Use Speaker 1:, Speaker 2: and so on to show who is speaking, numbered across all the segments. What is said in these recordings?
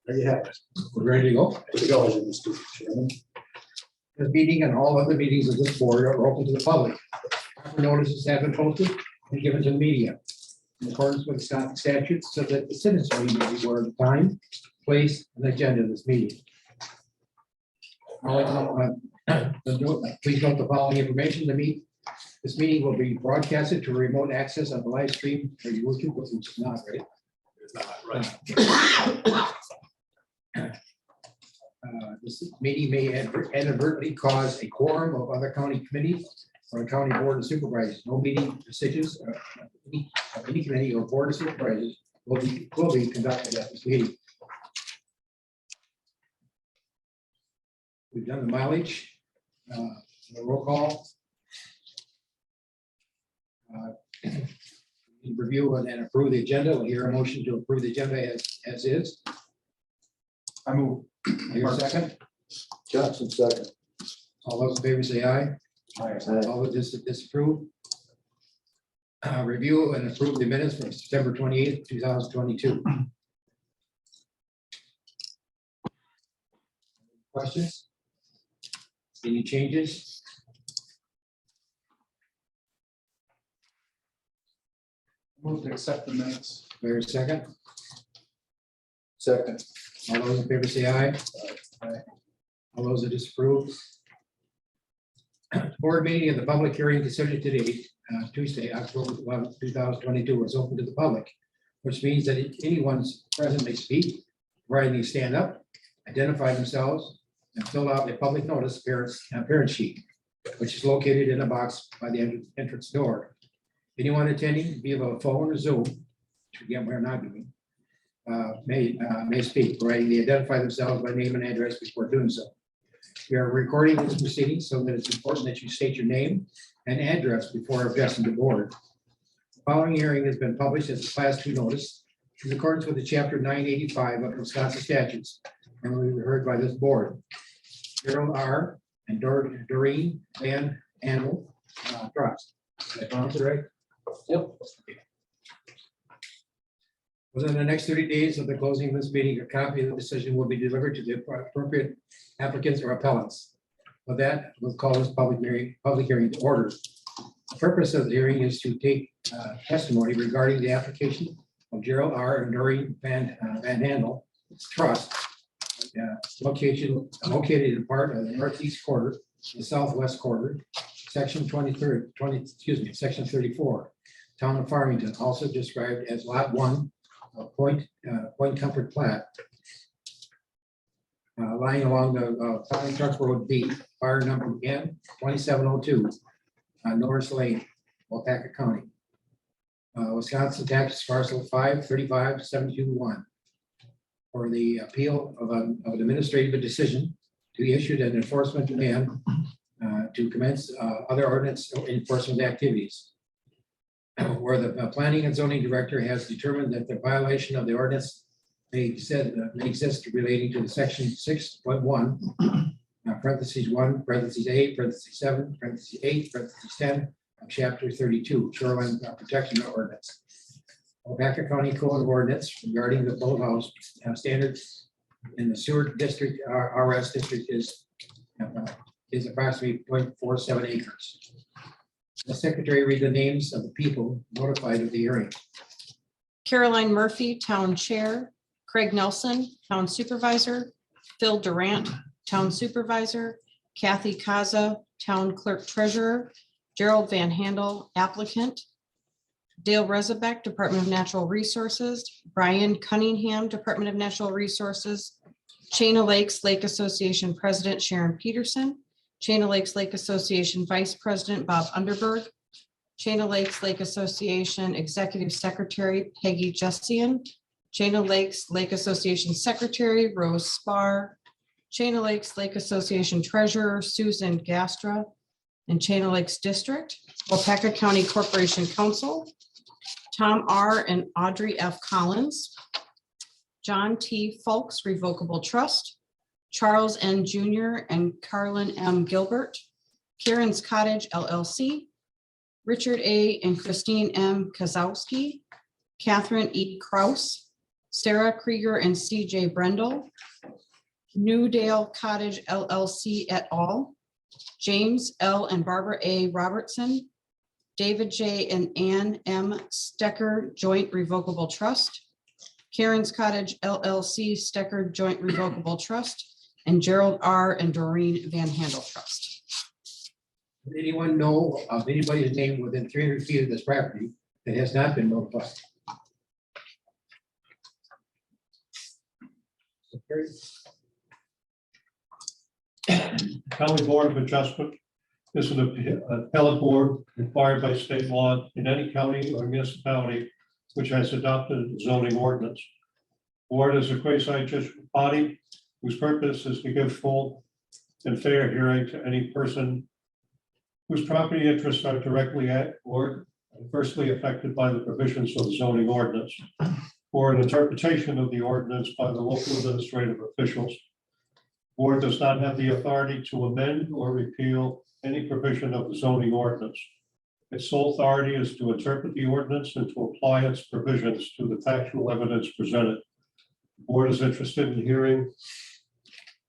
Speaker 1: There you have it.
Speaker 2: We're ready to go.
Speaker 1: There you go, Mr. Chairman.
Speaker 2: This meeting and all other meetings of this board are open to the public. Proper notices have been posted and given to the media in accordance with Wisconsin statutes so that the citizens may be aware of the time, place, and agenda of this meeting. Please note the following information. This meeting will be broadcasted to remote access on the live stream for YouTube, which is not right.
Speaker 1: It's not right.
Speaker 2: This meeting may inadvertently cause a quorum of other county committees or a county board of supervisors. No meeting decisions of any committee or board of supervisors will be conducted at this meeting. We've done the mileage, the roll call. Review and approve the agenda. We'll hear a motion to approve the agenda as is.
Speaker 1: I move.
Speaker 2: Your second.
Speaker 1: Johnson, second.
Speaker 2: All those in favor say aye.
Speaker 1: Aye.
Speaker 2: All those disapprove. Review and approve the minutes from September 28th, 2022. Questions? Any changes?
Speaker 1: Move to accept the minutes.
Speaker 2: Wait a second.
Speaker 1: Second.
Speaker 2: All those in favor say aye. All those that disapprove. Board meeting of the public hearing decision today, Tuesday, October 11th, 2022 was open to the public, which means that anyone's present may speak, providing they stand up, identify themselves, and fill out a public notice appearance sheet, which is located in a box by the entrance door. Anyone attending via phone or Zoom, which again we're not doing, may speak, providing they identify themselves by name and address before doing so. We are recording this proceeding so that it's important that you state your name and address before addressing the board. The following hearing has been published as a Class 2 notice in accordance with the Chapter 985 of Wisconsin statutes and will be heard by this board. Gerald R. and Doreen Van Andel Trust. Did I pronounce it right?
Speaker 1: Yep.
Speaker 2: Within the next 30 days of the closing of this meeting, a copy of the decision will be delivered to the appropriate applicants or appellants. With that, we'll call this public hearing to order. The purpose of the hearing is to take testimony regarding the application of Gerald R. and Doreen Van Andel Trust, located in part of the northeast quarter, the southwest quarter, section section 34, town of Farmington, also described as Lot 1 of Point Comfort Plat, lying along the County Truck Road B, fire number N 2702, Norris Lane, Waupaca County, Wisconsin tax parcel 535-721. For the appeal of an administrative decision to be issued an enforcement demand to commence other ordinance enforcement activities. Where the planning and zoning director has determined that the violation of the ordinance may exist relating to the section 6.1, parentheses 1, parentheses 8, parentheses 7, parentheses 8, parentheses 10 of chapter 32, Shoreline Protection Ordinance. Waupaca County Code of Ordinance regarding the boathouse standards in the sewer district, RS district is approximately 0.47 acres. The secretary read the names of the people notified of the hearing.
Speaker 3: Caroline Murphy, Town Chair, Craig Nelson, Town Supervisor, Phil Durant, Town Supervisor, Kathy Kaza, Town Clerk Treasurer, Gerald Van Handel, Applicant, Dale Rezabeck, Department of Natural Resources, Brian Cunningham, Department of Natural Resources, Chain of Lakes Lake Association President Sharon Peterson, Chain of Lakes Lake Association Vice President Bob Underberg, Chain of Lakes Lake Association Executive Secretary Peggy Jessian, Chain of Lakes Lake Association Secretary Rose Spar, Chain of Lakes Lake Association Treasurer Susan Gastra, and Chain of Lakes District, Waupaca County Corporation Council, Tom R. and Audrey F. Collins, John T. Folks Revocable Trust, Charles N. Jr. and Carlin M. Gilbert, Karen's Cottage LLC, Richard A. and Christine M. Kozowski, Catherine E. Kraus, Sarah Krieger and CJ Brendel, Newdale Cottage LLC et al., James L. and Barbara A. Robertson, David J. and Ann M. Stecker Joint Revocable Trust, Karen's Cottage LLC Stecker Joint Revocable Trust, and Gerald R. and Doreen Van Handel Trust.
Speaker 2: Does anyone know of anybody's name within 300 feet of this property that has not been notified? So carried.
Speaker 4: County Board of Adjustment is an appellate board required by state law in any county or municipality which has adopted a zoning ordinance. Board is a quasi-judicial body whose purpose is to give full and fair hearing to any person whose property interests are directly at or adversely affected by the provisions of the zoning ordinance, or an interpretation of the ordinance by the local administrative officials. Board does not have the authority to amend or repeal any provision of the zoning ordinance. Its sole authority is to interpret the ordinance and to apply its provisions to the factual evidence presented. The board is interested in hearing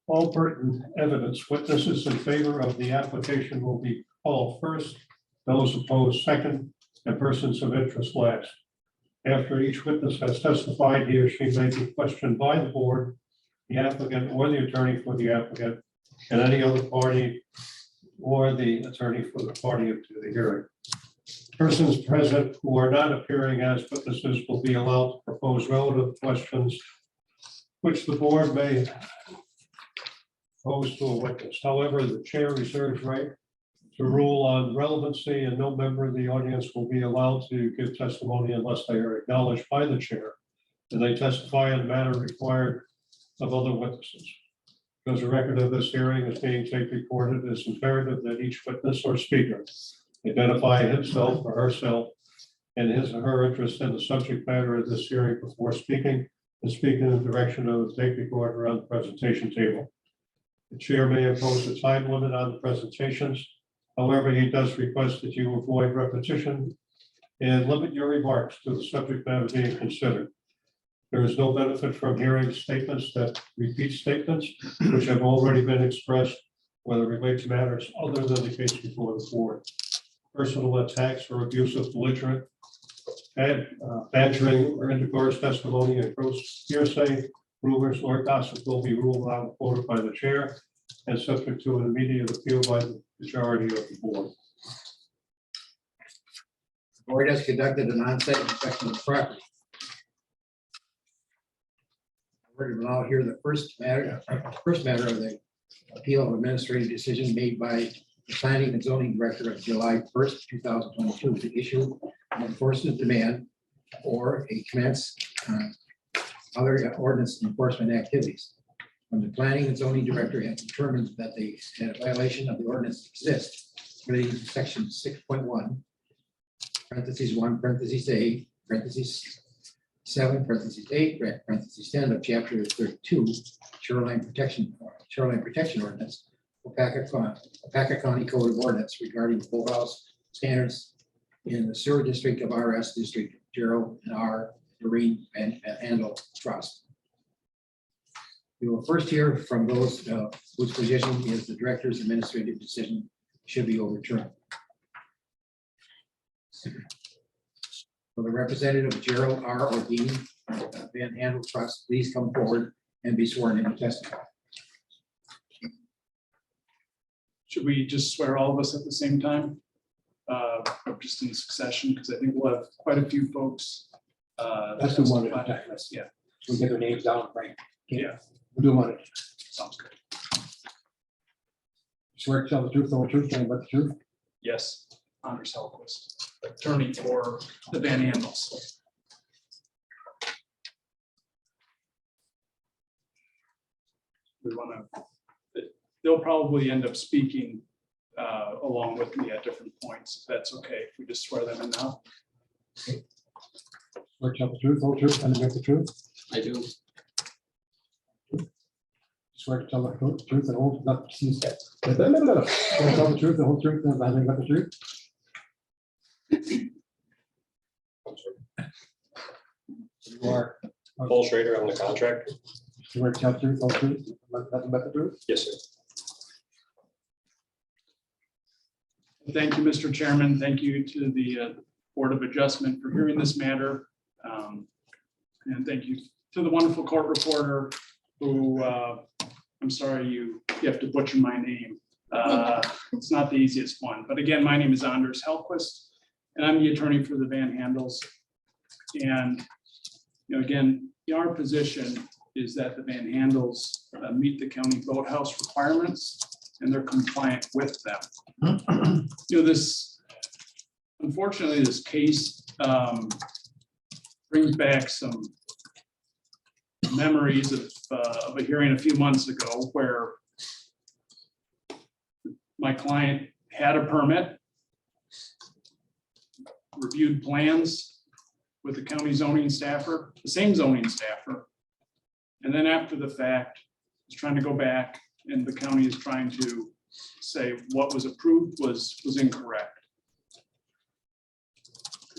Speaker 4: all pertinent evidence. Witnesses in favor of the application will be called first, those opposed second, and persons of interest last. After each witness has testified, he or she may be questioned by the board, the applicant or the attorney for the applicant, and any other party or the attorney for the party to the hearing. Persons present who are not appearing as witnesses will be allowed to propose relevant questions which the board may pose to a witness. However, the chair reserves right to rule on relevancy, and no member of the audience will be allowed to give testimony unless they are acknowledged by the chair and they testify in the manner required of other witnesses. Because a record of this hearing is being tape recorded, it is imperative that each witness or speaker identify himself or herself and his or her interest in the subject matter of this hearing before speaking, and speak in the direction of the tape recorder on the presentation table. The chair may impose a time limit on the presentations. However, he does request that you avoid repetition and limit your remarks to the subject matter being considered. There is no benefit from hearing statements that repeat statements which have already been expressed, whether relate to matters other than the case before the board. Personal attacks or abuse of belligerent, badgering or intercourse testimony and gross hearsay, rumors or gossip will be ruled out and quoted by the chair and subject to an immediate appeal by the majority of the board.
Speaker 2: The board has conducted an on-site inspection of the property. We're going to now hear the first matter of the appeal of administrative decision made by the planning and zoning director of July 1st, 2022, to issue an enforcement demand or a commence other ordinance enforcement activities. When the planning and zoning director has determined that a violation of the ordinance exists, relating to section 6.1, parentheses 1, parentheses A, parentheses 7, parentheses 8, parentheses 10 of chapter 32, Shoreline Protection Ordinance, Opaka County Code of Ordinance regarding full house standards in the sewer district of RS District, Gerald and R. Doreen and Handel Trust. We will first hear from those whose position is the director's administrative decision should be overturned. For the representative of Gerald R. Ordine, Van Handel Trust, please come forward and be sworn in to testify.
Speaker 1: Should we just swear all of us at the same time? Or just in succession, because I think we'll have quite a few folks.
Speaker 2: That's the one.
Speaker 1: Yeah,
Speaker 2: We'll get their names down, right?
Speaker 1: yeah,
Speaker 2: We'll do one.
Speaker 1: sounds good.
Speaker 2: Swear to tell the truth, the whole truth, and but the truth.
Speaker 1: Yes, Anders Hellquist, attorney for the Van Andels. We want to, they'll probably end up speaking along with me at different points. If that's okay, if we just swear them in now.
Speaker 2: Swear to tell the truth, the whole truth, and the truth.
Speaker 5: I do.
Speaker 2: Swear to tell the truth, and whole, not to swear to tell the truth, the whole truth, and nothing but the truth. You are
Speaker 5: Paul Schrader, I'm the contractor.
Speaker 6: We're chapter, okay, nothing but the truth.
Speaker 5: Yes, sir.
Speaker 1: Thank you, Mr. Chairman. Thank you to the Board of Adjustment for hearing this matter. And thank you to the wonderful court reporter who, I'm sorry, you have to butcher my name. It's not the easiest one, but again, my name is Anders Helquist, and I'm the attorney for the Van Handels. And, again, our position is that the Van Handels meet the county boathouse requirements and they're compliant with them. Unfortunately, this case brings back some memories of a hearing a few months ago where my client had a permit, reviewed plans with the county zoning staffer, the same zoning staffer. And then after the fact, was trying to go back and the county is trying to say what was approved was incorrect.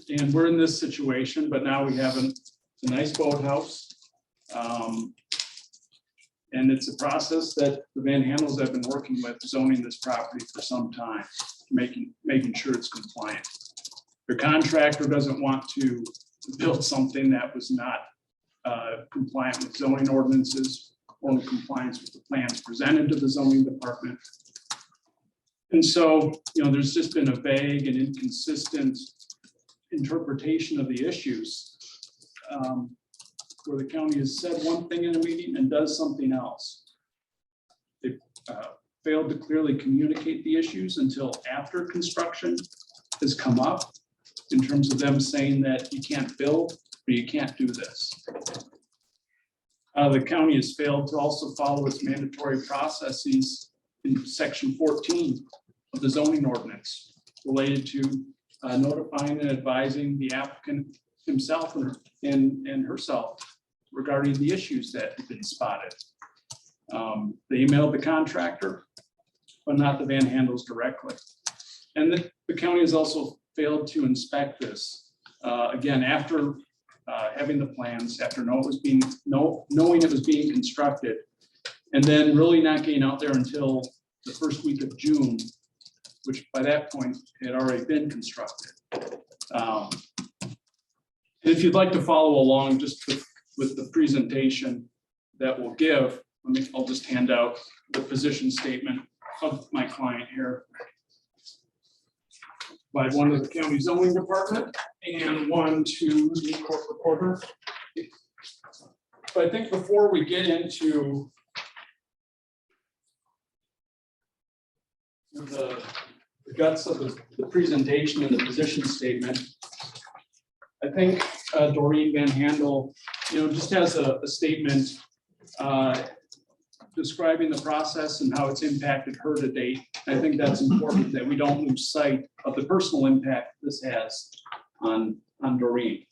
Speaker 1: And we're in this situation, but now we have a nice boathouse. And it's a process that the Van Handels have been working with zoning this property for some time, making sure it's compliant. Your contractor doesn't want to build something that was not compliant with zoning ordinances or in compliance with the plans presented to the zoning department. And so, there's just been a vague and inconsistent interpretation of the issues where the county has said one thing in a meeting and does something else. They failed to clearly communicate the issues until after construction has come up in terms of them saying that you can't build or you can't do this. The county has failed to also follow its mandatory processes in section 14 of the zoning ordinance related to notifying and advising the applicant himself and herself regarding the issues that have been spotted. They emailed the contractor, but not the Van Handels directly. And the county has also failed to inspect this. Again, after having the plans, after knowing it was being constructed, and then really not getting out there until the first week of June, which by that point had already been constructed. And if you'd like to follow along just with the presentation that we'll give, I'll just hand out the position statement of my client here by one to the county zoning department and one to the court reporter. But I think before we get into the guts of the presentation and the position statement, I think Doreen Van Handel, just has a statement describing the process and how it's impacted her to date. I think that's important that we don't lose sight of the personal impact this has on Doreen.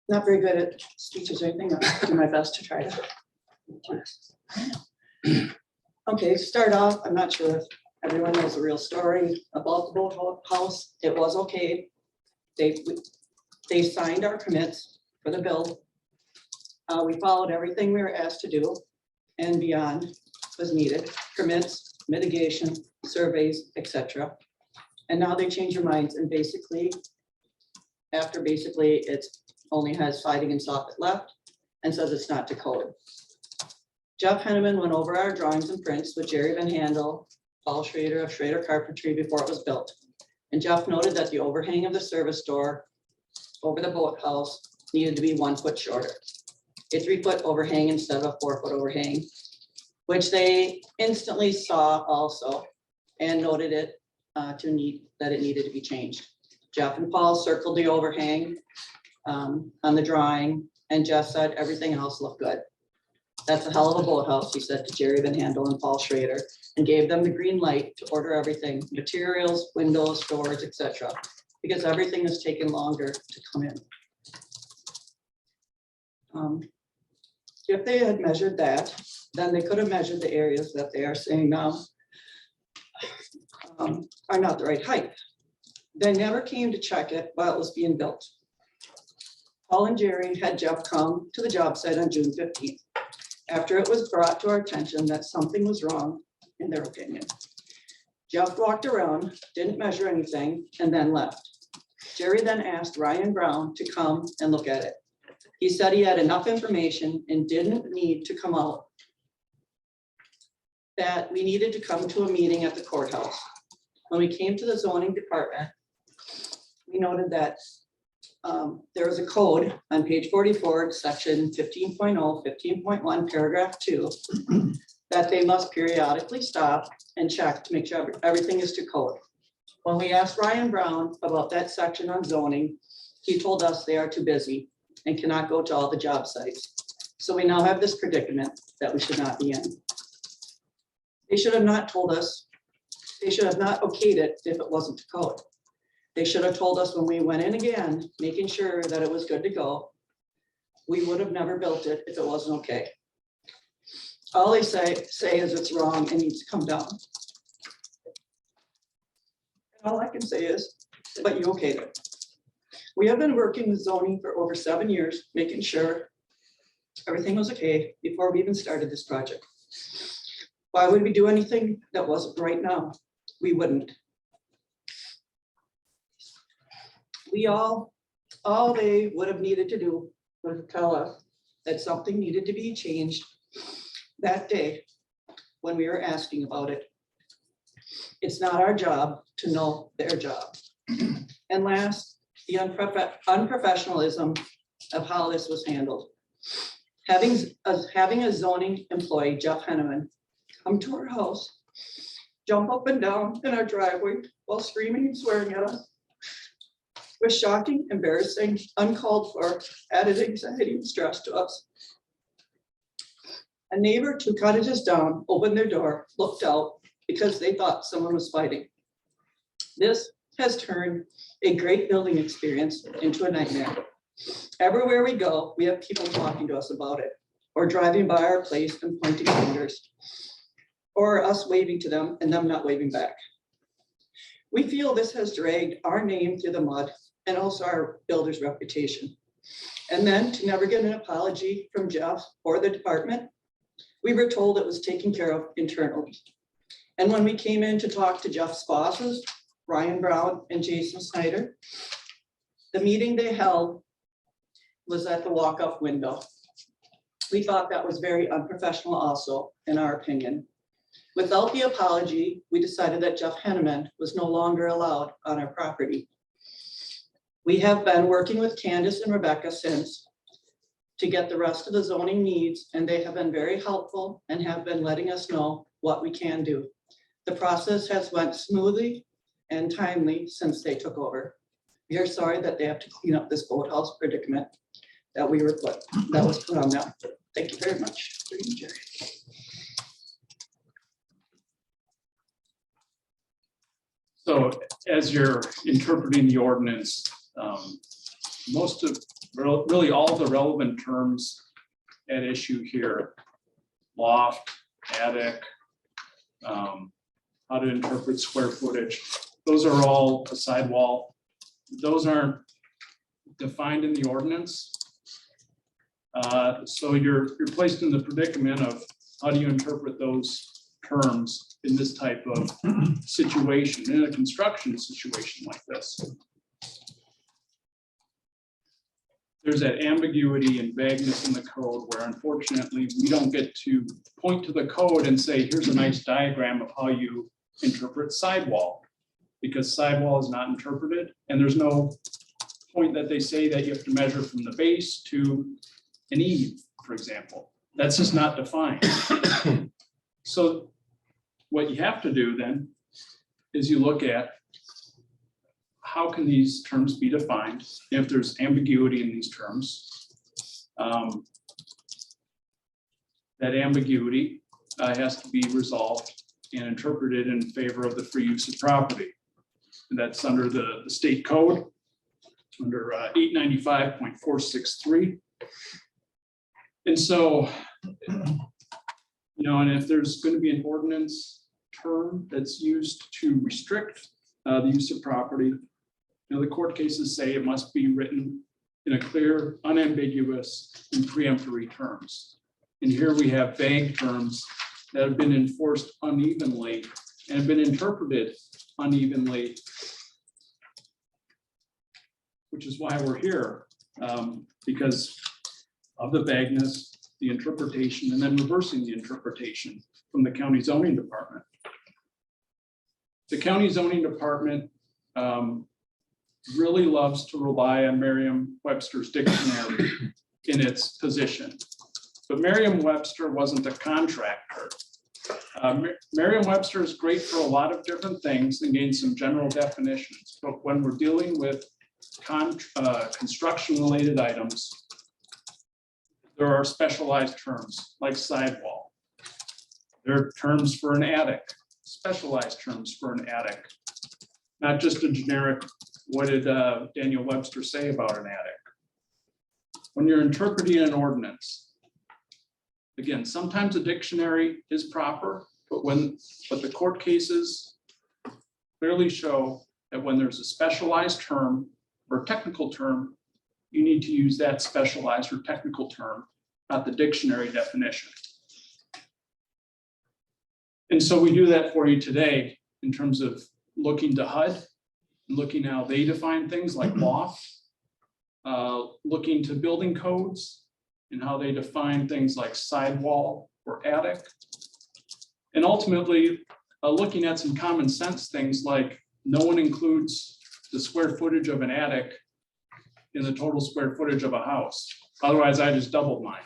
Speaker 7: Not very good at speeches or anything. I'll do my best to try to. Okay, start off, I'm not sure if everyone knows the real story about the boathouse. It was okay. They signed our permits for the build. We followed everything we were asked to do and beyond was needed, permits, mitigation, surveys, etc. And now they change their minds and basically it's only has siding and soffit left and says it's not to code. Jeff Henneman went over our drawings and prints with Jerry Van Handel, Paul Schrader of Schrader Carpentry before it was built. And Jeff noted that the overhang of the service door over the boathouse needed to be 1 foot shorter. A 3 foot overhang instead of a 4 foot overhang, which they instantly saw also and noted it that it needed to be changed. Jeff and Paul circled the overhang on the drawing, and Jeff said everything else looked good. That's a hell of a boathouse, he said to Jerry Van Handel and Paul Schrader, and gave them the green light to order everything, materials, windows, doors, etc., because everything has taken longer to come in. If they had measured that, then they could have measured the areas that they are saying now are not the right height. They never came to check it while it was being built. Paul and Jerry had Jeff come to the job site on June 15th, after it was brought to our attention that something was wrong, in their opinion. Jeff walked around, didn't measure anything, and then left. Jerry then asked Ryan Brown to come and look at it. He said he had enough information and didn't need to come out, that we needed to come to a meeting at the courthouse. When we came to the zoning department, we noted that there is a code on page 44, section 15.0, 15.1, paragraph 2, that they must periodically stop and check to make sure everything is to code. When we asked Ryan Brown about that section on zoning, he told us they are too busy and cannot go to all the job sites. So we now have this predicament that we should not be in. They should have not told us, they should have not okayed it if it wasn't to code. They should have told us when we went in again, making sure that it was good to go. We would have never built it if it wasn't okay. All they say is it's wrong and needs to come down. All I can say is, but you okayed it. We have been working with zoning for over 7 years, making sure everything was okay before we even started this project. Why would we do anything that wasn't right now? We wouldn't. All they would have needed to do was tell us that something needed to be changed that day when we were asking about it. It's not our job to know their job. And last, the unprofessionalism of how this was handled. Having a zoning employee, Jeff Henneman, come to our house, jump up and down in our driveway while screaming and swearing at us was shocking, embarrassing, uncalled for, added anxiety and stress to us. A neighbor 2 cottages down opened their door, looked out because they thought someone was fighting. This has turned a great building experience into a nightmare. Everywhere we go, we have people talking to us about it, or driving by our place and pointing fingers, or us waving to them and them not waving back. We feel this has dragged our name through the mud and also our builder's reputation. And then to never get an apology from Jeff or the department, we were told it was taken care of internally. And when we came in to talk to Jeff's bosses, Ryan Brown and Jason Snyder, the meeting they held was at the walk-up window. We thought that was very unprofessional also, in our opinion. Without the apology, we decided that Jeff Henneman was no longer allowed on our property. We have been working with Candace and Rebecca since to get the rest of the zoning needs, and they have been very helpful and have been letting us know what we can do. The process has went smoothly and timely since they took over. We are sorry that they have to clean up this boathouse predicament that was put on them. Thank you very much. Through you, Jerry.
Speaker 1: So as you're interpreting the ordinance, really all the relevant terms at issue here, loft, attic, how to interpret square footage, those are all a sidewall. Those aren't defined in the ordinance. So you're placed in the predicament of how do you interpret those terms in this type of situation, in a construction situation like this. There's that ambiguity and vagueness in the code where unfortunately we don't get to point to the code and say, here's a nice diagram of how you interpret sidewall, because sidewall is not interpreted, and there's no point that they say that you have to measure from the base to an eave, for example. That's just not defined. So what you have to do then is you look at how can these terms be defined if there's ambiguity in these terms. That ambiguity has to be resolved and interpreted in favor of the free use of property. And that's under the state code, under 895.463. And so, and if there's going to be an ordinance term that's used to restrict the use of property, the court cases say it must be written in a clear, unambiguous, and preemptory terms. And here we have vague terms that have been enforced unevenly and have been interpreted unevenly, which is why we're here, because of the vagueness, the interpretation, and then reversing the interpretation from the county zoning department. The county zoning department really loves to rely on Merriam-Webster's dictionary in its position. But Merriam-Webster wasn't a contractor. Merriam-Webster is great for a lot of different things and gains some general definitions. But when we're dealing with construction-related items, there are specialized terms like sidewall. There are terms for an attic, specialized terms for an attic, not just a generic, what did Daniel Webster say about an attic? When you're interpreting an ordinance, again, sometimes a dictionary is proper, but the court cases clearly show that when there's a specialized term or technical term, you need to use that specialized or technical term, not the dictionary definition. And so we do that for you today in terms of looking to HUD, and looking how they define things like loft, looking to building codes and how they define things like sidewall or attic. And ultimately, looking at some common sense things like no one includes the square footage of an attic in the total square footage of a house. Otherwise, I just doubled mine.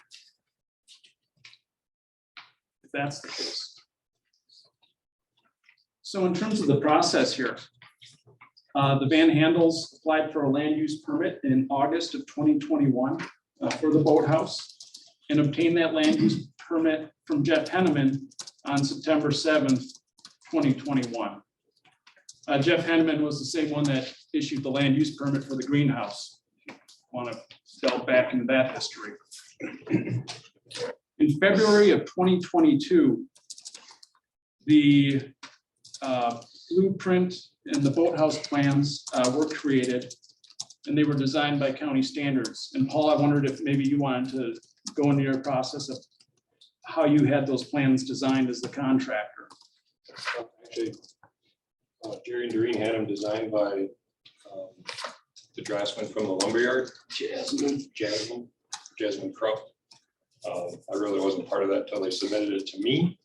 Speaker 1: If that's the case. So in terms of the process here, the Van Handels applied for a land use permit in August of 2021 for the boathouse and obtained that land use permit from Jeff Henneman on September 7th, 2021. Jeff Henneman was the same one that issued the land use permit for the greenhouse. Want to delve back into that history. In February of 2022, the blueprint and the boathouse plans were created, and they were designed by county standards. And Paul, I wondered if maybe you wanted to go into your process of how you had those plans designed as the contractor.
Speaker 5: Actually, Jerry and Doreen had them designed by the draftsman from the lumberyard, Jasmine Krupp. I really wasn't part of that until they submitted it to me.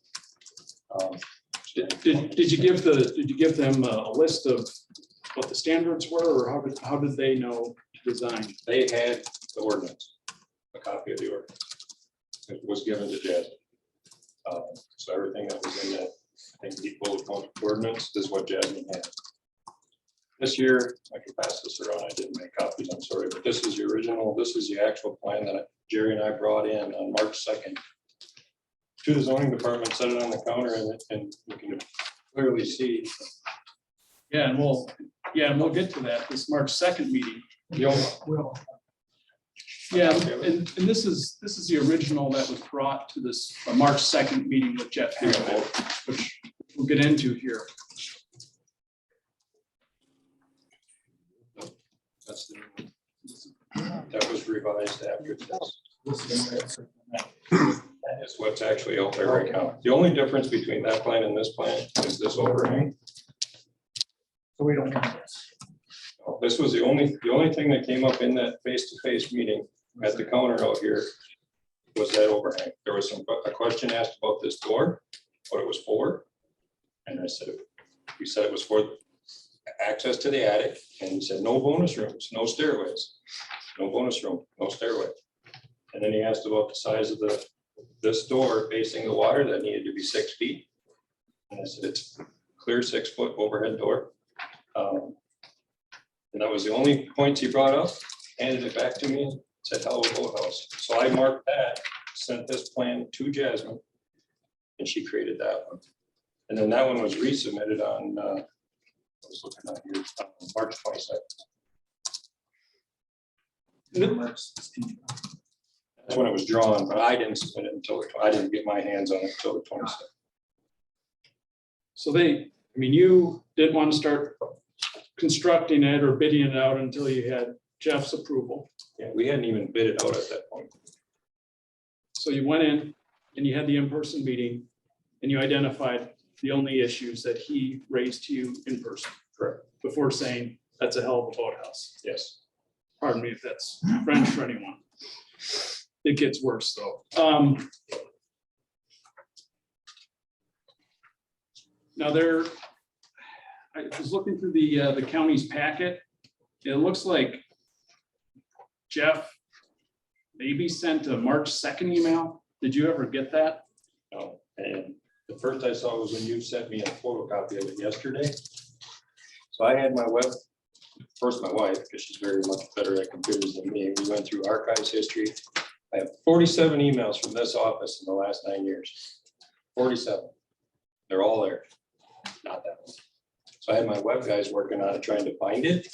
Speaker 1: Did you give them a list of what the standards were, or how did they know to design?
Speaker 5: They had the ordinance, a copy of the ordinance. It was given to Jasmine. So everything that was in that, I think, the bullet point ordinance is what Jasmine had. This year, I can pass this around. I didn't make copies, I'm sorry, but this is the original. This is the actual plan that Jerry and I brought in on March 2nd to the zoning department, set it on the counter, and you can clearly see.
Speaker 1: Yeah, and we'll get to that, this March 2nd meeting. Yeah, and this is the original that was brought to this March 2nd meeting with Jeff Henneman, which we'll get into here.
Speaker 5: That's that was revised after this. That is what's actually out there right now. The only difference between that plan and this plan is this overhang.
Speaker 6: So we don't have this.
Speaker 5: This was the only thing that came up in that face-to-face meeting at the counter out here was that overhang. There was a question asked about this door, what it was for. And I said, we said it was for access to the attic, and he said, no bonus rooms, no stairways, no bonus room, no stairway. And then he asked about the size of this door facing the water that needed to be 6 feet. And I said, it's clear 6 foot overhead door. And that was the only points he brought up, handed it back to me, and said, hello, boathouse. So I marked that, sent this plan to Jasmine, and she created that one. And then that one was resubmitted on, I was looking at here, March 22nd. That's when it was drawn, but I didn't submit it until, I didn't get my hands on it until the 22nd.
Speaker 1: So you didn't want to start constructing it or bidding it out until you had Jeff's approval.
Speaker 5: Yeah, we hadn't even bid it out at that point.
Speaker 1: So you went in and you had the in-person meeting and you identified the only issues that he raised to you in person.
Speaker 5: Correct.
Speaker 1: Before saying, that's a hell of a boathouse.
Speaker 5: Yes.
Speaker 1: Pardon me if that's French for anyone. It gets worse though. Now I was looking through the county's packet. It looks like Jeff maybe sent a March 2nd email. Did you ever get that?
Speaker 5: No, and the first I saw was when you sent me a photocopy of it yesterday. So I had my first my wife, because she's very much better at computers than me. We went through archives history. I have 47 emails from this office in the last 9 years. 47. They're all there. Not that one. So I had my web guys working on it, trying to find it.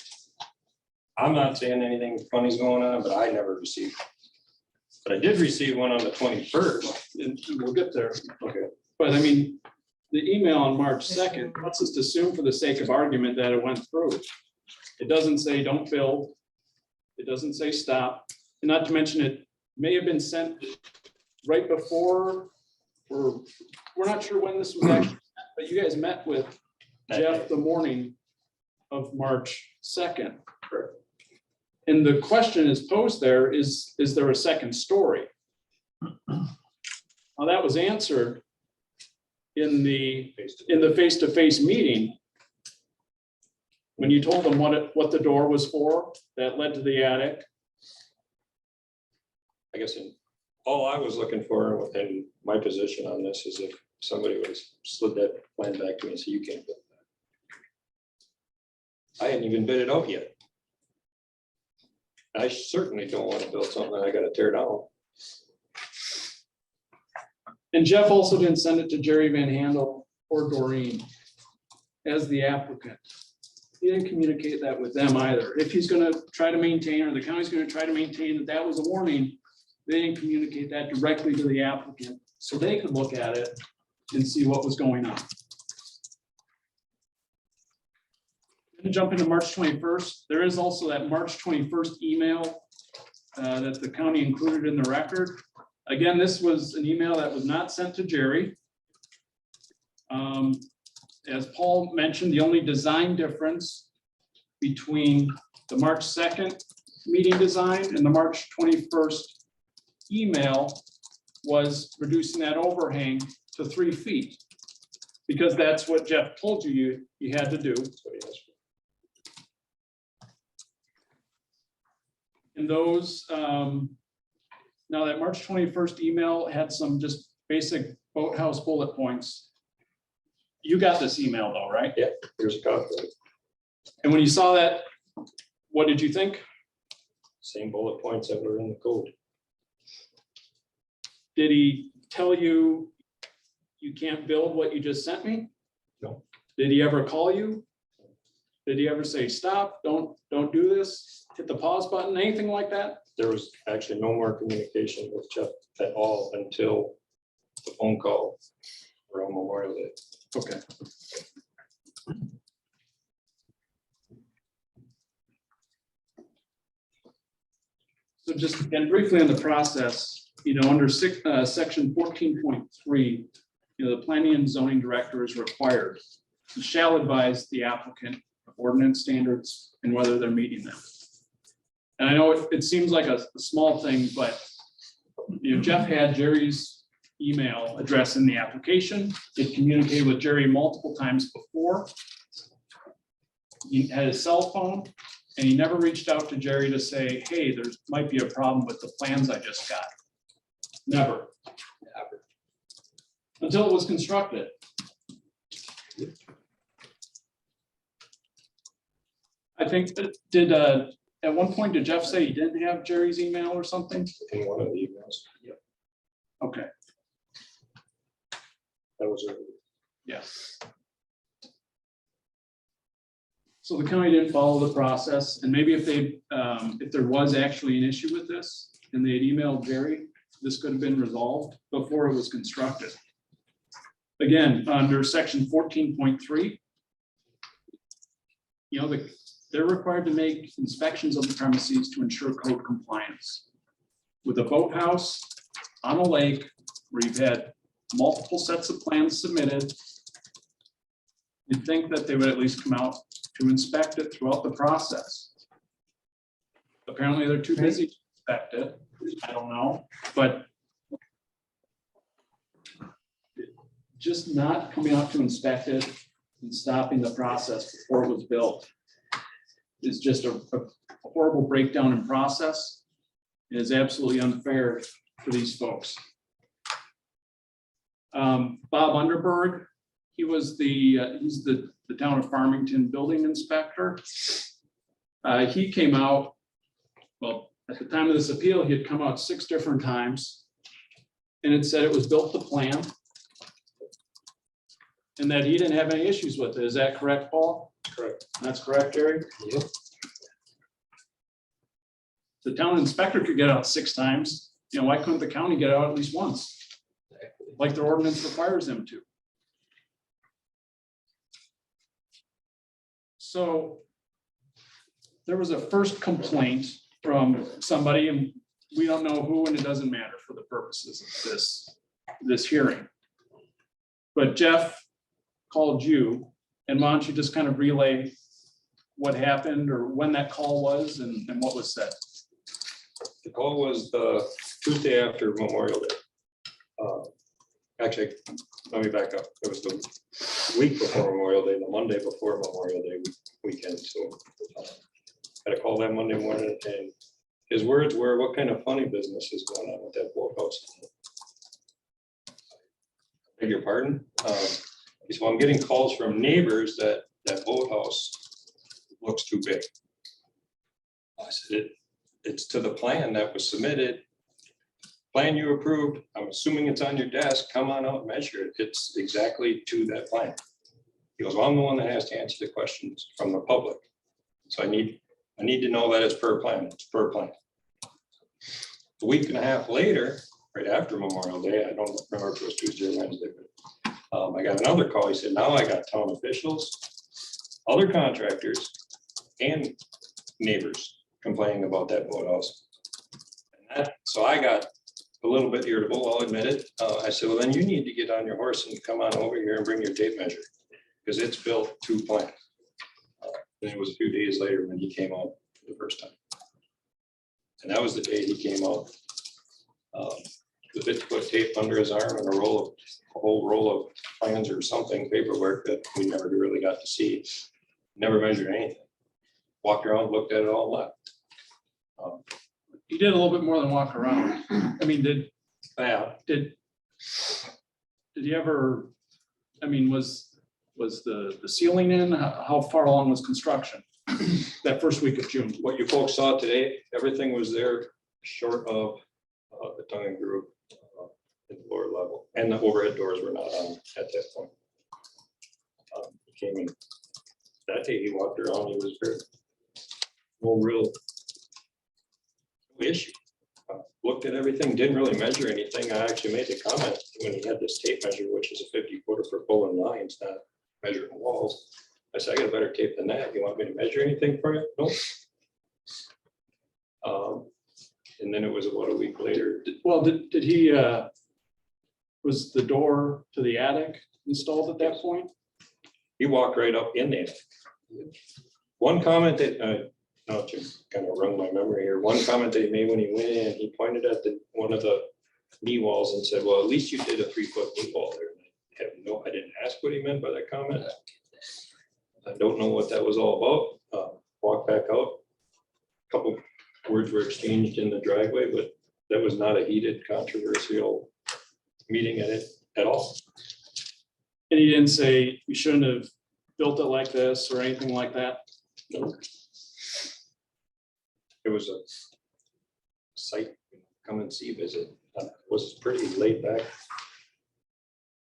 Speaker 5: I'm not saying anything funny's going on, but I never received it. But I did receive one on the 21st.
Speaker 1: And we'll get there.
Speaker 5: Okay.
Speaker 1: But I mean, the email on March 2nd, let's just assume for the sake of argument that it went through. It doesn't say don't build. It doesn't say stop. And not to mention it may have been sent right before, or we're not sure when this was actually, sent, but you guys met with Jeff the morning of March 2nd.
Speaker 5: Correct.
Speaker 1: And the question is posed there, is there a second story? Now that was answered in the face-to-face meeting. When you told them what the door was for, that led to the attic.
Speaker 5: I guess all I was looking for in my position on this is if somebody would have slid that plan back to me and said, you can't build that. I hadn't even bid it out yet. I certainly don't want to build something I gotta tear down.
Speaker 1: And Jeff also didn't send it to Jerry Van Handel or Doreen as the applicant. He didn't communicate that with them either. If he's gonna try to maintain, or the county's gonna try to maintain that that was a warning, they didn't communicate that directly to the applicant, so they could look at it and see what was going on. Gonna jump into March 21st. There is also that March 21st email that the county included in the record. Again, this was an email that was not sent to Jerry. As Paul mentioned, the only design difference between the March 2nd meeting design and the March 21st email was reducing that overhang to 3 feet. Because that's what Jeff told you you had to do. And those, now that March 21st email had some just basic boathouse bullet points. You got this email though, right?
Speaker 5: Yeah, here's a copy.
Speaker 1: And when you saw that, what did you think?
Speaker 5: Same bullet points that were in the code.
Speaker 1: Did he tell you you can't build what you just sent me?
Speaker 5: No.
Speaker 1: Did he ever call you? Did he ever say, stop, don't do this, hit the pause button, anything like that?
Speaker 5: There was actually no more communication with Jeff at all until the phone call around Memorial Day.
Speaker 1: Okay. So just again, briefly on the process, under section 14.3, the planning and zoning director is required to shall advise the applicant of ordinance standards and whether they're meeting them. And I know it seems like a small thing, but Jeff had Jerry's email address in the application. It communicated with Jerry multiple times before. He had his cell phone, and he never reached out to Jerry to say, hey, there might be a problem with the plans I just got. Never. Never. Until it was constructed. I think that at one point, did Jeff say he didn't have Jerry's email or something?
Speaker 5: In one of the emails. Yep.
Speaker 1: Okay,
Speaker 5: That was early.
Speaker 1: yeah. So the county didn't follow the process, and maybe if there was actually an issue with this and they had emailed Jerry, this could have been resolved before it was constructed. Again, under section 14.3, the they're required to make inspections of the premises to ensure code compliance. With a boathouse on a lake where you've had multiple sets of plans submitted, you'd think that they would at least come out to inspect it throughout the process. Apparently, they're too busy to inspect it. I don't know, but just not coming out to inspect it and stopping the process before it was built is just a horrible breakdown in process. It is absolutely unfair for these folks. Bob Underberg, he's the town of Farmington building inspector. He came out, well, at the time of this appeal, he had come out 6 different times. And it said it was built to plan. And that he didn't have any issues with it. Is that correct, Paul?
Speaker 5: Correct.
Speaker 1: That's correct, Jerry? Yep. The town inspector could get out 6 times. You know, why couldn't the county get out at least once? Like their ordinance requires them to. So there was a first complaint from somebody, and we don't know who, and it doesn't matter for the purposes of this hearing. But Jeff called you, and why don't you just kind of relay what happened or when that call was and what was said?
Speaker 5: The call was the Tuesday after Memorial Day. Actually, let me back up. It was the week before Memorial Day, the Monday before Memorial Day weekend. So had a call that Monday morning, and his words were, "What kind of funny business is going on with that boathouse?" Beg your pardon? He said, "Well, I'm getting calls from neighbors that that boathouse looks too big." I said, it's to the plan that was submitted. Plan you approved. I'm assuming it's on your desk. Come on out and measure it. It's exactly to that plan. He goes, "Well, I'm the one that has to answer the questions from the public. So I need to know that it's per plan. It's per plan." A week and a half later, right after Memorial Day, I don't remember if it was Tuesday or Wednesday, but I got another call. He said, "Now I got town officials, other contractors, and neighbors complaining about that boathouse." So I got a little bit irritable, I'll admit it. I said, "Well, then you need to get on your horse and come on over here and bring your tape measure, because it's built to plan." And it was a few days later when he came out for the first time. And that was the day he came out. The bit to put tape under his arm and a whole roll of plans or something, paperwork that we never really got to see. Never measured anything. Walked around, looked at it all, left.
Speaker 1: You did a little bit more than walk around. I mean, did you ever, I mean, was the ceiling in? How far along was construction that first week of June?
Speaker 5: What you folks saw today, everything was there short of the tongue and groove at the lower level, and the overhead doors were not on at that point. He came in that day, he walked around, he was very, no real issue. Looked at everything, didn't really measure anything. I actually made the comment when he had this tape measure, which is a 50-footer for pulling lines, not measuring walls. I said, "I got a better tape than that. You want me to measure anything for you?" Nope. And then it was about a week later.
Speaker 1: Well, did he, was the door to the attic installed at that point?
Speaker 5: He walked right up in there. One comment that, not to kind of run my memory here, one comment that he made when he went in, he pointed at one of the knee walls and said, "Well, at least you did a 3-foot knee wall there." I didn't ask what he meant by that comment. I don't know what that was all about. Walked back out. A couple words were exchanged in the driveway, but that was not a heated, controversial meeting at all.
Speaker 1: And he didn't say you shouldn't have built it like this or anything like that?
Speaker 5: No. It was a site, come and see visit. Was pretty laid back.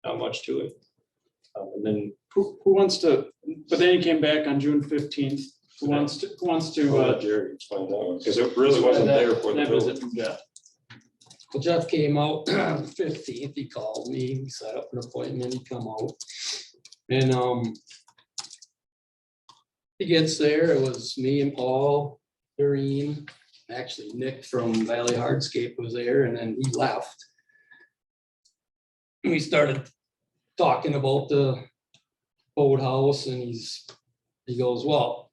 Speaker 5: Not much to it. And then
Speaker 1: Who wants to, but then he came back on June 15th. Who wants to,
Speaker 5: let Jerry explain that one, because it really wasn't there for the
Speaker 1: that
Speaker 5: building.
Speaker 1: visit from Jeff?
Speaker 8: Well, Jeff came out on the 15th, he called me, we set up an appointment, he come out. And he gets there, it was me and Paul, Doreen, actually Nick from Valley Hardscape was there, and then he left. We started talking about the boathouse, and he goes, well,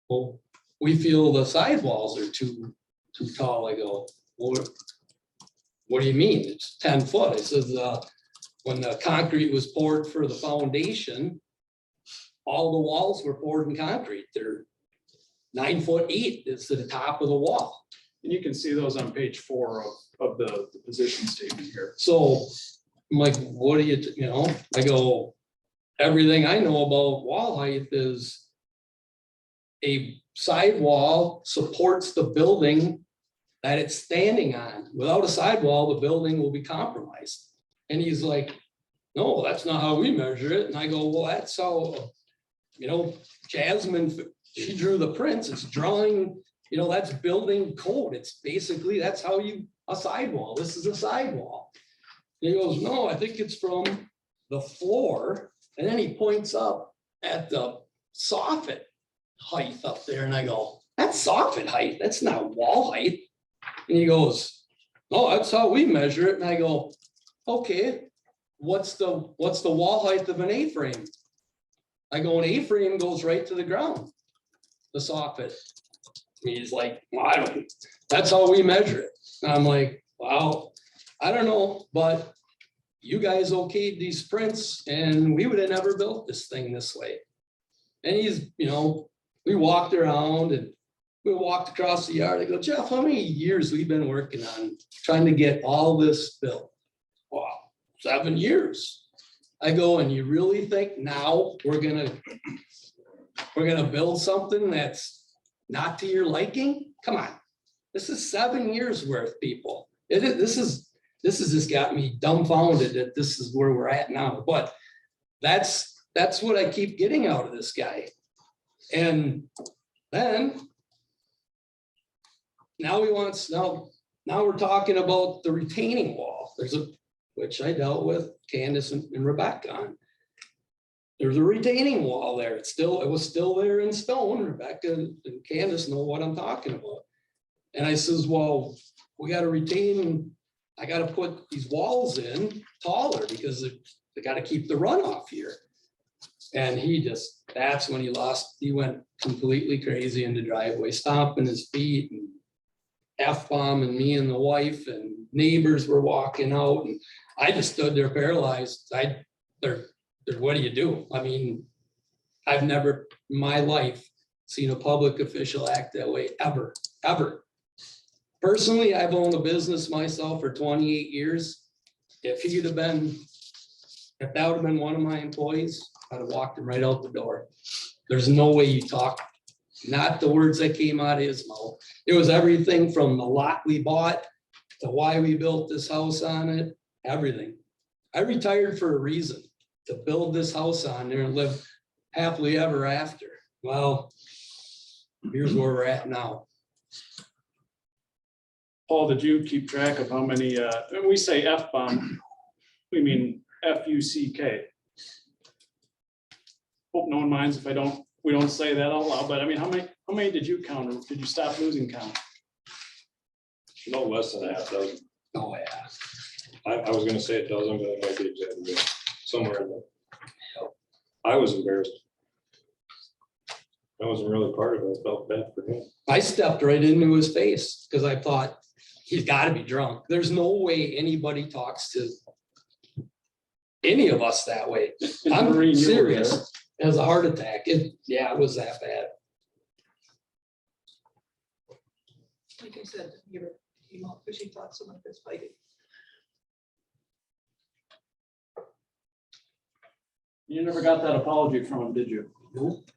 Speaker 8: well, we feel the sidewalls are too tall. I go, well, what do you mean? It's 10 foot. I says, when the concrete was poured for the foundation, all the walls were poured in concrete. They're 9'8" is to the top of the wall.
Speaker 1: And you can see those on page 4 of the position statement here.
Speaker 8: So I'm like, what do you know? I go, everything I know about wall height is a sidewall supports the building that it's standing on. Without a sidewall, the building will be compromised. And he's like, no, that's not how we measure it. And I go, well, that's how, Jasmine, she drew the prints, it's drawing, that's building code. It's basically, that's how a sidewall, this is a sidewall. He goes, no, I think it's from the floor. And then he points up at the soffit height up there. And I go, that's soffit height. That's not wall height. And he goes, no, that's how we measure it. And I go, okay, what's the wall height of an A-frame? I go, an A-frame goes right to the ground, the soffit. He's like, well, that's how we measure it. And I'm like, wow, I don't know, but you guys okayed these prints and we would have never built this thing this way. And he's, we walked around and we walked across the yard. I go, Jeff, how many years we've been working on trying to get all this built? Wow, 7 years. I go, and you really think now we're gonna build something that's not to your liking? Come on, this is 7 years worth, people. This has just got me dumbfounded that this is where we're at now. But that's what I keep getting out of this guy. And then now we're talking about the retaining wall. Which I dealt with Candace and Rebecca on. There's a retaining wall there. It was still there in stone. Rebecca and Candace know what I'm talking about. And I says, well, we got to retain, I got to put these walls in taller because they got to keep the runoff here. And that's when he went completely crazy in the driveway, stomping his feet and F-bombing me and the wife, and neighbors were walking out, and I just stood there paralyzed. What do you do? I mean, I've never in my life seen a public official act that way, ever. Personally, I've owned a business myself for 28 years. If that would have been one of my employees, I'd have walked him right out the door. There's no way you talk, not the words that came out of his mouth. It was everything from the lot we bought to why we built this house on it, everything. I retired for a reason, to build this house on there and live happily ever after. Well, here's where we're at now.
Speaker 1: Paul, did you keep track of how many, when we say F-bomb, we mean F-U-C-K? Hope no one minds if we don't say that out loud, but I mean, how many did you count, or did you stop losing count?
Speaker 5: No less than a half dozen.
Speaker 8: Oh, yeah.
Speaker 5: I was gonna say a dozen, but it might be exaggerated, somewhere in there. I was embarrassed. I wasn't really part of it. I felt bad for him.
Speaker 8: I stepped right into his face because I thought he's got to be drunk. There's no way anybody talks to any of us that way. I'm
Speaker 1: Maureen, you were
Speaker 8: serious. As a heart attack. It was that bad.
Speaker 7: Like I said, you were, because she thought someone was fighting.
Speaker 1: You never got that apology from him, did you?
Speaker 8: Nope.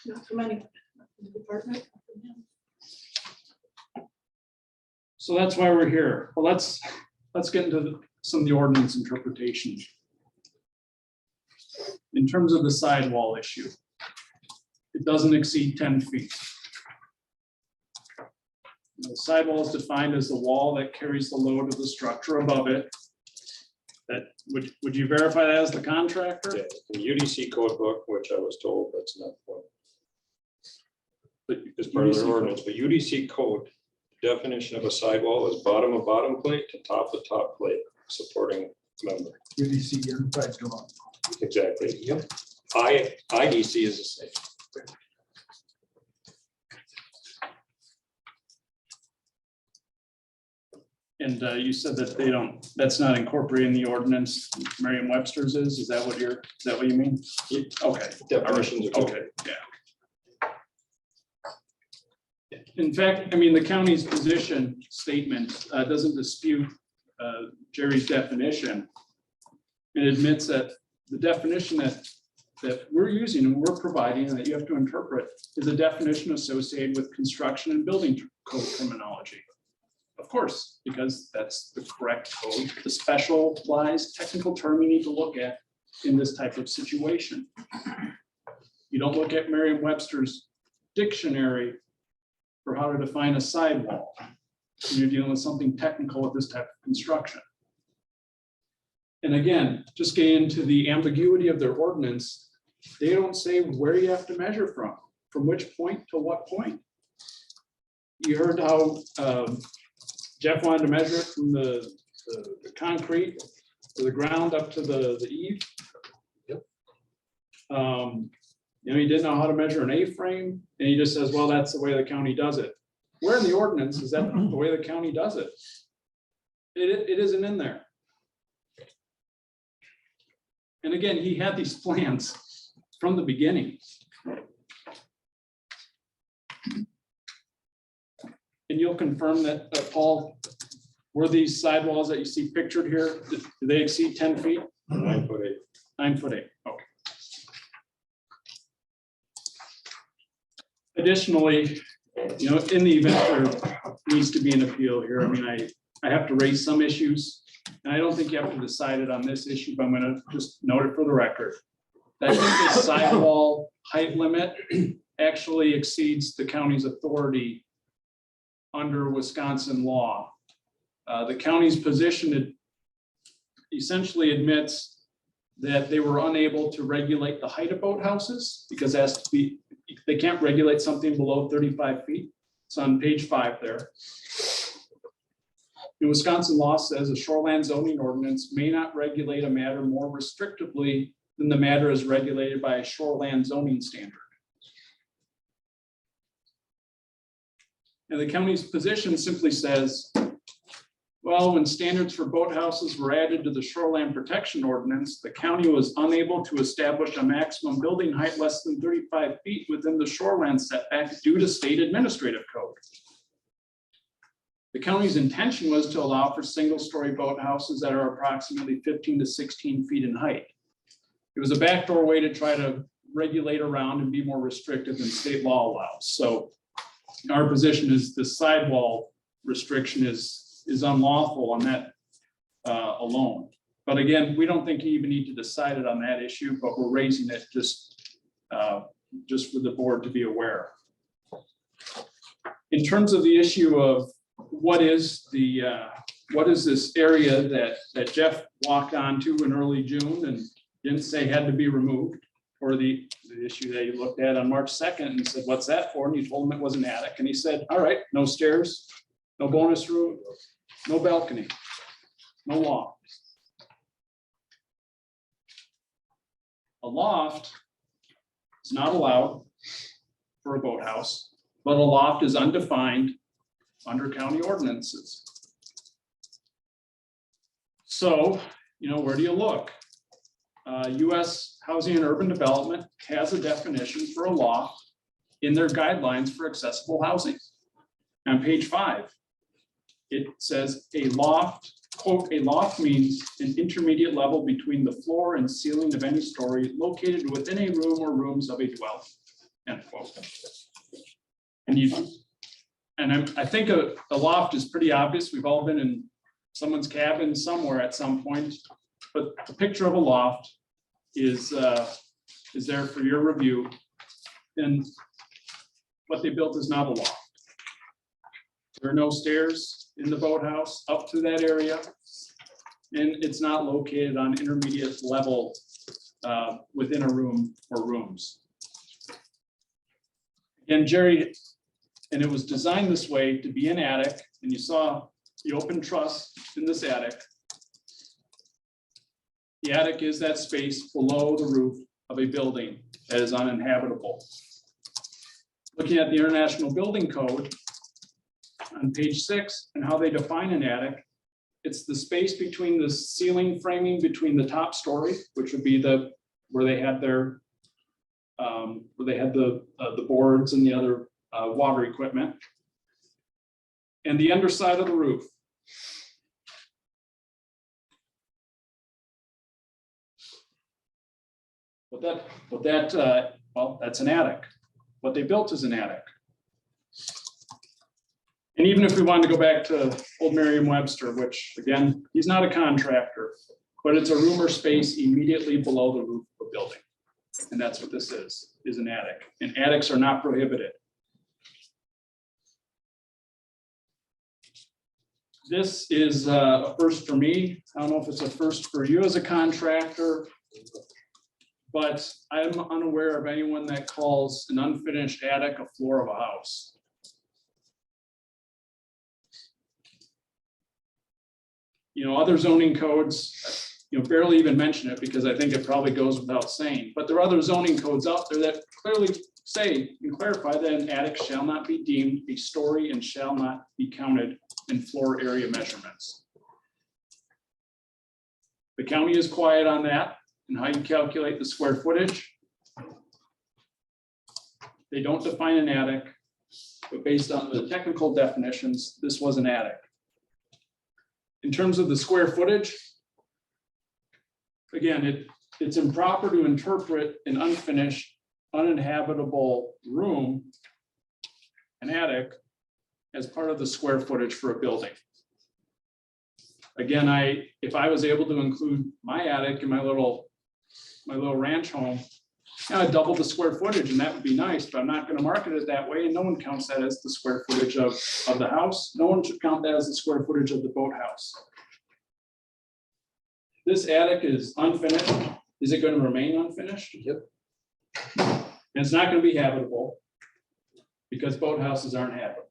Speaker 7: Not from anyone in the department. Not from him.
Speaker 1: So that's why we're here. Well, let's get into some of the ordinance interpretation. In terms of the sidewall issue, it doesn't exceed 10 feet. The sidewall is defined as the wall that carries the load of the structure above it. That, would you verify that as the contractor?
Speaker 5: Yeah, the UDC code book, which I was told that's not what. But as part of
Speaker 1: UDC
Speaker 5: their
Speaker 1: code.
Speaker 5: ordinance, but UDC code definition of a sidewall is bottom of bottom plate to top of top plate supporting member.
Speaker 6: UDC unified dwelling.
Speaker 5: Exactly. Yep. IDC is the same.
Speaker 1: And you said that they don't, that's not incorporated in the ordinance, Merriam-Webster's is that what you mean? Okay.
Speaker 5: Definitions of code.
Speaker 1: Okay, yeah. In fact, I mean, the county's position statement doesn't dispute Jerry's definition. It admits that the definition that we're using and we're providing and that you have to interpret is a definition associated with construction and building code terminology. Of course, because that's the correct code, the specialized technical term you need to look at in this type of situation. You don't look at Merriam-Webster's dictionary for how to define a sidewall. You're dealing with something technical with this type of construction. And again, just getting into the ambiguity of their ordinance, they don't say where you have to measure from which point to what point. You heard how Jeff wanted to measure it from the concrete to the ground up to the eave.
Speaker 8: Yep.
Speaker 1: You know, he didn't know how to measure an A-frame, and he just says, well, that's the way the county does it. Where in the ordinance is that the way the county does it? It isn't in there. And again, he had these plans from the beginning. And you'll confirm that, Paul, were these sidewalls that you see pictured here, do they exceed 10 feet?
Speaker 5: 9 foot 8.
Speaker 1: 9 foot 8, okay. Additionally, you know, in the event there needs to be an appeal here, I mean, I have to raise some issues. And I don't think you have to decide it on this issue, but I'm gonna just note it for the record. That the sidewall height limit actually exceeds the county's authority under Wisconsin law. The county's position essentially admits that they were unable to regulate the height of boathouses because it has to be, they can't regulate something below 35 feet. It's on page 5 there. The Wisconsin law says a shoreline zoning ordinance may not regulate a matter more restrictively than the matter is regulated by a shoreline zoning standard. And the county's position simply says, well, when standards for boathouses were added to the shoreline protection ordinance, the county was unable to establish a maximum building height less than 35 feet within the shoreline setback due to state administrative code. The county's intention was to allow for single-story boathouses that are approximately 15 to 16 feet in height. It was a backdoor way to try to regulate around and be more restrictive than state law allows. So our position is the sidewall restriction is unlawful on that alone. But again, we don't think you even need to decide it on that issue, but we're raising it just for the board to be aware. In terms of the issue of what is this area that Jeff walked onto in early June and didn't say had to be removed, or the issue that he looked at on March 2nd and said, what's that for? And you told him it was an attic. And he said, all right, no stairs, no bonus room, no balcony, no loft. A loft is not allowed for a boathouse, but a loft is undefined under county ordinances. So, you know, where do you look? US Housing and Urban Development has a definition for a loft in their guidelines for accessible housing. On page 5, it says a loft, quote, a loft means an intermediate level between the floor and ceiling of any story located within a room or rooms of a dwelling, end quote. And I think a loft is pretty obvious. We've all been in someone's cabin somewhere at some point, but the picture of a loft is there for your review. And what they built is not a loft. There are no stairs in the boathouse up to that area. and it's not located on intermediate level within a room or rooms. Again, Jerry, and it was designed this way to be an attic, and you saw the open truss in this attic. The attic is that space below the roof of a building that is uninhabitable. Looking at the International Building Code on page 6 and how they define an attic, it's the space between the ceiling framing between the top story, which would be where they had their the boards and the other water equipment, and the underside of the roof. Well, that's an attic. What they built is an attic. And even if we wanted to go back to old Merriam-Webster, which again, he's not a contractor, but it's a room or space immediately below the roof of a building. And that's what this is an attic. And attics are not prohibited. This is a first for me. I don't know if it's a first for you as a contractor, but I'm unaware of anyone that calls an unfinished attic a floor of a house. You know, other zoning codes, barely even mention it because I think it probably goes without saying, but there are other zoning codes out there that clearly say and clarify that an attic shall not be deemed a story and shall not be counted in floor area measurements. The county is quiet on that and how you calculate the square footage. They don't define an attic, but based on the technical definitions, this was an attic. In terms of the square footage, again, it's improper to interpret an unfinished, uninhabitable room, an attic, as part of the square footage for a building. Again, if I was able to include my attic in my little ranch home, I'd double the square footage and that would be nice, but I'm not going to market it that way. And no one counts that as the square footage of the house. No one should count that as the square footage of the boathouse. This attic is unfinished. Is it going to remain unfinished? Yep. And it's not going to be habitable because boathouses aren't habitable.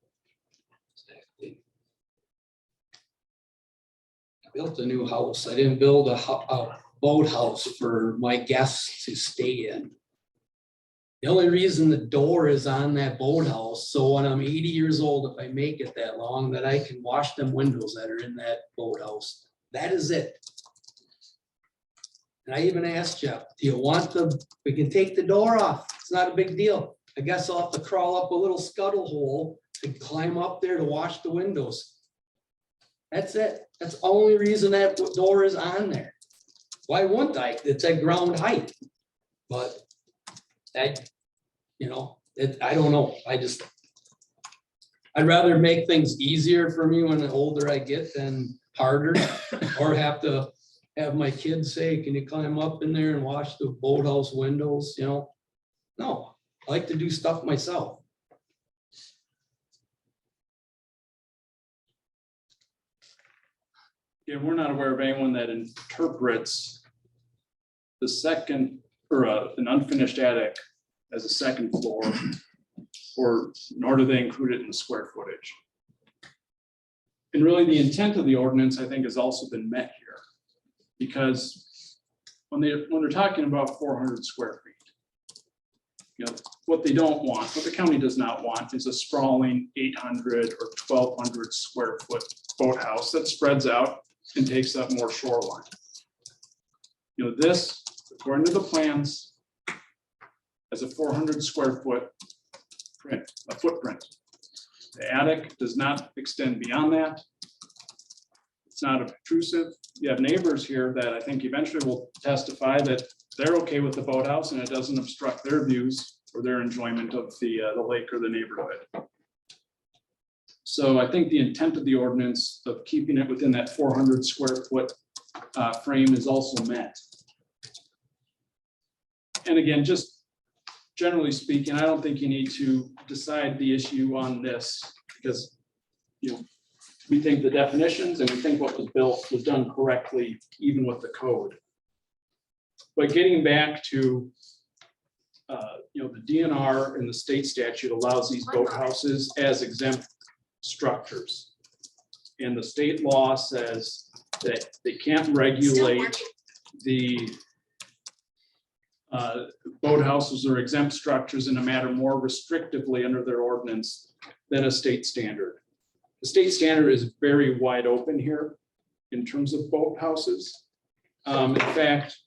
Speaker 8: I built a new house. I didn't build a boathouse for my guests to stay in. The only reason the door is on that boathouse, so when I'm 80 years old, if I make it that long, that I can wash them windows that are in that boathouse. That is it. And I even asked Jeff, do you want we can take the door off. It's not a big deal. I guess I'll have to crawl up a little scuttle hole to climb up there to wash the windows. That's it. That's the only reason that door is on there. Why wouldn't I? It's at ground height. But that, I don't know. I'd rather make things easier for me when the older I get than harder, or have to have my kids say, can you climb up in there and wash the boathouse windows? No, I like to do stuff myself.
Speaker 1: Yeah, we're not aware of anyone that interprets the second or an unfinished attic as a second floor, or nor do they include it in the square footage. And really the intent of the ordinance, I think, has also been met here, because when they're talking about 400 square feet, what they don't want, what the county does not want, is a sprawling 800 or 1,200 square foot boathouse that spreads out and takes up more shoreline. This, according to the plans, has a 400 square foot footprint. The attic does not extend beyond that. It's not obtrusive. You have neighbors here that I think eventually will testify that they're okay with the boathouse and it doesn't obstruct their views or their enjoyment of the lake or the neighborhood. So I think the intent of the ordinance of keeping it within that 400 square foot frame is also met. And again, just generally speaking, I don't think you need to decide the issue on this, because We think the definitions and we think what was built was done correctly, even with the code. But getting back to, the DNR and the state statute allows these boathouses as exempt structures. And the state law says that they can't regulate the boathouses or exempt structures in a matter more restrictively under their ordinance than a state standard. The state standard is very wide open here in terms of boathouses. In fact,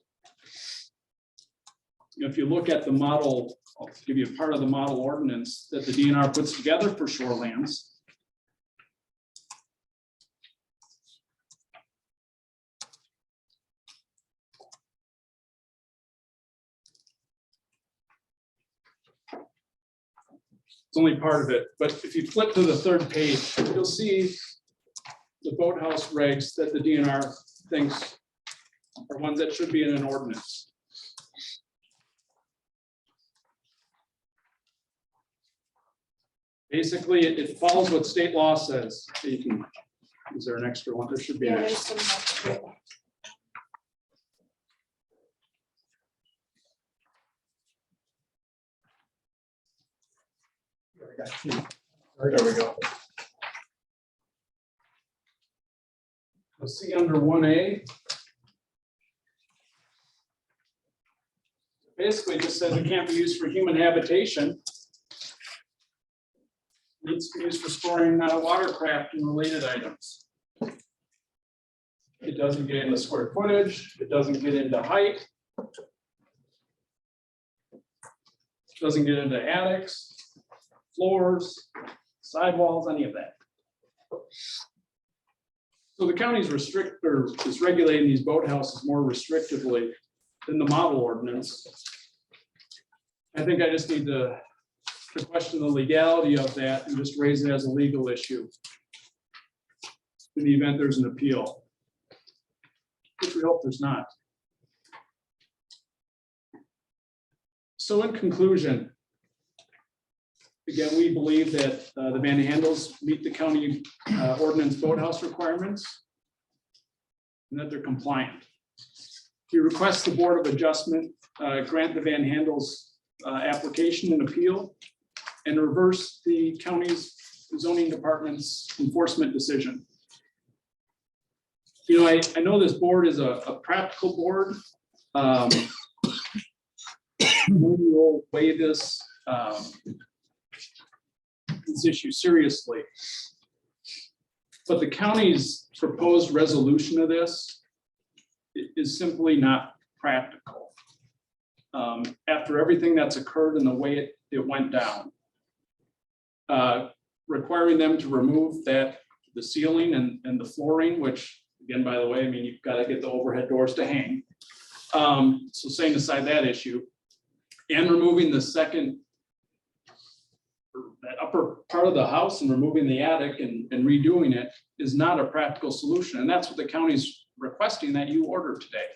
Speaker 1: if you look at the model, I'll give you a part of the model ordinance that the DNR puts together for shorelands. It's only part of it, but if you flip to the third page, you'll see the boathouse regs that the DNR thinks are ones that should be in an ordinance. Basically, it follows what state law says. You can, is there an extra one? There should be an extra. There we go. You'll see under 1A. Basically just says it can't be used for human habitation. Needs to be used for storing watercraft and related items. It doesn't get into square footage. It doesn't get into height. It doesn't get into attics, floors, sidewalls, any of that. So the county's is regulating these boathouses more restrictively than the model ordinance. I think I just need to question the legality of that and just raise it as a legal issue in the event there's an appeal, which we hope there's not. So in conclusion, again, we believe that the Van Handels meet the county ordinance boathouse requirements and that they're compliant. He requests the Board of Adjustment grant the Van Handels application and appeal and reverse the county's zoning department's enforcement decision. I know this board is a practical board. We will weigh this issue seriously. But the county's proposed resolution of this is simply not practical. After everything that's occurred and the way it went down, requiring them to remove the ceiling and the flooring, which again, by the way, I mean, you've got to get the overhead doors to hang. So setting aside that issue and removing the that upper part of the house and removing the attic and redoing it is not a practical solution. And that's what the county's requesting that you order today.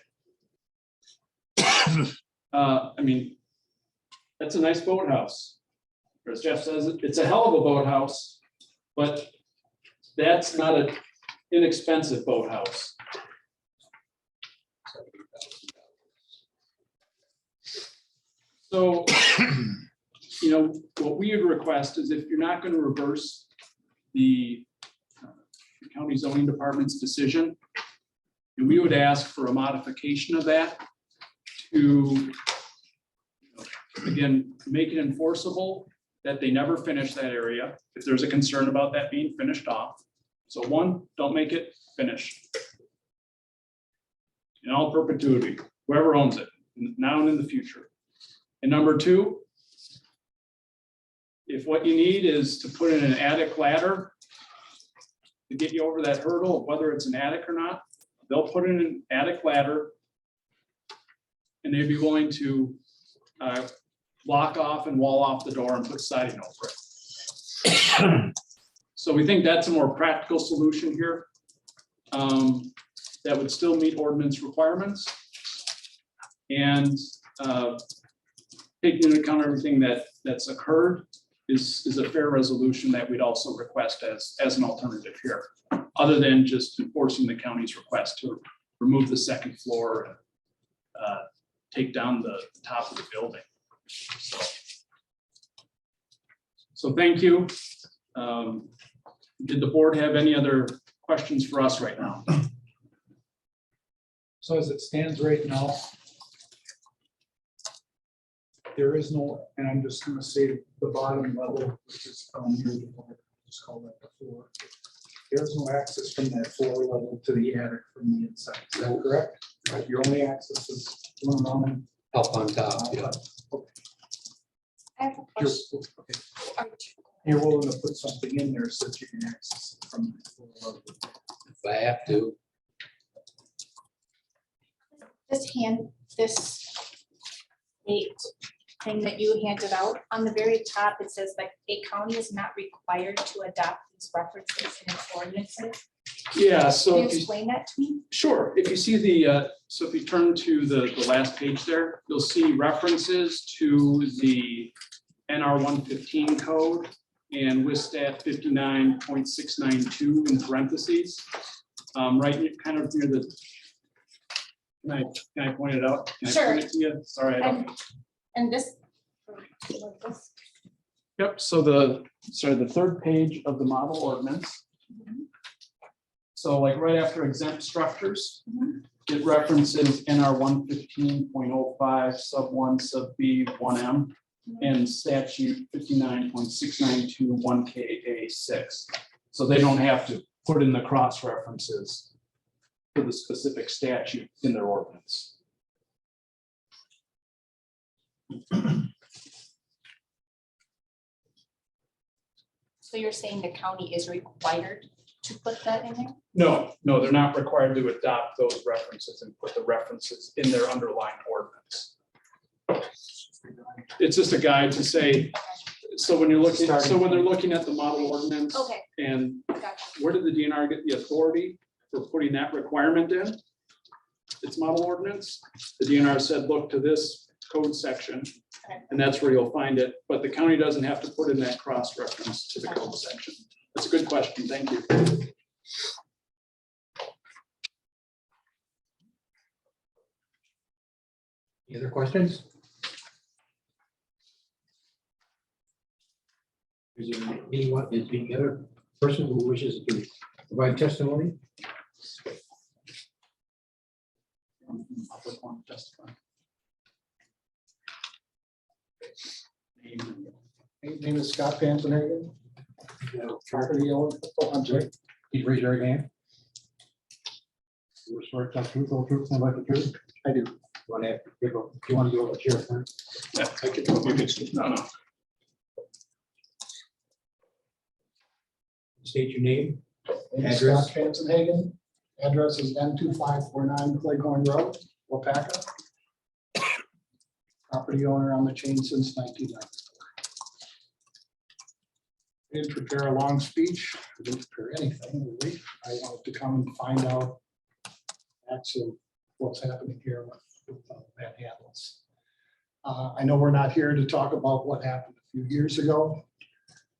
Speaker 1: I mean, that's a nice boathouse. As Jeff says, it's a hell of a boathouse, but that's not an inexpensive boathouse. So, what we would request is if you're not going to reverse the county zoning department's decision, and we would ask for a modification of that to, again, make it enforceable that they never finish that area if there's a concern about that being finished off. So one, don't make it finished in all perpetuity, whoever owns it, now and in the future. And number two, if what you need is to put in an attic ladder to get you over that hurdle, whether it's an attic or not, they'll put in an attic ladder and they'd be willing to block off and wall off the door and put siding over it. So we think that's a more practical solution here that would still meet ordinance requirements and taking into account everything that's occurred is a fair resolution that we'd also request as an alternative here. other than just enforcing the county's request to remove the second floor and take down the top of the building. So thank you. Did the board have any other questions for us right now?
Speaker 6: So as it stands right now, there is no, and I'm just gonna say the bottom level, which is down here, just call that the floor. There's no access from that floor level to the attic from the inside. Is that correct? Right, your only access is one on.
Speaker 8: Up on top, yeah.
Speaker 9: I have a question.
Speaker 6: You're willing to put something in there so that you can access it from the floor level.
Speaker 8: If I have to.
Speaker 9: This date thing that you handed out, on the very top, it says like a county is not required to adopt these references in its ordinances.
Speaker 1: Yeah,
Speaker 9: Can
Speaker 1: so
Speaker 9: you
Speaker 1: if you,
Speaker 9: explain that to me?
Speaker 1: sure, if you see the, so if you turn to the last page there, you'll see references to the NR 115 code and WISTAT 59.692 in parentheses. Right, kind of near the, can I point it out? Can I
Speaker 9: Sure.
Speaker 1: point it to you? Sorry, I don't.
Speaker 9: And this.
Speaker 1: Yep, so the third page of the model ordinance. So like right after exempt structures, it references NR 115.05 sub 1 sub B 1M and statute 59.692 1KA 6. So they don't have to put in the cross references for the specific statute in their ordinance.
Speaker 9: So you're saying the county is required to put that in there?
Speaker 1: No, they're not required to adopt those references and put the references in their underlying ordinance. It's just a guide to say, so when you're looking, so when they're looking at the model ordinance.
Speaker 9: Okay.
Speaker 1: And
Speaker 9: Gotcha.
Speaker 1: where did the DNR get the authority for putting that requirement in? Its model ordinance. The DNR said, look to this code section,
Speaker 9: Okay.
Speaker 1: and that's where you'll find it. But the county doesn't have to put in that cross reference to the code section. That's a good question. Thank you.
Speaker 2: Any other questions? Is there anyone, is there any other person who wishes to provide testimony?
Speaker 1: Public want to testify.
Speaker 6: Name is Scott Panzenhagen. Property owner. Oh, I'm sorry.
Speaker 2: Please raise your right hand.
Speaker 6: You swear to tell the truth, whole truth, and nothing but the truth? I do.
Speaker 2: Want to, if you want to go to chair first.
Speaker 1: Yeah, I can, you can, no.
Speaker 2: State your name.
Speaker 6: Name is
Speaker 2: Address.
Speaker 6: Scott Panzenhagen. Address is N2549 Cleghorn Road, Wapaka. Property owner on the chain since 1990. Didn't prepare a long speech, I didn't prepare anything really. I wanted to come and find out actually what's happening here with Van Handels. I know we're not here to talk about what happened a few years ago,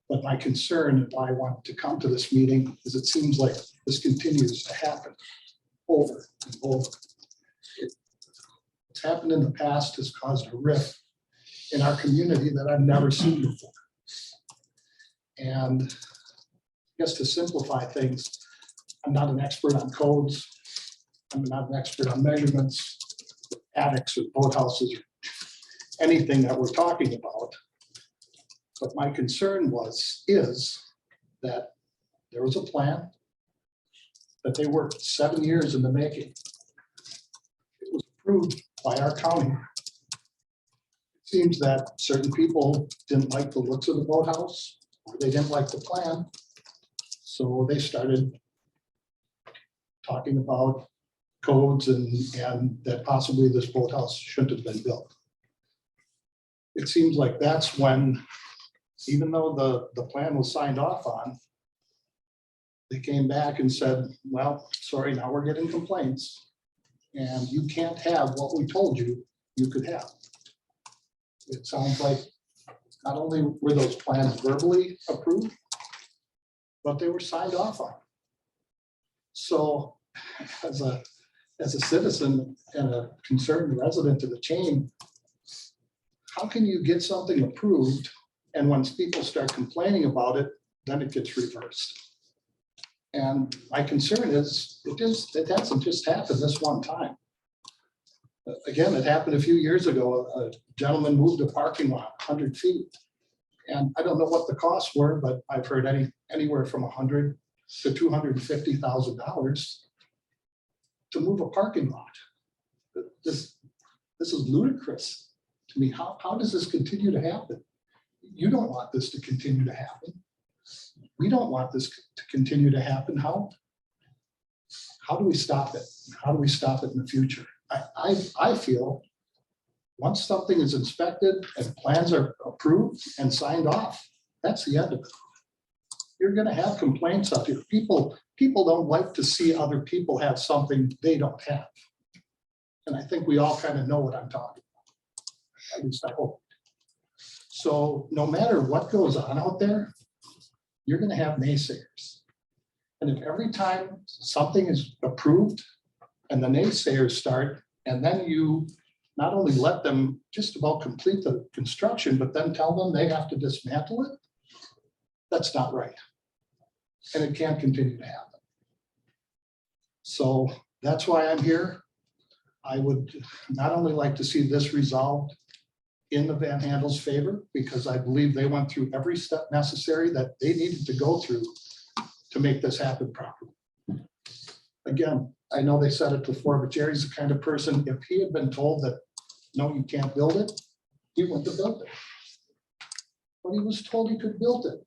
Speaker 6: but my concern, and why I want to come to this meeting, is it seems like this continues to happen over and over. What's happened in the past has caused a rift in our community that I've never seen before. And I guess to simplify things, I'm not an expert on codes. I'm not an expert on measurements, attics or boathouses, or anything that we're talking about. But my concern is that there was a plan that they worked 7 years in the making. It was approved by our county. It seems that certain people didn't like the looks of the boathouse, or they didn't like the plan. So they started talking about codes and that possibly this boathouse shouldn't have been built. It seems like that's when, even though the plan was signed off on, they came back and said, well, sorry, now we're getting complaints. And you can't have what we told you you could have. It sounds like not only were those plans verbally approved, but they were signed off on. So as a citizen and a concerned resident of the chain, how can you get something approved and once people start complaining about it, then it gets reversed? And my concern is it hasn't just happened this one time. Again, it happened a few years ago. A gentleman moved a parking lot 100 feet. And I don't know what the costs were, but I've heard anywhere from $100,000 to $250,000 to move a parking lot. This is ludicrous to me. How does this continue to happen? You don't want this to continue to happen. We don't want this to continue to happen. How do we stop it? How do we stop it in the future? I feel once something is inspected and plans are approved and signed off, that's the end of it. You're gonna have complaints out here. People don't like to see other people have something they don't have. And I think we all kind of know what I'm talking about. At least I hope. So no matter what goes on out there, you're gonna have naysayers. And if every time something is approved and the naysayers start, and then you not only let them just about complete the construction, but then tell them they have to dismantle it, that's not right. And it can't continue to happen. So that's why I'm here. I would not only like to see this resolved in the Van Handel's favor, because I believe they went through every step necessary that they needed to go through to make this happen properly. Again, I know they said it before, but Jerry's the kind of person, if he had been told that, no, you can't build it, he wouldn't have built it. But he was told he could build it,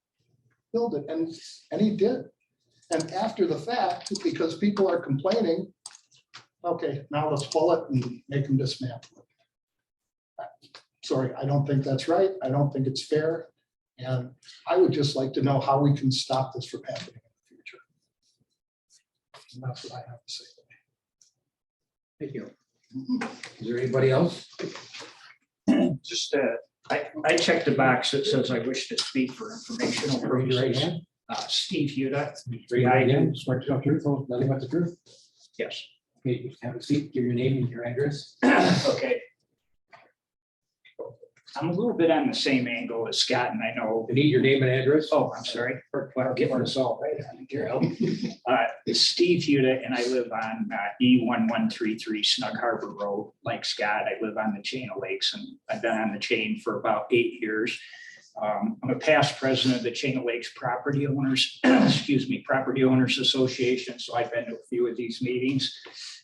Speaker 6: and he did. And after the fact, because people are complaining, okay, now let's pull it and make them dismantle it. Sorry, I don't think that's right. I don't think it's fair. And I would just like to know how we can stop this from happening in the future. And that's what I have to say.
Speaker 2: Thank you. Is there anybody else?
Speaker 10: Just, I checked the box that says I wish to speak for informational
Speaker 2: Raise your right
Speaker 10: purposes.
Speaker 2: hand.
Speaker 10: Steve Huda.
Speaker 2: Raise your right hand. Swear to tell the truth, nothing but the truth.
Speaker 10: Yes.
Speaker 2: Okay, you have a seat, give your name and your address.
Speaker 10: Okay. I'm a little bit on the same angle as Scott, and I know.
Speaker 2: I need your name and address.
Speaker 10: Oh, I'm sorry. Well, I'm getting this all right. I think you're helping. It's Steve Huda, and I live on E1133 Snug Harbor Road. Like Scott, I live on the chain of lakes, and I've been on the chain for about 8 years. I'm a past president of the Chain of Lakes Property Owners, Property Owners Association, so I've been to a few of these meetings.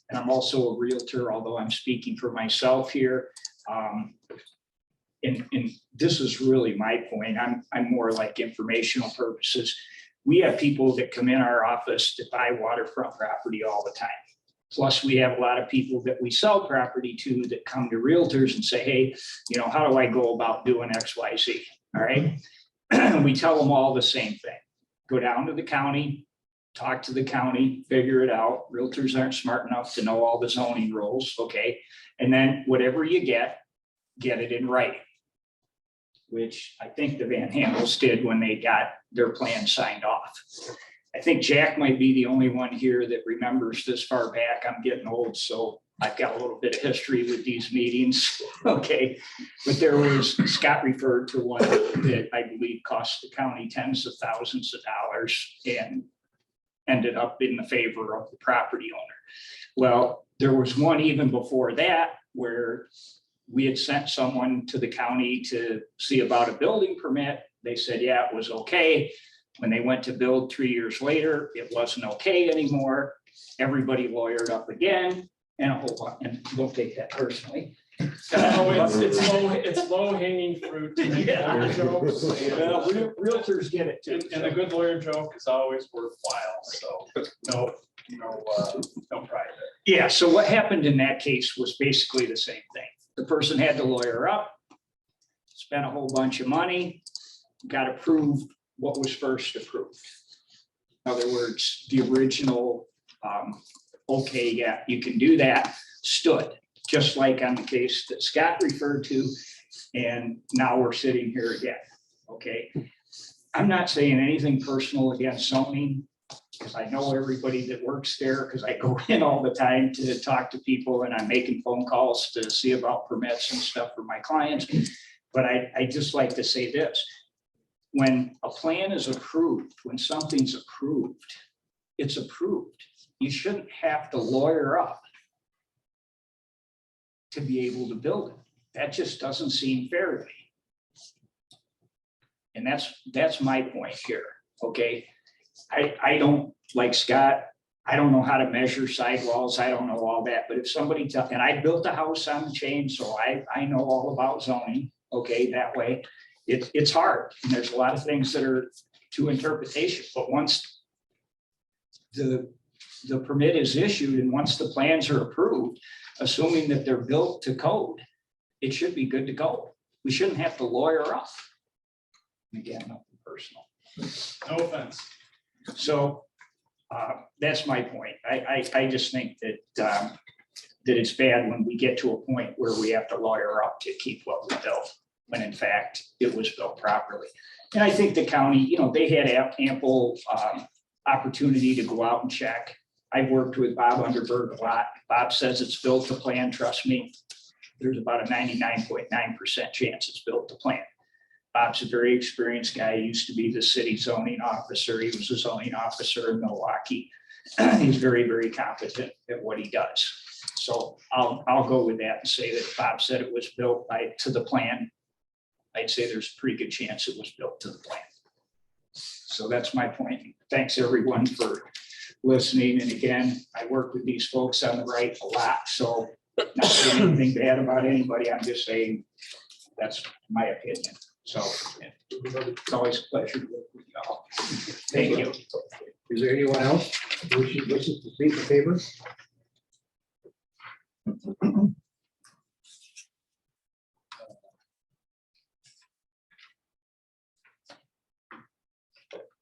Speaker 10: And I'm also a realtor, although I'm speaking for myself here. And this is really my point. I'm more like informational purposes. We have people that come in our office to buy waterfront property all the time. Plus, we have a lot of people that we sell property to that come to realtors and say, hey, how do I go about doing X, Y, Z? All right. We tell them all the same thing. Go down to the county, talk to the county, figure it out. Realtors aren't smart enough to know all the zoning rules. Okay. And then whatever you get it in writing, which I think the Van Handels did when they got their plan signed off. I think Jack might be the only one here that remembers this far back. I'm getting old, so I've got a little bit of history with these meetings. Okay, but there was, Scott referred to one that I believe cost the county tens of thousands of dollars and ended up in the favor of the property owner. Well, there was one even before that where we had sent someone to the county to see about a building permit. They said, yeah, it was okay. When they went to build 3 years later, it wasn't okay anymore. Everybody lawyered up again and a whole lot, and don't take that personally.
Speaker 1: Oh, it's low hanging fruit. to make
Speaker 10: Yeah.
Speaker 1: lawyer jokes.
Speaker 10: Well, realtors get it too.
Speaker 1: And a good lawyer joke is always worthwhile, so no pride there.
Speaker 10: Yeah, so what happened in that case was basically the same thing. The person had to lawyer up, spent a whole bunch of money, got approved what was first approved. In other words, the original, okay, yeah, you can do that, stood, just like on the case that Scott referred to. And now we're sitting here again, okay? I'm not saying anything personal against zoning. because I know everybody that works there, because I go in all the time to talk to people and I'm making phone calls to see about permits and stuff for my clients. But I just like to say this, when a plan is approved, when something's approved, it's approved. You shouldn't have to lawyer up to be able to build it. That just doesn't seem fair to me. And that's my point here, okay? I don't, like Scott, I don't know how to measure sidewalls, I don't know all that, but if somebody and I built a house on the chain, so I know all about zoning, okay, that way. It's hard, and there's a lot of things that are to interpretation, but once the permit is issued and once the plans are approved, assuming that they're built to code, it should be good to go. We shouldn't have to lawyer up. Again, nothing personal.
Speaker 1: No offense.
Speaker 10: So that's my point. I just think that that it's bad when we get to a point where we have to lawyer up to keep what we built, when in fact it was built properly. And I think the county, you know, they had ample opportunity to go out and check. I've worked with Bob Underberg a lot. Bob says it's built to plan. Trust me, there's about a 99.9% chance it's built to plan. Bob's a very experienced guy. He used to be the city zoning officer. He was a zoning officer in Milwaukee. He's very, very competent at what he does. So I'll go with that and say that Bob said it was built to the plan. I'd say there's a pretty good chance it was built to the plan. So that's my point. Thanks everyone for listening. And again, I work with these folks on the right a lot. So not saying anything bad about anybody. I'm just saying that's my opinion. So it's always a pleasure to work with y'all. Thank you.
Speaker 2: Is there anyone else who wishes to speak in favor?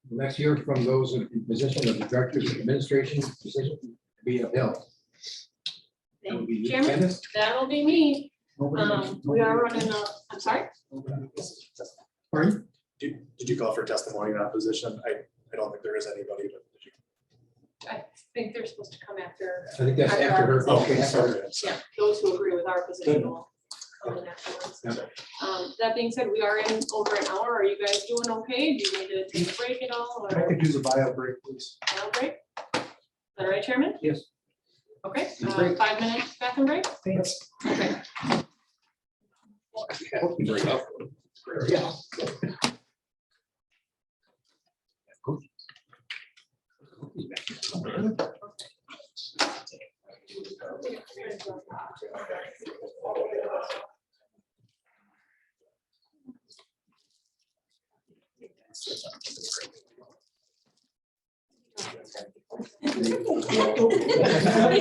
Speaker 2: Let's hear from those in position of the directors of administration position to be upheld. That would be you,
Speaker 11: Chairman?
Speaker 2: Candace?
Speaker 11: That'll be me. We are running I'm sorry?
Speaker 2: Pardon?
Speaker 12: Did you call for testimony in that position? I don't think there is anybody, but did you?
Speaker 11: I think they're supposed to come after.
Speaker 2: I think that's after her.
Speaker 12: Okay, sorry.
Speaker 11: Yeah, those who agree with our position will come in afterwards. That being said, we are in over an hour. Are you guys doing okay? Do you need to take a break at all?
Speaker 12: I
Speaker 11: Or
Speaker 12: could use a bio break, please.
Speaker 11: now break? Is that all right, Chairman?
Speaker 2: Yes.
Speaker 11: Okay,
Speaker 2: Break.
Speaker 11: 5 minutes bathroom break?
Speaker 12: Thanks.
Speaker 11: Okay.
Speaker 2: Yeah.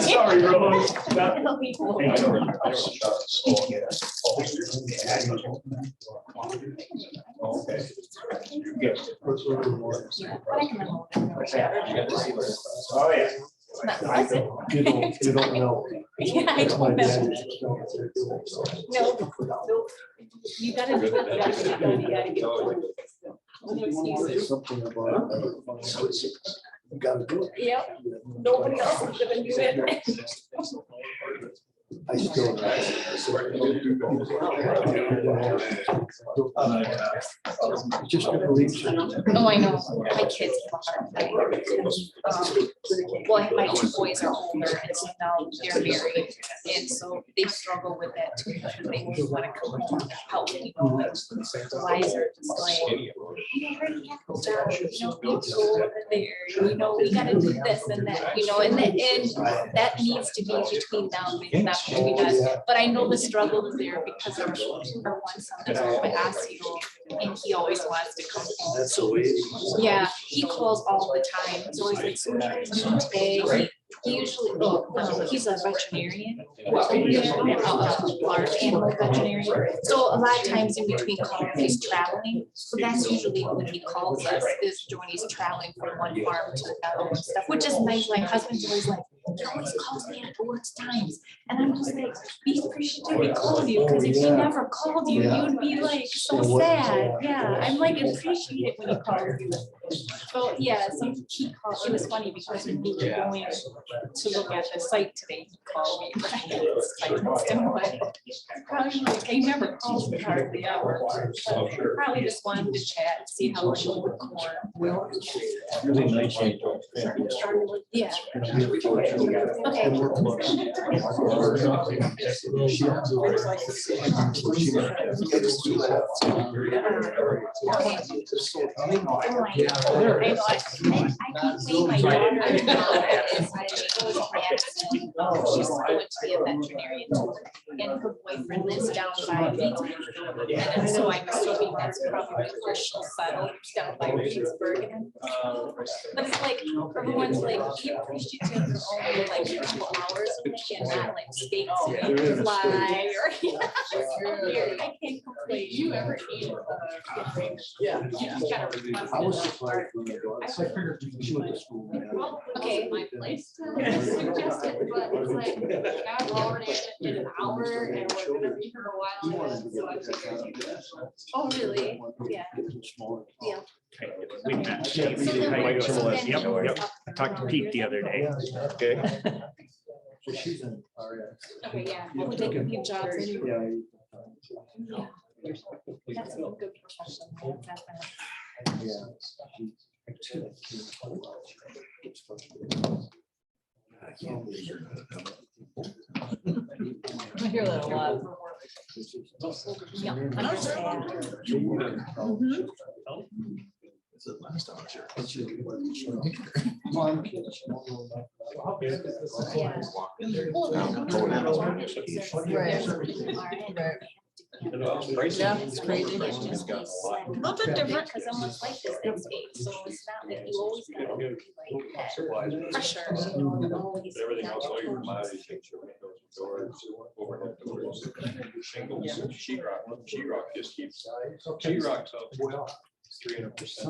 Speaker 1: Sorry, Rose.
Speaker 10: Oh, yeah.
Speaker 9: It's not pleasant.
Speaker 12: You don't know.
Speaker 9: Yeah, I don't know. No, nope. You gotta do it. You gotta get it done. You gotta get it done. No excuses.
Speaker 12: Something about. You gotta do it.
Speaker 9: Yep, nobody else is gonna do it.
Speaker 12: I still. Just gonna leave.
Speaker 9: Oh, I know. My kids have a hard time. Well, my two boys are older and so now they're married. And so they struggle with that too, because they just want to come and help people. Like, the wiser, just like, you already have a job, you don't need to go over there, you know, we gotta do this and that, you know, and that needs to be between them, it's not between us. But I know the struggle is there because our one son is over by Osseo and he always wants to come home.
Speaker 12: That's the way.
Speaker 9: Yeah, he calls all the time. He's always like, so today, he usually, he's a veterinarian. Large animal veterinarian. So a lot of times in between calls, he's traveling. So that's usually when he calls us, is when he's traveling from one farm to another and stuff, which is nice. My husband's always like, he always calls me at the worst times. And I'm just like, be appreciative he called you, because if he never called you, you'd be like so sad. Yeah, I'm like, appreciate it when he calls you. Well, yeah, so he called, it was funny because when we were going to look at the site today, he called me. But I texted him, like, probably like, he never calls me hardly ever. Probably just wanted to chat, see how much of the corn.
Speaker 5: Really nice.
Speaker 9: Yeah. Okay. She's going to be a veterinarian, and her boyfriend lives down by me. And so I'm assuming that's probably where she'll settle, down by Reedsburg. But it's like, everyone's like, be appreciative for only like a couple hours, and not like steaks and fly or. I can't complain. You ever eat? Yeah. You gotta request.
Speaker 2: I was surprised when they go. I figured she went to school.
Speaker 9: Okay.
Speaker 11: My place to suggest it, but it's like, yeah, we're already in an hour and we're gonna be here a while. So I figured.
Speaker 9: Oh, really? Yeah. Yeah.
Speaker 10: We met.
Speaker 9: So then-
Speaker 10: Yep. I talked to Pete the other day.
Speaker 12: Okay.
Speaker 2: She's in RS.
Speaker 9: Okay, yeah. Well, they can give jobs anyway.
Speaker 2: Yeah.
Speaker 9: That's a good profession. Definitely.
Speaker 3: I hear that a lot.
Speaker 9: Yeah, I understand.
Speaker 12: Is it last hour?
Speaker 9: Yeah. Well,
Speaker 3: Yeah, it's crazy.
Speaker 9: It's just a little bit different because someone's life is at stake, so it's not like you always gotta be like that pressure. Always
Speaker 5: Everything
Speaker 9: not
Speaker 5: else, all your
Speaker 9: to-
Speaker 5: commodity things, your windows, doors, overhead doors, shingles, sheetrock just keeps, sheetrock's up 300%.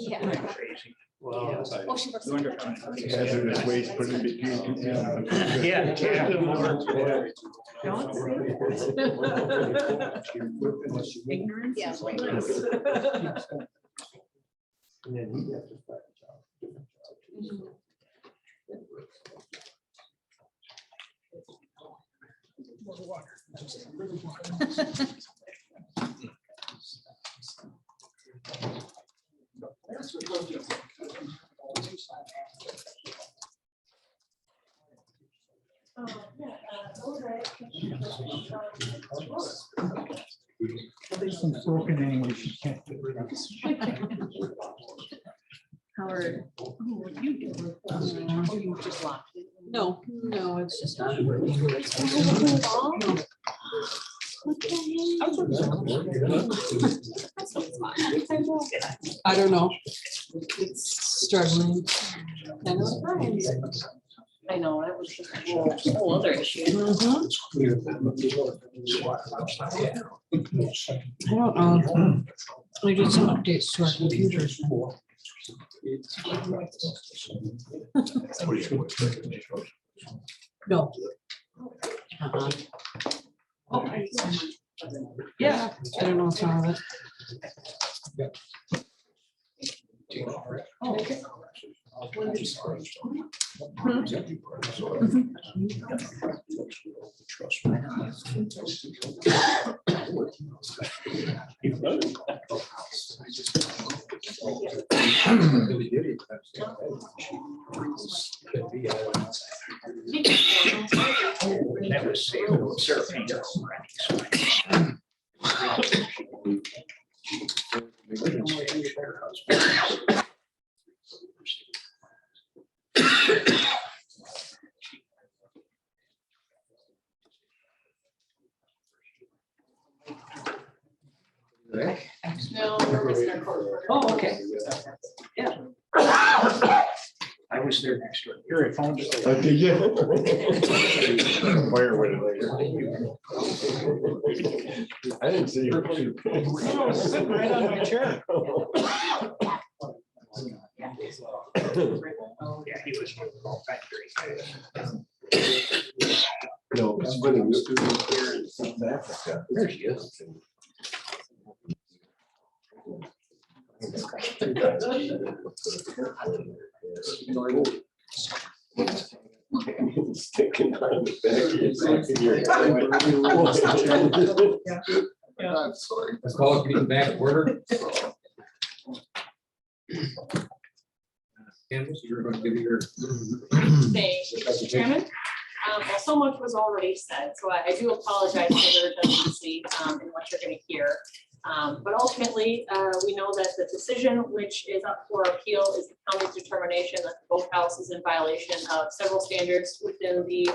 Speaker 9: Yeah.
Speaker 12: Wow.
Speaker 9: Oh, she works.
Speaker 12: Hazardous waste put in between.
Speaker 10: Yeah.
Speaker 3: Ignorance.
Speaker 9: Yeah.
Speaker 10: There's some broken English you can't get rid of.
Speaker 3: Howard. What you do? You just locked it. No, it's just not. I don't know. It's struggling. I know, that was just a whole other issue. I don't know. We did some updates to our computers. No. Yeah, I don't know what's wrong with it. Okay.
Speaker 10: That was Sarah Painter.
Speaker 11: No, we're missing our cord.
Speaker 10: Oh, okay. Yeah. I was there next door. Here, I found it.
Speaker 12: Where would it? I didn't see you.
Speaker 10: Sitting right on my chair. Oh, yeah, he was one of the factory guys.
Speaker 13: No, I'm going to student here in South Africa.
Speaker 2: There she is.
Speaker 13: Sticking on the back of your neck. I'm sorry.
Speaker 2: Let's call it meeting back to order. Candace, you're going to give your.
Speaker 11: Thank you, Mr. Chairman. Well, so much was already said, so I do apologize for the redundancy in what you're going to hear. But ultimately, we know that the decision which is up for appeal is the county's determination that the boathouse is in violation of several standards within the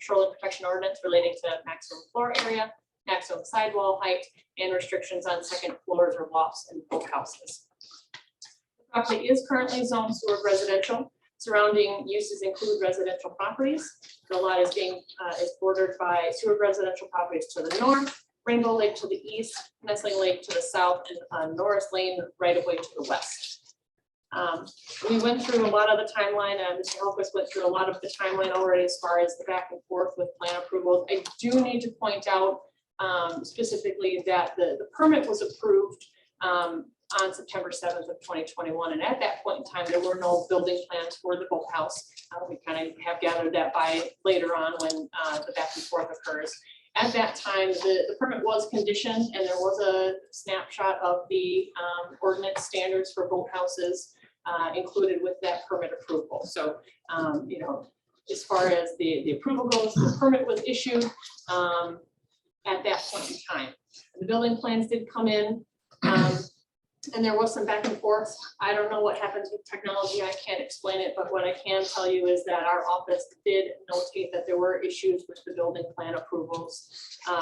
Speaker 11: shoreline protection ordinance relating to maximum floor area, maximum sidewall height, and restrictions on second floors or lofts in boathouses. The property is currently zoned sewer residential. Surrounding uses include residential properties. The lot is bordered by sewer residential properties to the north, Rainbow Lake to the east, Nestling Lake to the south, and Norris Lane right of way to the west. We went through a lot of the timeline, and Mr. Hellquist went through a lot of the timeline already as far as the back and forth with plan approvals. I do need to point out specifically that the permit was approved on September 7th of 2021. And at that point in time, there were no building plans for the boathouse. We kind of have gathered that by later on when the back and forth occurs. At that time, the permit was conditioned and there was a snapshot of the ordinance standards for boathouses included with that permit approval. So, you know, as far as the approval goes, the permit was issued at that point in time. The building plans did come in. And there was some back and forth. I don't know what happens with technology. I can't explain it, but what I can tell you is that our office did notate that there were issues with the building plan approvals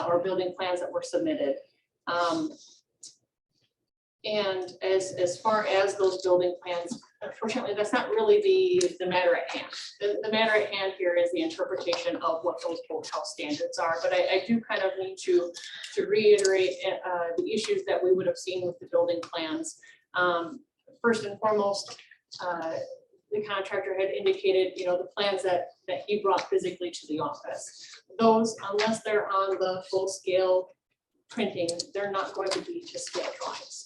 Speaker 11: or building plans that were submitted. And as far as those building plans, unfortunately, that's not really the matter at hand. The matter at hand here is the interpretation of what those boathouse standards are. But I do kind of need to reiterate the issues that we would have seen with the building plans. First and foremost, the contractor had indicated, you know, the plans that he brought physically to the office. Those, unless they're on the full scale printing, they're not going to be to scale drawings.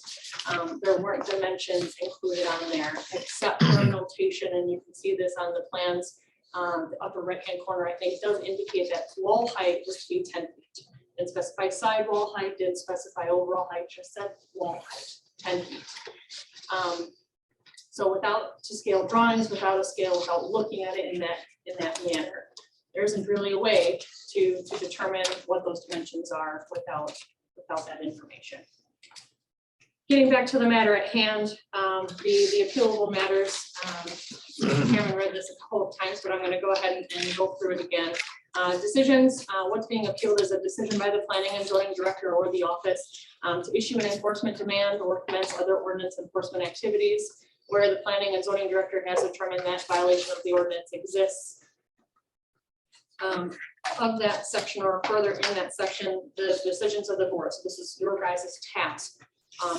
Speaker 11: There weren't dimensions included on there except for a notation, and you can see this on the plans. The upper right-hand corner, I think, does indicate that wall height was to be 10 feet. Didn't specify sidewall height, didn't specify overall height, just said wall height, 10 feet. So without to scale drawings, without a scale, without looking at it in that manner, there isn't really a way to determine what those dimensions are without that information. Getting back to the matter at hand, the appealable matters, I haven't read this a couple of times, but I'm going to go ahead and go through it again. Decisions, what's being appealed is a decision by the planning and zoning director or the office to issue an enforcement demand or commence other ordinance enforcement activities where the planning and zoning director has determined that violation of the ordinance exists. Of that section or further in that section, the decisions of the board. So this is your guys' task.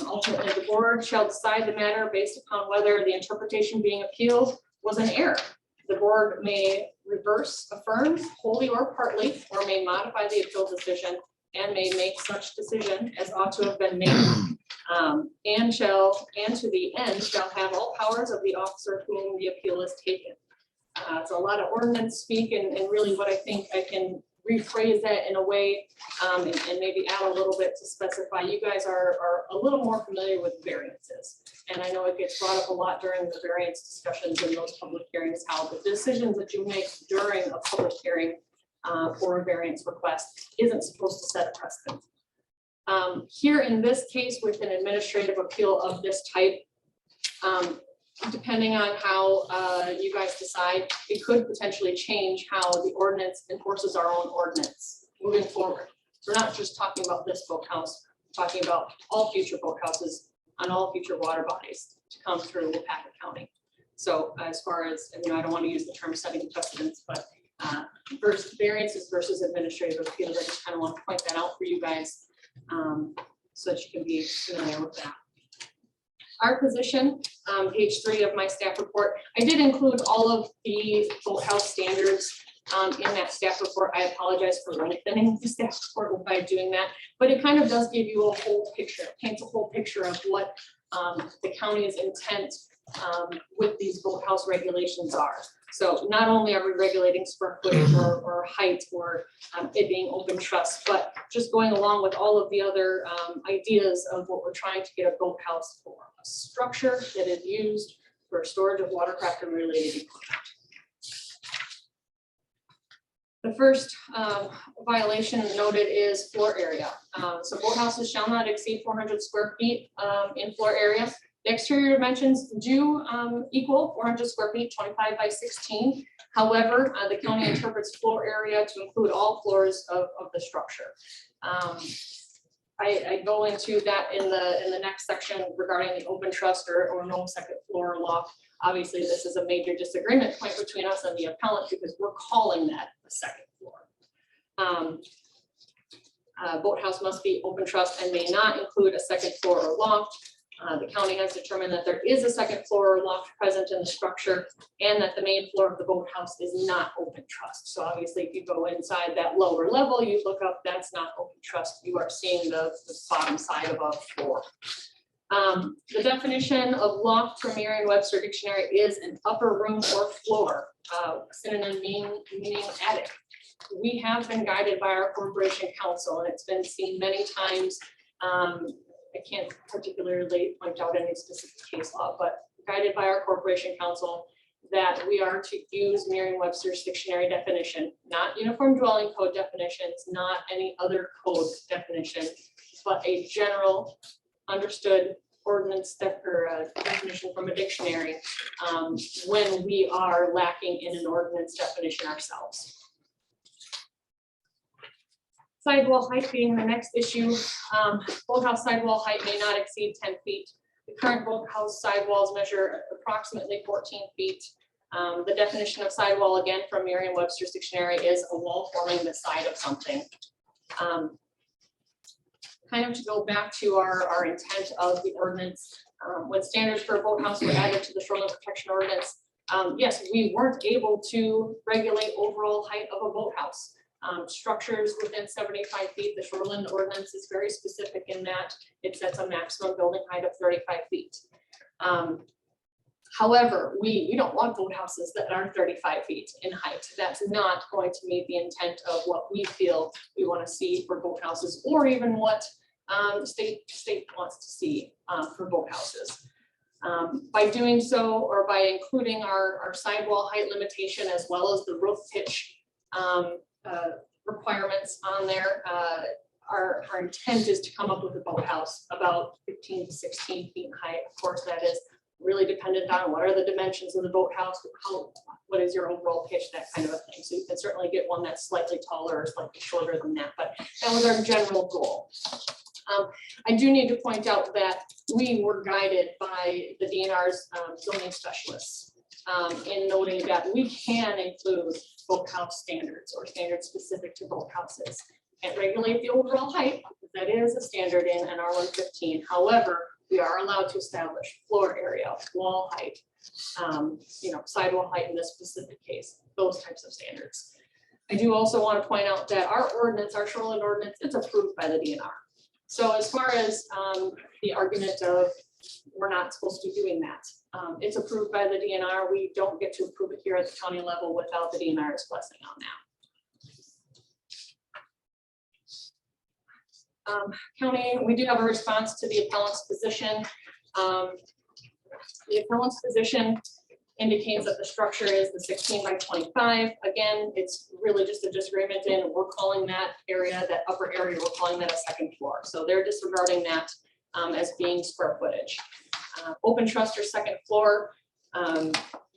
Speaker 11: Ultimately, the board shall decide the matter based upon whether the interpretation being appealed was an error. The board may reverse, affirm, wholly or partly, or may modify the appeal decision and may make such decision as ought to have been made. And to the end shall have all powers of the officer whom the appeal is taken. It's a lot of ordinance speak, and really what I think I can rephrase that in a way and maybe add a little bit to specify. You guys are a little more familiar with variances. And I know it gets brought up a lot during the variance discussions in those public hearings, how the decisions that you make during a public hearing for a variance request isn't supposed to set a precedent. Here in this case, with an administrative appeal of this type, depending on how you guys decide, it could potentially change how the ordinance enforces our own ordinance moving forward. We're not just talking about this boathouse, we're talking about all future boathouses on all future water bodies to come through Wapaka County. So as far as, you know, I don't want to use the term setting precedents, but versus variances versus administrative appeals, I just kind of want to point that out for you guys so that you can be familiar with that. Our position, page 3 of my staff report, I did include all of the boathouse standards in that staff report. I apologize for lengthening the staff report by doing that, but it kind of does give you a whole picture, paints a whole picture of what the county's intent with these boathouse regulations are. So not only are we regulating square footage or height or it being open truss, but just going along with all of the other ideas of what we're trying to get a boathouse for. A structure that is used for storage of watercraft and related equipment. The first violation noted is floor area. So boathouses shall not exceed 400 square feet in floor area. The exterior dimensions do equal 400 square feet, 25 by 16. However, the county interprets floor area to include all floors of the structure. I go into that in the next section regarding the open truss or no second floor loft. Obviously, this is a major disagreement point between us and the appellant because we're calling that a second floor. Boathouse must be open truss and may not include a second floor or loft. The county has determined that there is a second floor or loft present in the structure and that the main floor of the boathouse is not open truss. So obviously, if you go inside that lower level, you look up, that's not open truss. You are seeing the bottom side above floor. The definition of loft from Merriam-Webster dictionary is an upper room or floor, synonym meaning attic. We have been guided by our corporation counsel, and it's been seen many times. I can't particularly point out any specific case law, but guided by our corporation counsel that we are to use Merriam-Webster's dictionary definition, not uniform dwelling code definitions, not any other code definition, but a general understood ordinance definition from a dictionary when we are lacking in an ordinance definition ourselves. Sidewall height being the next issue. Boathouse sidewall height may not exceed 10 feet. The current boathouse sidewalls measure approximately 14 feet. The definition of sidewall, again, from Merriam-Webster's dictionary, is a wall forming the side of something. Kind of to go back to our intent of the ordinance, when standards for a boathouse were added to the Shoreline Protection Ordinance, yes, we weren't able to regulate overall height of a boathouse. Structures within 75 feet, the Shoreline Ordinance is very specific in that it sets a maximum building height of 35 feet. However, we don't want boathouses that are 35 feet in height. That's not going to meet the intent of what we feel we want to see for boathouses, or even what the state wants to see for boathouses. By doing so, or by including our sidewall height limitation as well as the roof pitch requirements on there, our intent is to come up with a boathouse about 15 to 16 feet in height. Of course, that is really dependent on what are the dimensions of the boathouse, what is your overall pitch, that kind of a thing. So you can certainly get one that's slightly taller or slightly shorter than that, but that was our general goal. I do need to point out that we were guided by the DNR's zoning specialists in noting that we can include boathouse standards or standards specific to boathouses. Can't regulate the overall height, that is a standard in an R115. However, we are allowed to establish floor area, wall height, sidewall height in this specific case, those types of standards. I do also want to point out that our ordinance, our Shoreline Ordinance, it's approved by the DNR. So as far as the argument of we're not supposed to be doing that, it's approved by the DNR. We don't get to approve it here at the county level without the DNR's blessing on that. County, we do have a response to the appellant's position. The appellant's position indicates that the structure is the 16 by 25. Again, it's really just a disagreement in, we're calling that area, that upper area, we're calling that a second floor. So they're disregarding that as being square footage. Open truss or second floor,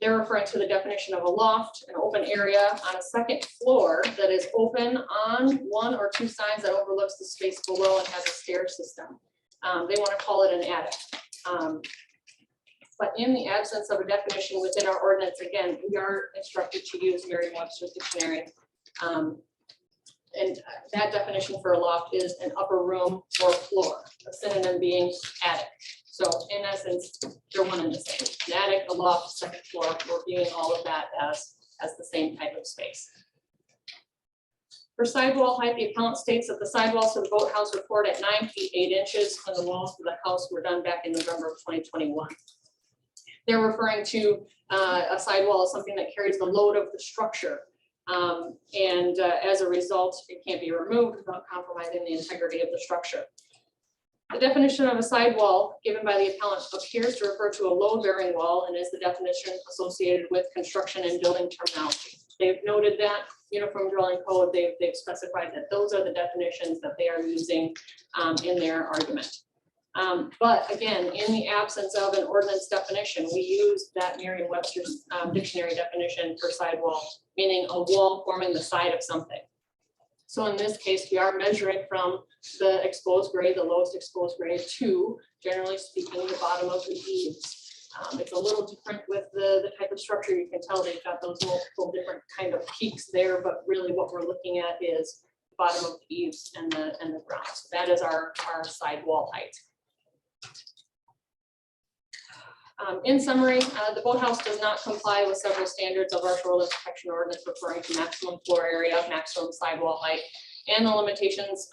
Speaker 11: they're referring to the definition of a loft, an open area on a second floor that is open on one or two sides that overlooks the space below and has a stair system. They want to call it an attic. But in the absence of a definition within our ordinance, again, we are instructed to use Merriam-Webster's dictionary. And that definition for a loft is an upper room or floor, a synonym being attic. So in essence, they're one and the same. An attic, a loft, second floor, we're viewing all of that as the same type of space. For sidewall height, the appellant states that the sidewalls of the boathouse were poured at 9 feet 8 inches when the walls of the house were done back in November of 2021. They're referring to a sidewall as something that carries the load of the structure. As a result, it can't be removed without compromising the integrity of the structure. The definition of a sidewall given by the appellant appears to refer to a load-bearing wall and is the definition associated with construction and building terminology. They've noted that Uniform Dwelling Code, they've specified that those are the definitions that they are using in their argument. But again, in the absence of an ordinance definition, we use that Merriam-Webster's dictionary definition for sidewall, meaning a wall forming the side of something. So in this case, we are measuring from the exposed grade, the lowest exposed grade, to, generally speaking, the bottom of the eaves. It's a little different with the type of structure. You can tell they've got those multiple different kind of peaks there, but really what we're looking at is the bottom of the eaves and the ground. So that is our sidewall height. In summary, the boathouse does not comply with several standards of our shoreline protection ordinance, referring to maximum floor area, maximum sidewall height, and the limitations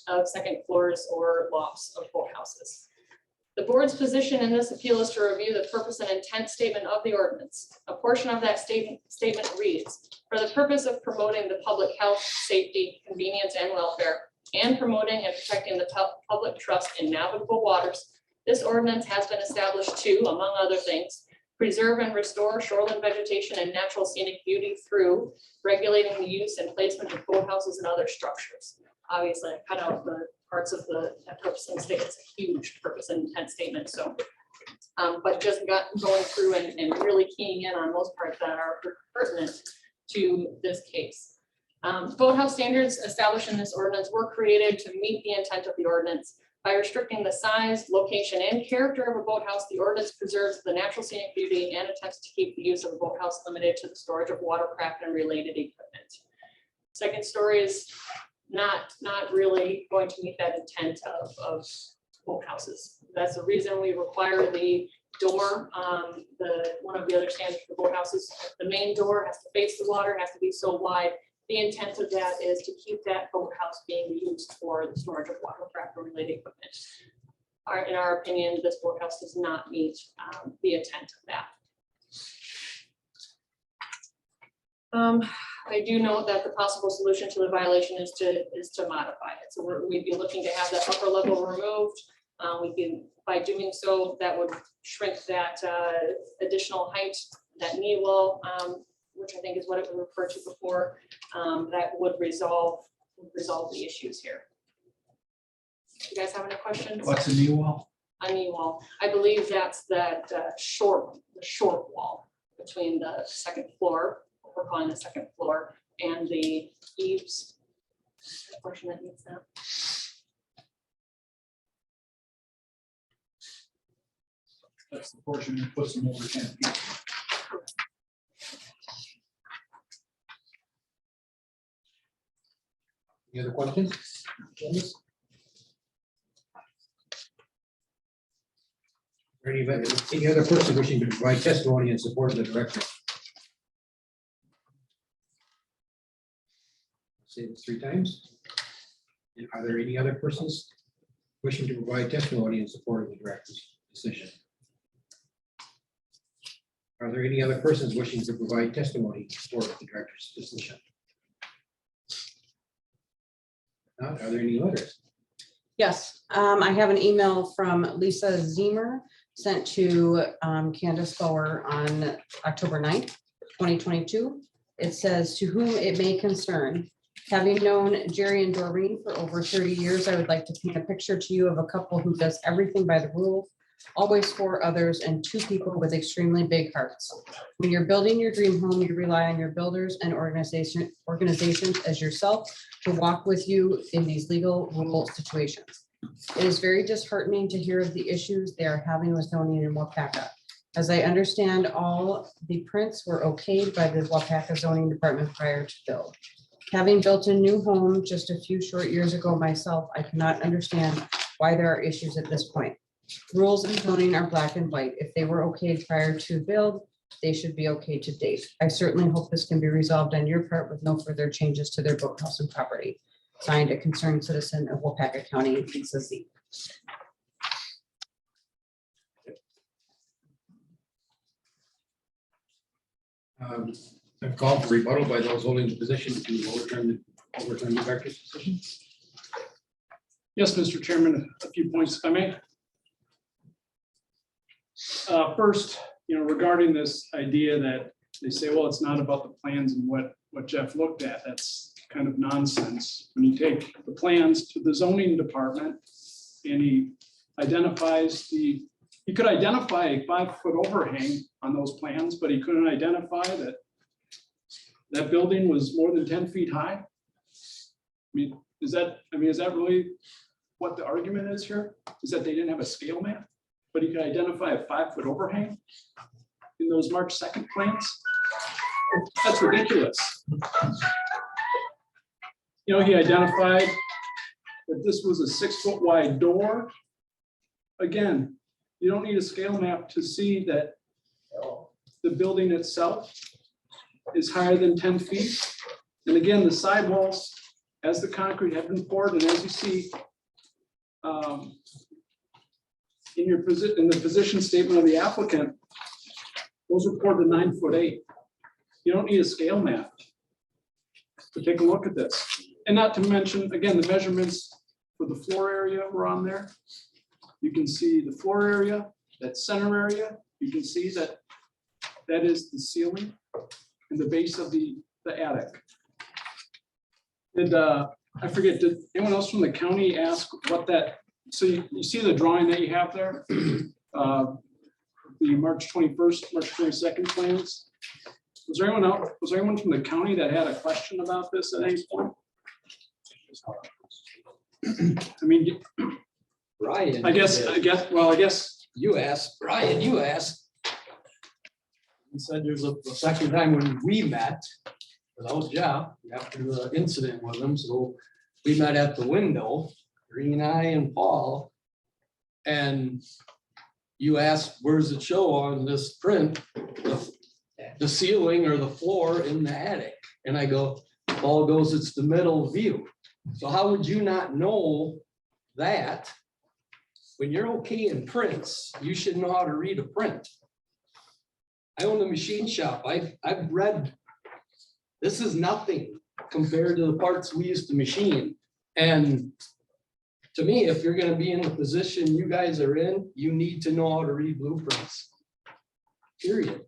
Speaker 11: of second floors or lofts of boathouses. The board's position in this appeal is to review the purpose and intent statement of the ordinance. A portion of that statement reads, for the purpose of promoting the public health, safety, convenience, and welfare, and promoting and protecting the public trust in navigable waters, this ordinance has been established to, among other things, preserve and restore shoreline vegetation and natural scenic beauty through regulating the use and placement of boathouses and other structures. Obviously, I cut out the parts of that purpose and statement. It's a huge purpose and intent statement. So, but just going through and really keying in on most parts that are pertinent to this case. Boathouse standards established in this ordinance were created to meet the intent of the ordinance. By restricting the size, location, and character of a boathouse, the ordinance preserves the natural scenic beauty and attempts to keep the use of a boathouse limited to the storage of watercraft and related equipment. Second story is not really going to meet that intent of boathouses. That's the reason we require the door. One of the other standards for boathouses, the main door has to face the water, has to be so wide. The intent of that is to keep that boathouse being used for the storage of watercraft and related equipment. In our opinion, this boathouse does not meet the intent of that. I do note that the possible solution to the violation is to modify it. So we'd be looking to have that upper level removed. By doing so, that would shrink that additional height, that knee wall, which I think is what it was referred to before, that would resolve the issues here. You guys have any questions?
Speaker 1: What's a knee wall?
Speaker 11: A knee wall. I believe that's that short wall between the second floor, what we're calling the second floor, and the eaves. The portion that needs that.
Speaker 1: That's the portion that puts them over 10 feet.
Speaker 2: Any other questions? Or any other person wishing to provide testimony in support of the director? Say this 3 times. And are there any other persons wishing to provide testimony in support of the director's decision? Are there any other persons wishing to provide testimony in support of the director's decision? Not, are there any letters?
Speaker 3: Yes, I have an email from Lisa Zemer sent to Candace Bauer on October 9th, 2022. It says, to whom it may concern, having known Jerry and Doreen for over 30 years, I would like to paint a picture to you of a couple who does everything by the rules, always for others, and 2 people with extremely big hearts. When you're building your dream home, you rely on your builders and organizations as yourself to walk with you in these legal rule situations. It is very disheartening to hear of the issues they are having with zoning in Wapaka. As I understand, all the prints were okayed by the Wapaka zoning department prior to build. Having built a new home just a few short years ago myself, I cannot understand why there are issues at this point. Rules and zoning are black and white. If they were okay prior to build, they should be okay to date. I certainly hope this can be resolved on your part with no further changes to their boathouse and property. Signed, a concerned citizen of Wapaka County, Lisa Z.
Speaker 2: I've called for rebuttal by those holding the position to overturn the director's decision.
Speaker 1: Yes, Mr. Chairman, a few points if I may. First, regarding this idea that they say, well, it's not about the plans and what Jeff looked at, that's kind of nonsense. When you take the plans to the zoning department and he identifies he could identify a 5-foot overhang on those plans, but he couldn't identify that that building was more than 10 feet high. Is that really what the argument is here? Is that they didn't have a scale map, but he could identify a 5-foot overhang in those March 2nd plans? That's ridiculous. He identified that this was a 6-foot wide door. Again, you don't need a scale map to see that the building itself is higher than 10 feet. And again, the sidewalls, as the concrete have been poured, and as you see in the position statement of the applicant, those were poured to 9'8". You don't need a scale map to take a look at this. And not to mention, again, the measurements for the floor area were on there. You can see the floor area, that center area. You can see that is the ceiling and the base of the attic. I forget, did anyone else from the county ask what that, so you see the drawing that you have there? The March 21st, March 22nd plans. Was there anyone from the county that had a question about this at any point?
Speaker 8: Ryan.
Speaker 1: I guess.
Speaker 8: You asked, Ryan, you asked. He said there's a second time when we met without Jeff after the incident with him. So we met at the window, Green Eye and Paul. And you asked, where's it show on this print, the ceiling or the floor in the attic? And I go, Paul goes, it's the middle view. So how would you not know that? When you're okay in prints, you should know how to read a print. I own a machine shop. I've read, this is nothing compared to the parts we used to machine. And to me, if you're gonna be in the position you guys are in, you need to know how to read blueprints. Period.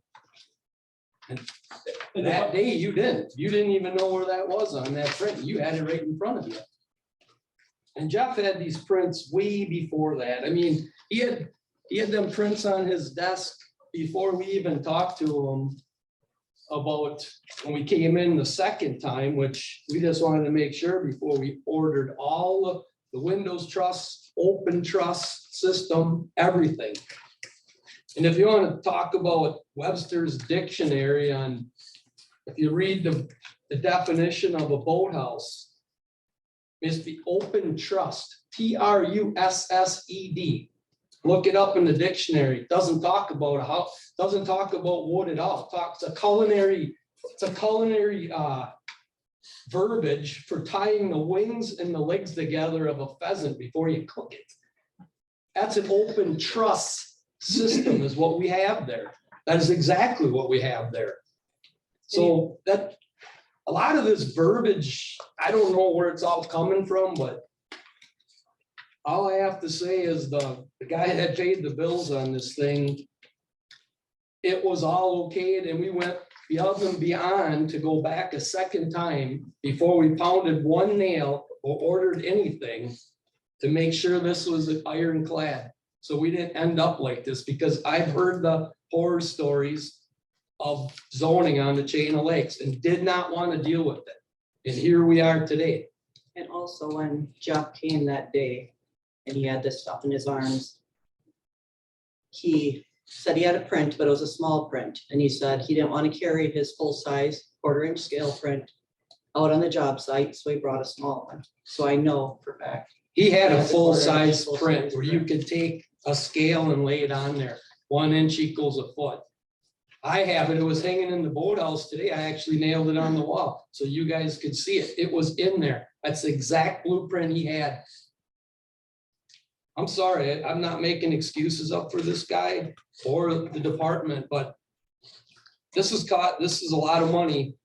Speaker 8: And that day you didn't even know where that was on that print. You had it right in front of you. And Jeff had these prints way before that. I mean, he had them prints on his desk before we even talked to him about when we came in the second time, which we just wanted to make sure before we ordered all of the Windows truss, open truss system, everything. And if you want to talk about Webster's dictionary on, if you read the definition of a boathouse, is the open trussed, TRUSSED. Look it up in the dictionary. It doesn't talk about doesn't talk about wood at all. It's a culinary verbiage for tying the wings and the legs together of a pheasant before you cook it. That's an open truss system is what we have there. That is exactly what we have there. So that a lot of this verbiage, I don't know where it's all coming from, but all I have to say is the guy that paid the bills on this thing, it was all okayed, and we went above and beyond to go back a second time before we pounded one nail or ordered anything to make sure this was ironclad. So we didn't end up like this, because I've heard the horror stories of zoning on the chain of lakes and did not want to deal with it. And here we are today.
Speaker 7: And also when Jeff came that day and he had this stuff in his arms, he said he had a print, but it was a small print. And he said he didn't want to carry his full-size 1/4-inch scale print out on the job site, so he brought a small one. So I know for a fact.
Speaker 8: He had a
Speaker 7: Yes,
Speaker 8: full-size
Speaker 7: full-size
Speaker 8: print where you could take a scale and lay it on there. 1 inch equals a foot. I have it, it was hanging in the boathouse today. I actually nailed it on the wall so you guys could see it. It was in there. That's the exact blueprint he had. I'm sorry, I'm not making excuses up for this guy or the department, but this is a lot of money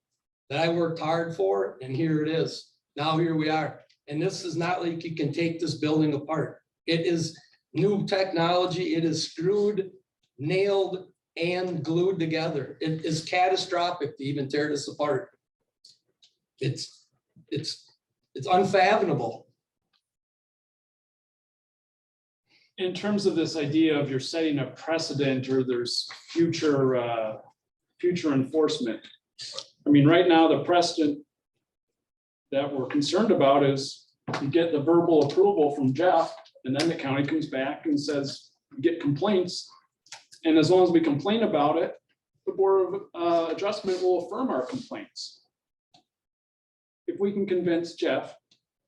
Speaker 8: that I worked hard for, and here it is. Now here we are. And this is not like you can take this building apart. It is new technology. It is screwed, nailed, and glued together. It is catastrophic to even tear this apart. It's unfathomable.
Speaker 1: In terms of this idea of you're setting a precedent or there's future enforcement. I mean, right now, the precedent that we're concerned about is you get the verbal approval from Jeff, and then the county comes back and says, we get complaints. And as long as we complain about it, the Board of Adjustment will affirm our complaints. If we can convince Jeff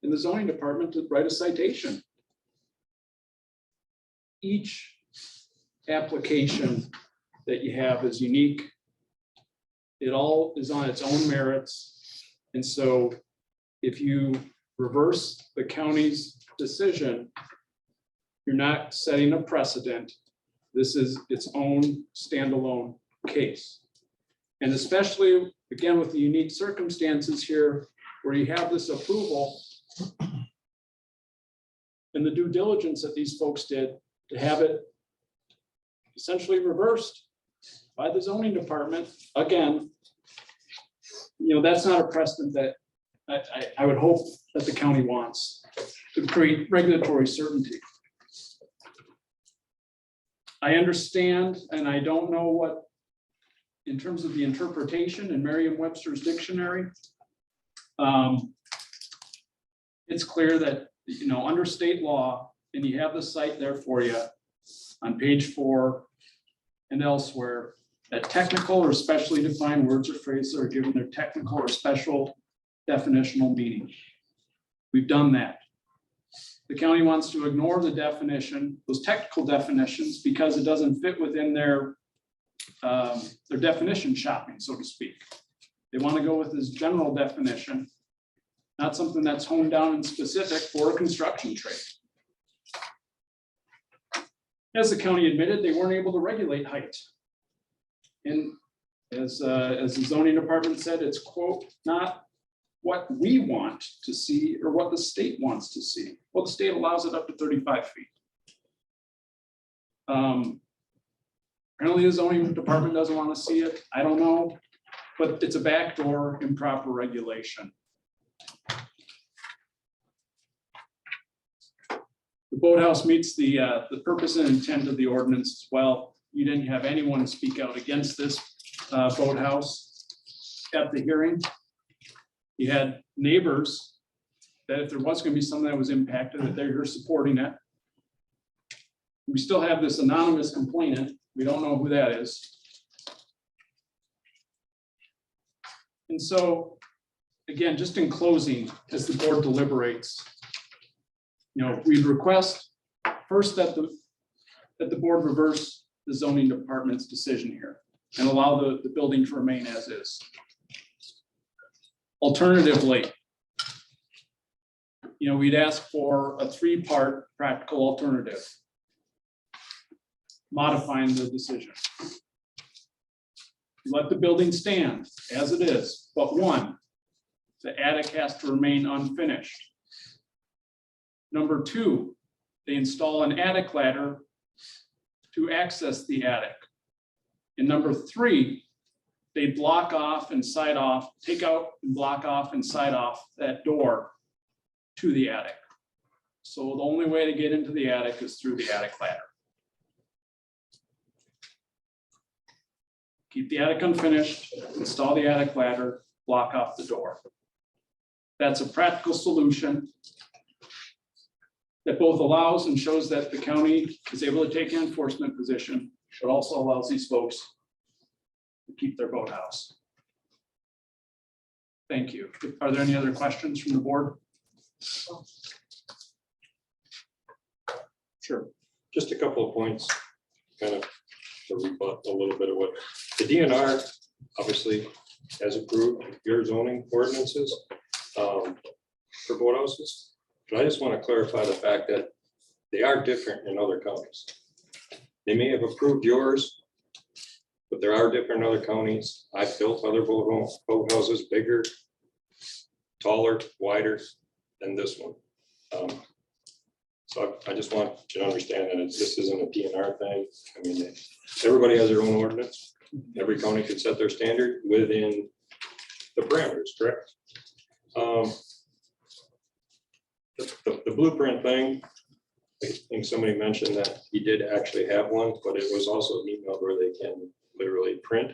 Speaker 1: and the zoning department to write a citation. Each application that you have is unique. It all is on its own merits. And so if you reverse the county's decision, you're not setting a precedent. This is its own standalone case. And especially, again, with the unique circumstances here, where you have this approval and the due diligence that these folks did to have it essentially reversed by the zoning department, again, that's not a precedent that I would hope that the county wants to create regulatory certainty. I understand, and I don't know what, in terms of the interpretation in Merriam-Webster's dictionary, it's clear that, under state law, and you have the site there for you on page 4 and elsewhere, that technical or specially defined words or phrases are given their technical or special definitional meaning. We've done that. The county wants to ignore the definition, those technical definitions, because it doesn't fit within their definition shopping, so to speak. They want to go with this general definition, not something that's honed down and specific for a construction trade. As the county admitted, they weren't able to regulate height. And as the zoning department said, it's, quote, not what we want to see or what the state wants to see. Well, the state allows it up to 35 feet. Apparently the zoning department doesn't want to see it. I don't know, but it's a backdoor improper regulation. The boathouse meets the purpose and intent of the ordinance as well. You didn't have anyone speak out against this boathouse at the hearing. You had neighbors that if there was going to be something that was impacted, that they're supporting it. We still have this anonymous complainant. We don't know who that is. And so, again, just in closing, as the board deliberates, we'd request first that the board reverse the zoning department's decision here and allow the building to remain as is. Alternatively, we'd ask for a 3-part practical alternative, modifying the decision. Let the building stand as it is, but 1, the attic has to remain unfinished. Number 2, they install an attic ladder to access the attic. And number 3, they block off and side off, take out and block off and side off that door to the attic. So the only way to get into the attic is through the attic ladder. Keep the attic unfinished, install the attic ladder, block off the door. That's a practical solution that both allows and shows that the county is able to take an enforcement position, but also allows these folks to keep their boathouse. Thank you. Are there any other questions from the board? Sure.
Speaker 5: Just a couple of points, kind of to rebut a little bit of what the DNR obviously has approved your zoning ordinances for boathouses. But I just want to clarify the fact that they are different in other counties. They may have approved yours, but there are different in other counties. I've built other boathouses, bigger, taller, wider than this one. So I just want you to understand that this isn't a DNR thing. I mean, everybody has their own ordinance. Every county could set their standard within the parameters, correct? The blueprint thing, I think somebody mentioned that he did actually have one, but it was also an email where they can literally print.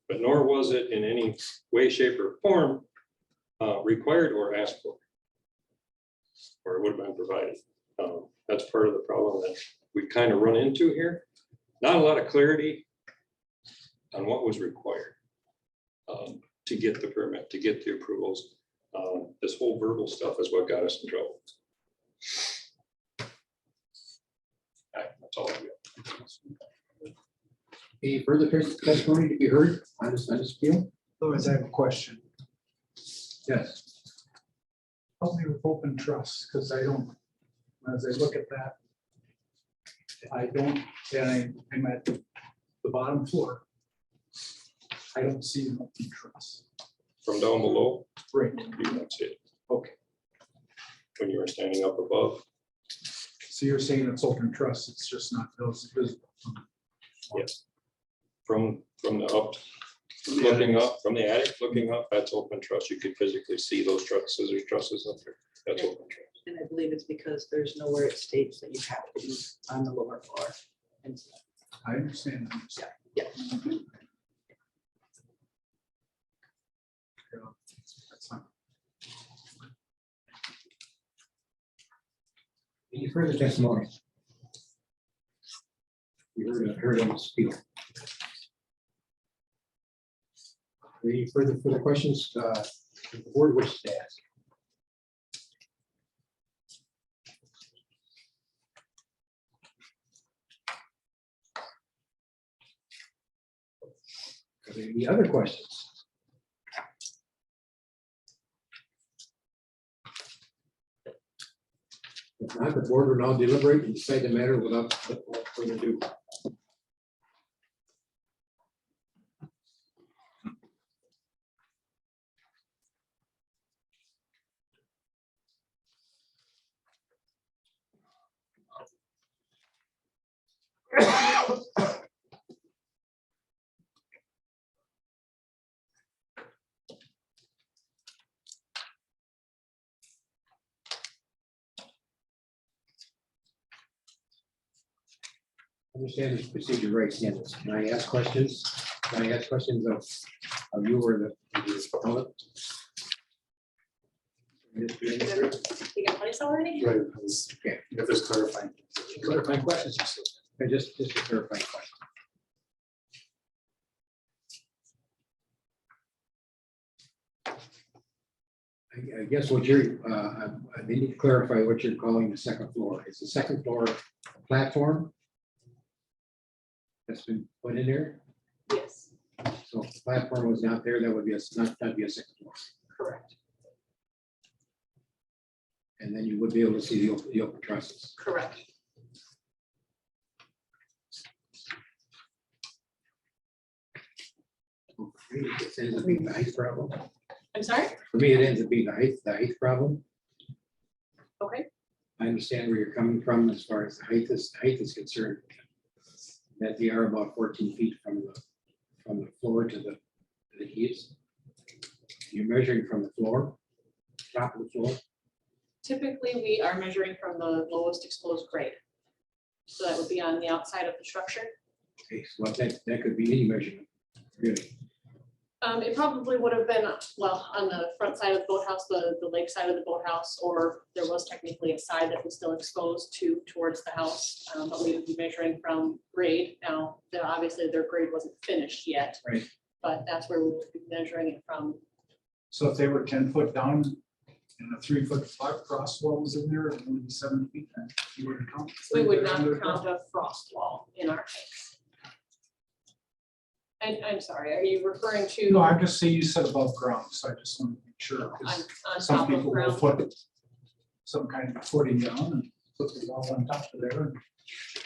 Speaker 5: But nor was it in any way, shape, or form required or asked for, or it would have been provided. That's part of the problem that we kind of run into here. Not a lot of clarity on what was required to get the permit, to get the approvals. This whole verbal stuff is what got us in trouble. All right, that's all I got.
Speaker 2: Any further testimony to be heard on this appeal?
Speaker 6: Otherwise, I have a question.
Speaker 2: Yes.
Speaker 6: Help me with open trust, because I don't, as I look at that, I don't, and I'm at the bottom floor. I don't see an open trust.
Speaker 5: From down below,
Speaker 6: Right.
Speaker 5: you don't see it.
Speaker 6: Okay.
Speaker 5: When you were standing up above.
Speaker 6: So you're saying it's open trust, it's just not visible.
Speaker 5: Yes. From the up, looking up, from the attic, looking up, that's open truss. You could physically see those trusses, there's trusses up there. That's open truss.
Speaker 7: And I believe it's because there's nowhere it states that you have to be on the lower floor. And so,
Speaker 6: I understand.
Speaker 7: yeah.
Speaker 6: That's fine.
Speaker 2: Any further testimony? You heard on the appeal. Any further questions? The board wishes to ask. Any other questions? If not, the board will now deliberate and decide the matter without further ado. Understand this procedure right, Candace. Can I ask questions? Can I ask questions of you or the opponent?
Speaker 11: You got place already?
Speaker 12: Right,
Speaker 2: Okay.
Speaker 12: if there's clarifying.
Speaker 2: Clarifying questions. Okay, just a clarifying question. I guess what you're, I need to clarify what you're calling the second floor. Is the second floor a platform that's been put in there?
Speaker 11: Yes,
Speaker 2: So if the platform was not there, that would be that'd be a second floor.
Speaker 11: correct,
Speaker 2: And then you would be able to see the open trusses.
Speaker 11: correct.
Speaker 2: For me, it ends up being the height problem.
Speaker 11: I'm sorry?
Speaker 2: For me, it ends up being the height problem.
Speaker 11: Okay,
Speaker 2: I understand where you're coming from as far as the height is concerned. That they are about 14 feet from the floor to the eaves. You're measuring from the floor, top of the floor.
Speaker 11: typically we are measuring from the lowest exposed grade. So that would be on the outside of the structure.
Speaker 2: Okay, so that could be any measurement, really.
Speaker 11: It probably would have been, well, on the front side of the boathouse, the lake side of the boathouse, or there was technically a side that was still exposed towards the house. But we would be measuring from grade. Now, obviously their grade wasn't finished yet.
Speaker 2: Right.
Speaker 11: But that's where we would be measuring it from.
Speaker 6: So if they were 10 foot down,
Speaker 1: And a 3-foot cross wall was in there, and only 7 feet. Then you would count.
Speaker 11: We would not count a frost wall in our case. And I'm sorry, are you referring to?
Speaker 1: No, I'm just saying you said above ground, so I just want to make sure.
Speaker 11: On,
Speaker 1: 'Cause
Speaker 11: on
Speaker 1: some
Speaker 11: top of
Speaker 1: people will
Speaker 11: ground?
Speaker 1: put some kind of footing down and put the wall on top of there and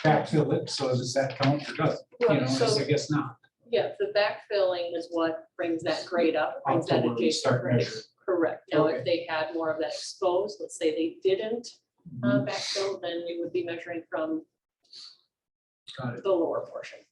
Speaker 1: backfill it. So does that count or does? You know,
Speaker 11: So-
Speaker 1: I guess not.
Speaker 11: Yeah, the backfilling is what brings that grade up, brings
Speaker 1: Up to
Speaker 11: that
Speaker 1: where we
Speaker 11: adjacent
Speaker 1: start
Speaker 11: grade.
Speaker 1: measuring.
Speaker 11: Correct. Now,
Speaker 1: Okay.
Speaker 11: if they had more of that exposed, let's say they didn't
Speaker 1: Mhm.
Speaker 11: backfill, then we would be measuring from
Speaker 1: Got it.
Speaker 11: the lower portion.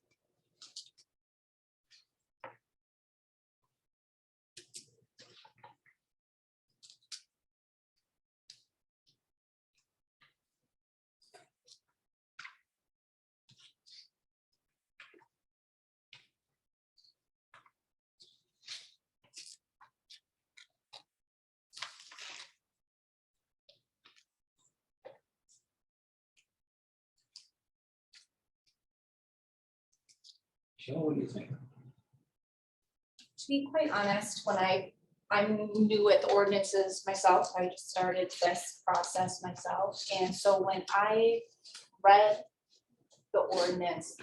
Speaker 2: Jill, what do you think?
Speaker 9: To be quite honest, when I'm new at the ordinances myself, I just started this process myself. And so when I read the ordinance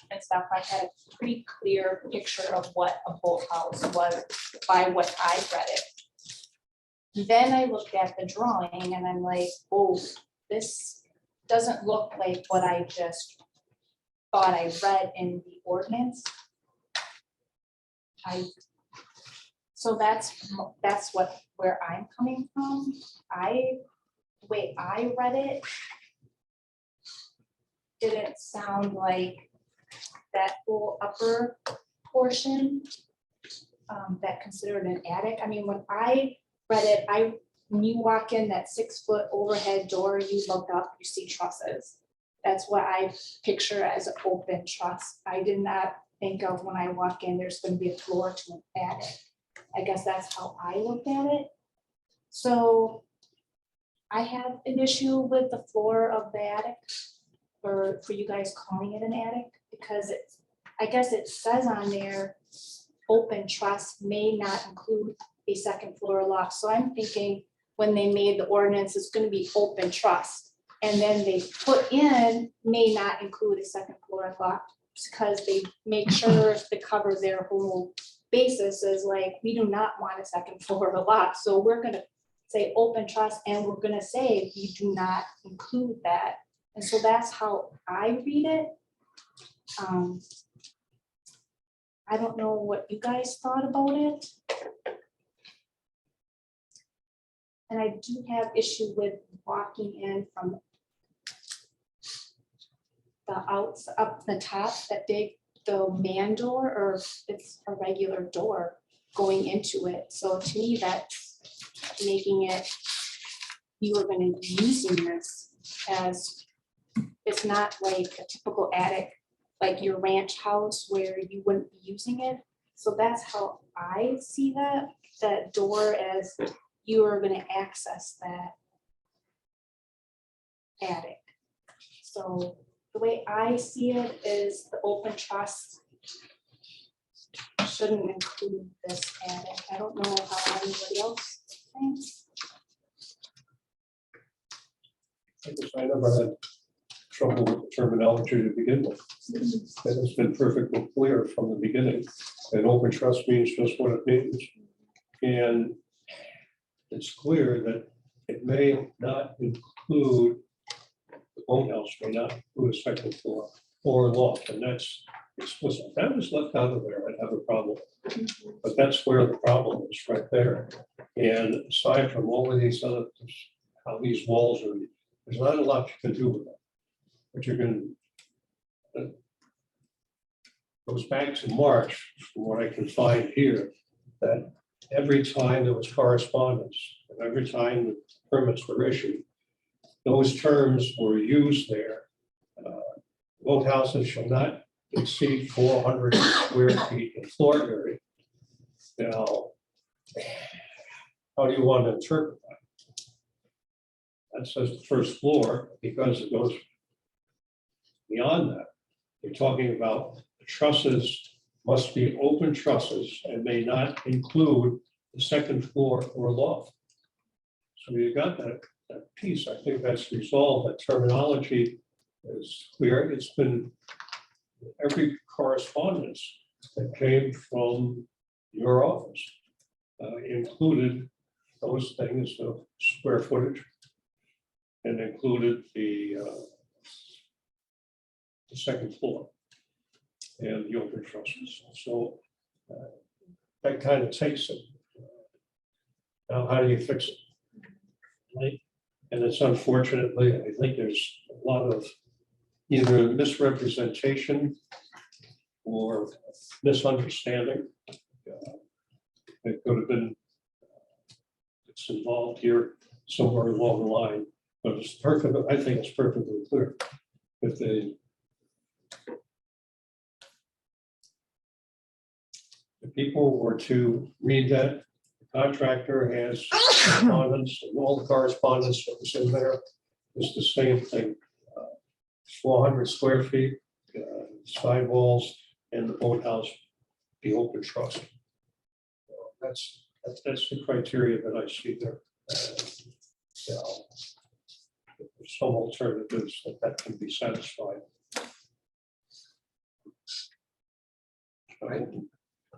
Speaker 9: and stuff, I had a pretty clear picture of what a boathouse was by what I read it. Then I looked at the drawing and I'm like, oh, this doesn't look like what I just thought I read in the ordinance. So that's where I'm coming from. The way I read it didn't sound like that whole upper portion that considered an attic. I mean, when I read it, when you walk in that 6-foot overhead door, you look up, you see trusses. That's what I picture as an open truss. I did not think of when I walk in, there's going to be a floor to an attic. I guess that's how I looked at it. So I have an issue with the floor of the attic, or for you guys calling it an attic, because I guess it says on there, open truss may not include a second floor loft. So I'm thinking when they made the ordinance, it's going to be open truss. And then they put in may not include a second floor loft because they make sure to cover their whole basis is like, we do not want a second floor loft. So we're going to say open truss and we're going to say we do not include that. And so that's how I read it. I don't know what you guys thought about it. And I do have issue with walking in from the outs up the top, that big, the man door, or it's a regular door going into it. So to me, that's making it, you are going to be using this as, it's not like a typical attic, like your ranch house where you wouldn't be using it. So that's how I see that door, as you are going to access that attic. So the way I see it is the open truss shouldn't include this attic. I don't know how anybody else thinks.
Speaker 4: I guess I never had trouble with the terminology to begin with. And it's been perfectly clear from the beginning. And open trust means just what it means. And it's clear that it may not include, the boathouse may not include a second floor or loft, and that's explicit. That was left out of there, I'd have a problem. But that's where the problem is, right there. And aside from all of these other, how these walls are, there's not a lot you can do with them. But you can, goes back to March, from what I can find here, that every time there was correspondence, and every time the permits were issued, those terms were used there. Boathouses shall not exceed 400 square feet in floor area. Now, how do you want to interpret that? That says the first floor, because it goes beyond that. You're talking about the trusses must be open trusses and may not include the second floor or loft. So you got that piece. I think that's resolved. That terminology is clear. It's been every correspondence that came from your office included those things of square footage and included the second floor and the open trusses. So that kind of takes it. Now, how do you fix it? Right? And it's unfortunately, I think there's a lot of either misrepresentation or misunderstanding. It could have been it's involved here somewhere along the line, but it's perfect. I think it's perfectly clear. If the people were to read that, the contractor has correspondence, and all the correspondence that was in there is the same thing. 400 square feet, sidewalls, and the boathouse, the open truss. That's the criteria that I see there. You know, there's some alternatives that can be satisfied.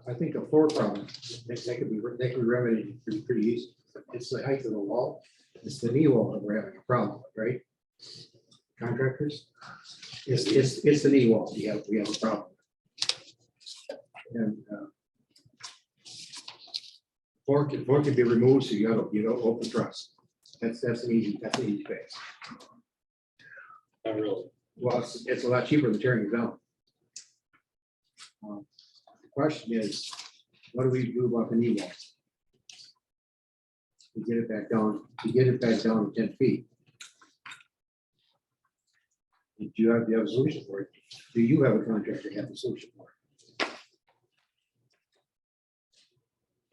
Speaker 2: I think a floor problem, they could be remedied pretty easy. It's the height of the wall, it's the knee wall that we're having a problem with, right? Contractors, it's the knee wall, we have a problem. And floor can be removed, so you don't open truss. That's an easy fix.
Speaker 5: Not really.
Speaker 2: Well, it's a lot cheaper than tearing it down. The question is, what do we do about the knee wall? To get it back down, to 10 feet. Do you have a solution for it? Do you have a contractor have a solution for it?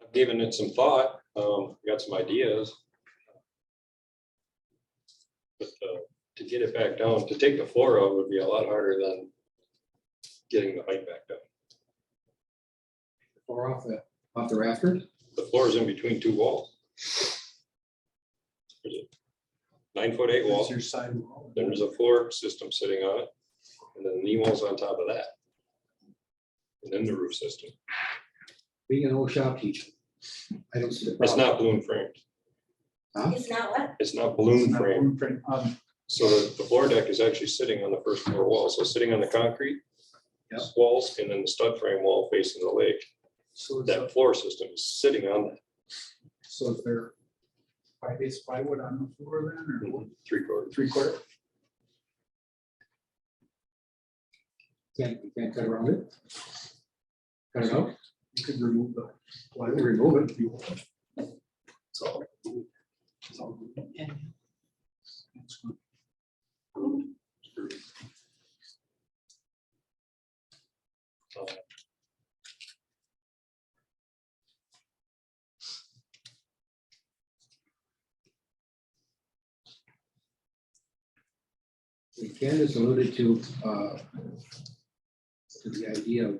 Speaker 5: I've given it some thought, got some ideas. But to get it back down, to take the floor out would be a lot harder than getting the height back down.
Speaker 2: Or off the rafters?
Speaker 5: The floor is in between two walls. There's a 9'8" wall,
Speaker 6: Your sidewall.
Speaker 5: then there's a floor system sitting on it, and then the knee wall's on top of that. And then the roof system.
Speaker 2: Being an old shop teacher, I don't see the
Speaker 5: It's
Speaker 2: problem.
Speaker 5: not balloon framed.
Speaker 2: Huh?
Speaker 9: It's not what?
Speaker 5: It's not balloon
Speaker 6: Not
Speaker 5: framed.
Speaker 6: blueprint,
Speaker 5: So the floor deck is actually sitting on the first floor wall. So sitting on the concrete
Speaker 2: Yep.
Speaker 5: walls and then the stud frame wall facing the lake.
Speaker 6: So is
Speaker 5: That floor system is sitting on that
Speaker 6: so is there 5/8 plywood on the floor then, or
Speaker 5: 3/4.
Speaker 6: 3/4?
Speaker 2: You can't cut around it? Cut it out?
Speaker 6: You could remove the
Speaker 2: Why don't we remove it?
Speaker 6: if you want. So. So- That's good.
Speaker 2: Candace alluded to the idea of,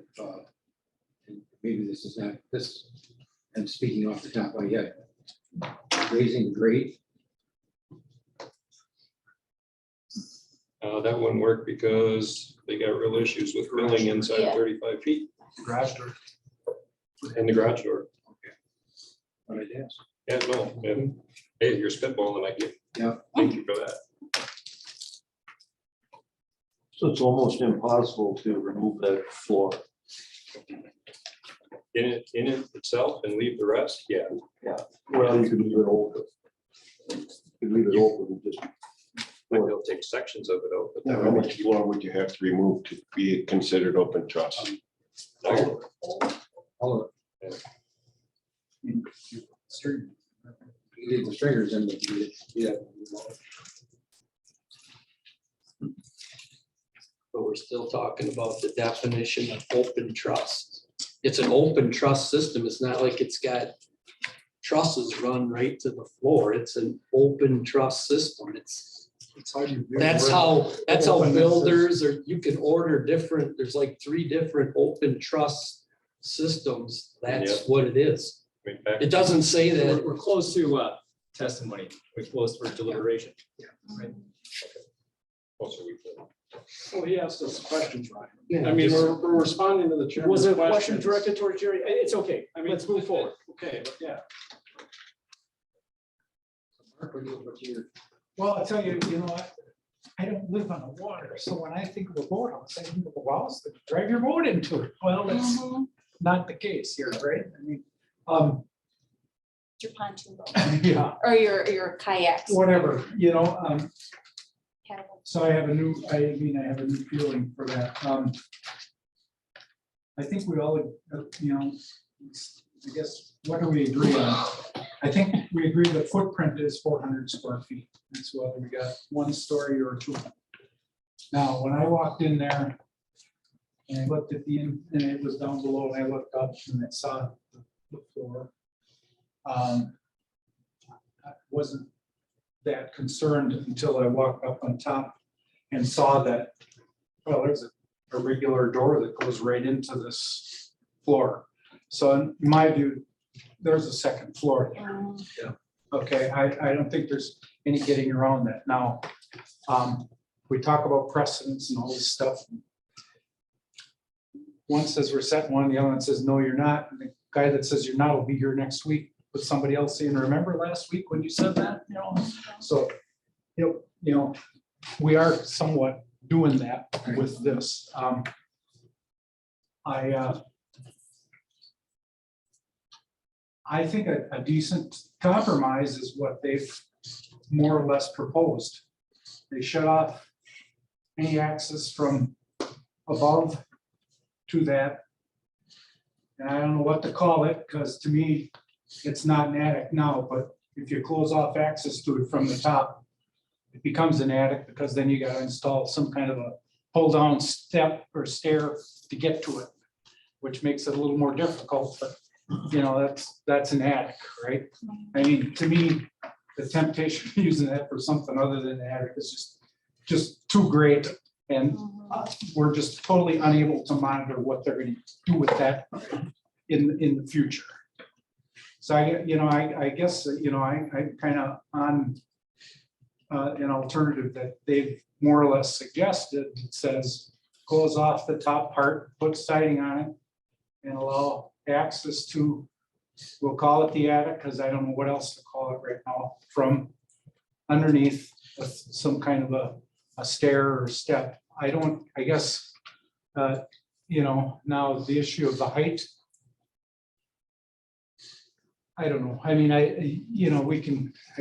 Speaker 2: and maybe this is not, this, I'm speaking off the top of my head, raising the grade.
Speaker 5: That wouldn't work because they got real issues with filling inside
Speaker 9: Yeah.
Speaker 5: 35 feet
Speaker 6: Garage door.
Speaker 5: and the garage door.
Speaker 2: What I'd ask.
Speaker 5: Yeah, no, yeah. Hey, you're spitballing, I get.
Speaker 2: Yeah.
Speaker 5: Thank you for that.
Speaker 13: So it's almost impossible to remove that floor.
Speaker 5: In it itself and leave the rest, yeah.
Speaker 13: Well, you could leave it open. You could leave it open and just.
Speaker 5: Like they'll take sections of it out, but that
Speaker 13: How
Speaker 5: would
Speaker 13: much floor would you have to remove to be considered open truss?
Speaker 2: All of it.
Speaker 6: String.
Speaker 2: You leave the stringers in, but yeah.
Speaker 8: But we're still talking about the definition of open truss. It's an open truss system. It's not like it's got trusses run right to the floor. It's an open truss system. That's how builders, or you can order different, there's like 3 different open truss systems. That's
Speaker 5: Yeah.
Speaker 8: what it is.
Speaker 5: I mean, back-
Speaker 8: It doesn't say that.
Speaker 14: We're close to testimony, we closed for deliberation.
Speaker 5: Also, we could-
Speaker 1: Well, he asked us questions, Ryan.
Speaker 2: Yeah,
Speaker 1: I mean,
Speaker 2: just-
Speaker 1: we're responding to the chairman's
Speaker 14: Was it a question
Speaker 1: questions.
Speaker 14: directed towards Jerry? It's okay.
Speaker 1: I mean,
Speaker 14: Let's move forward.
Speaker 1: Okay, but yeah.
Speaker 15: Well, I'll tell you, you know, I don't live on the water, so when I think of a boathouse, I think of a house that you drive your boat into it. Well, that's not the case here, right? I mean,
Speaker 9: Your pontoon boat
Speaker 15: yeah,
Speaker 9: or your kayaks.
Speaker 15: whatever, you know,
Speaker 9: Paddle.
Speaker 15: so I have a new feeling for that. I think we all, you know, I guess, what do we agree on? I think we agree the footprint is 400 square feet. That's whether we got one story or two. Now, when I walked in there and I looked at and it was down below, and I looked up and I saw the floor. I wasn't that concerned until I walked up on top and saw that, well, there's a regular door that goes right into this floor. So in my view, there's a second floor there. Okay, I don't think there's any getting around that. Now, we talk about precedents and all this stuff. One says we're setting one, the other one says, no, you're not. And the guy that says you're not will be here next week with somebody else saying, remember last week when you said that, you know? So, you know, we are somewhat doing that with this. I think a decent compromise is what they've more or less proposed. They shut off any access from above to that. And I don't know what to call it, because to me, it's not an attic now, but if you close off access to it from the top, it becomes an attic, because then you gotta install some kind of a pull down step or stair to get to it, which makes it a little more difficult, but you know, that's an attic, right? I mean, to me, the temptation of using that for something other than an attic is just too great. And we're just totally unable to monitor what they're gonna do with that in the future. So I guess, I kind of on an alternative that they've more or less suggested. It says, close off the top part, put siding on it, and allow access to, we'll call it the attic, because I don't know what else to call it right now, from underneath with some kind of a stair or step. I guess, now the issue of the height. I don't know. I mean, I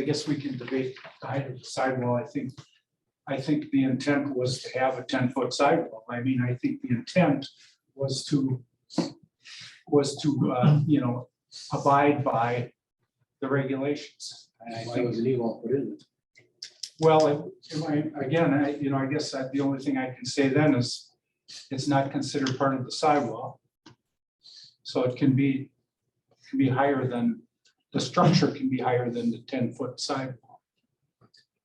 Speaker 15: guess we can debate the height of the sidewall. I think the intent was to have a 10-foot sidewall. I mean, I think the intent was to abide by the regulations. And I
Speaker 2: Why
Speaker 15: think,
Speaker 2: was the knee wall put in?
Speaker 15: well, I guess that the only thing I can say then is it's not considered part of the sidewall. So it can be higher than, the structure can be higher than the 10-foot sidewall.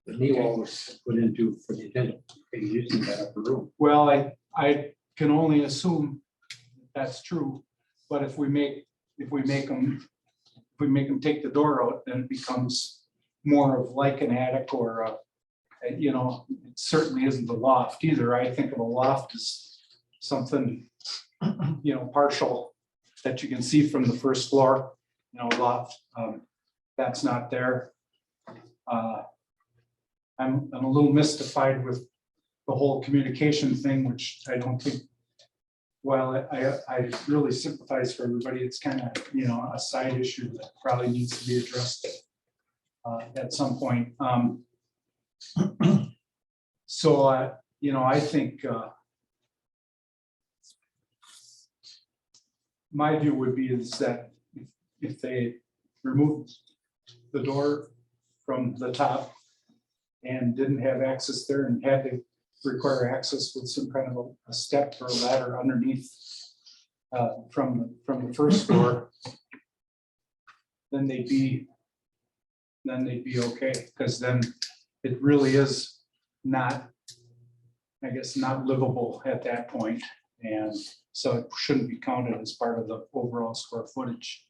Speaker 2: The knee wall was put into for the intent of using that upper room.
Speaker 15: Well, I can only assume that's true, but if we make them take the door out, then it becomes more of like an attic or it certainly isn't a loft either. I think of a loft as something, partial that you can see from the first floor, loft. That's not there. I'm a little mystified with the whole communication thing, which I don't think, well, I really sympathize for everybody. It's kind of, a side issue that probably needs to be addressed at some point. So, I think my view would be is that if they remove the door from the top and didn't have access there and had to require access with some kind of a step or a ladder underneath from the first floor, then they'd be okay, because then it really is not, I guess, not livable at that point. And so it shouldn't be counted as part of the overall square footage.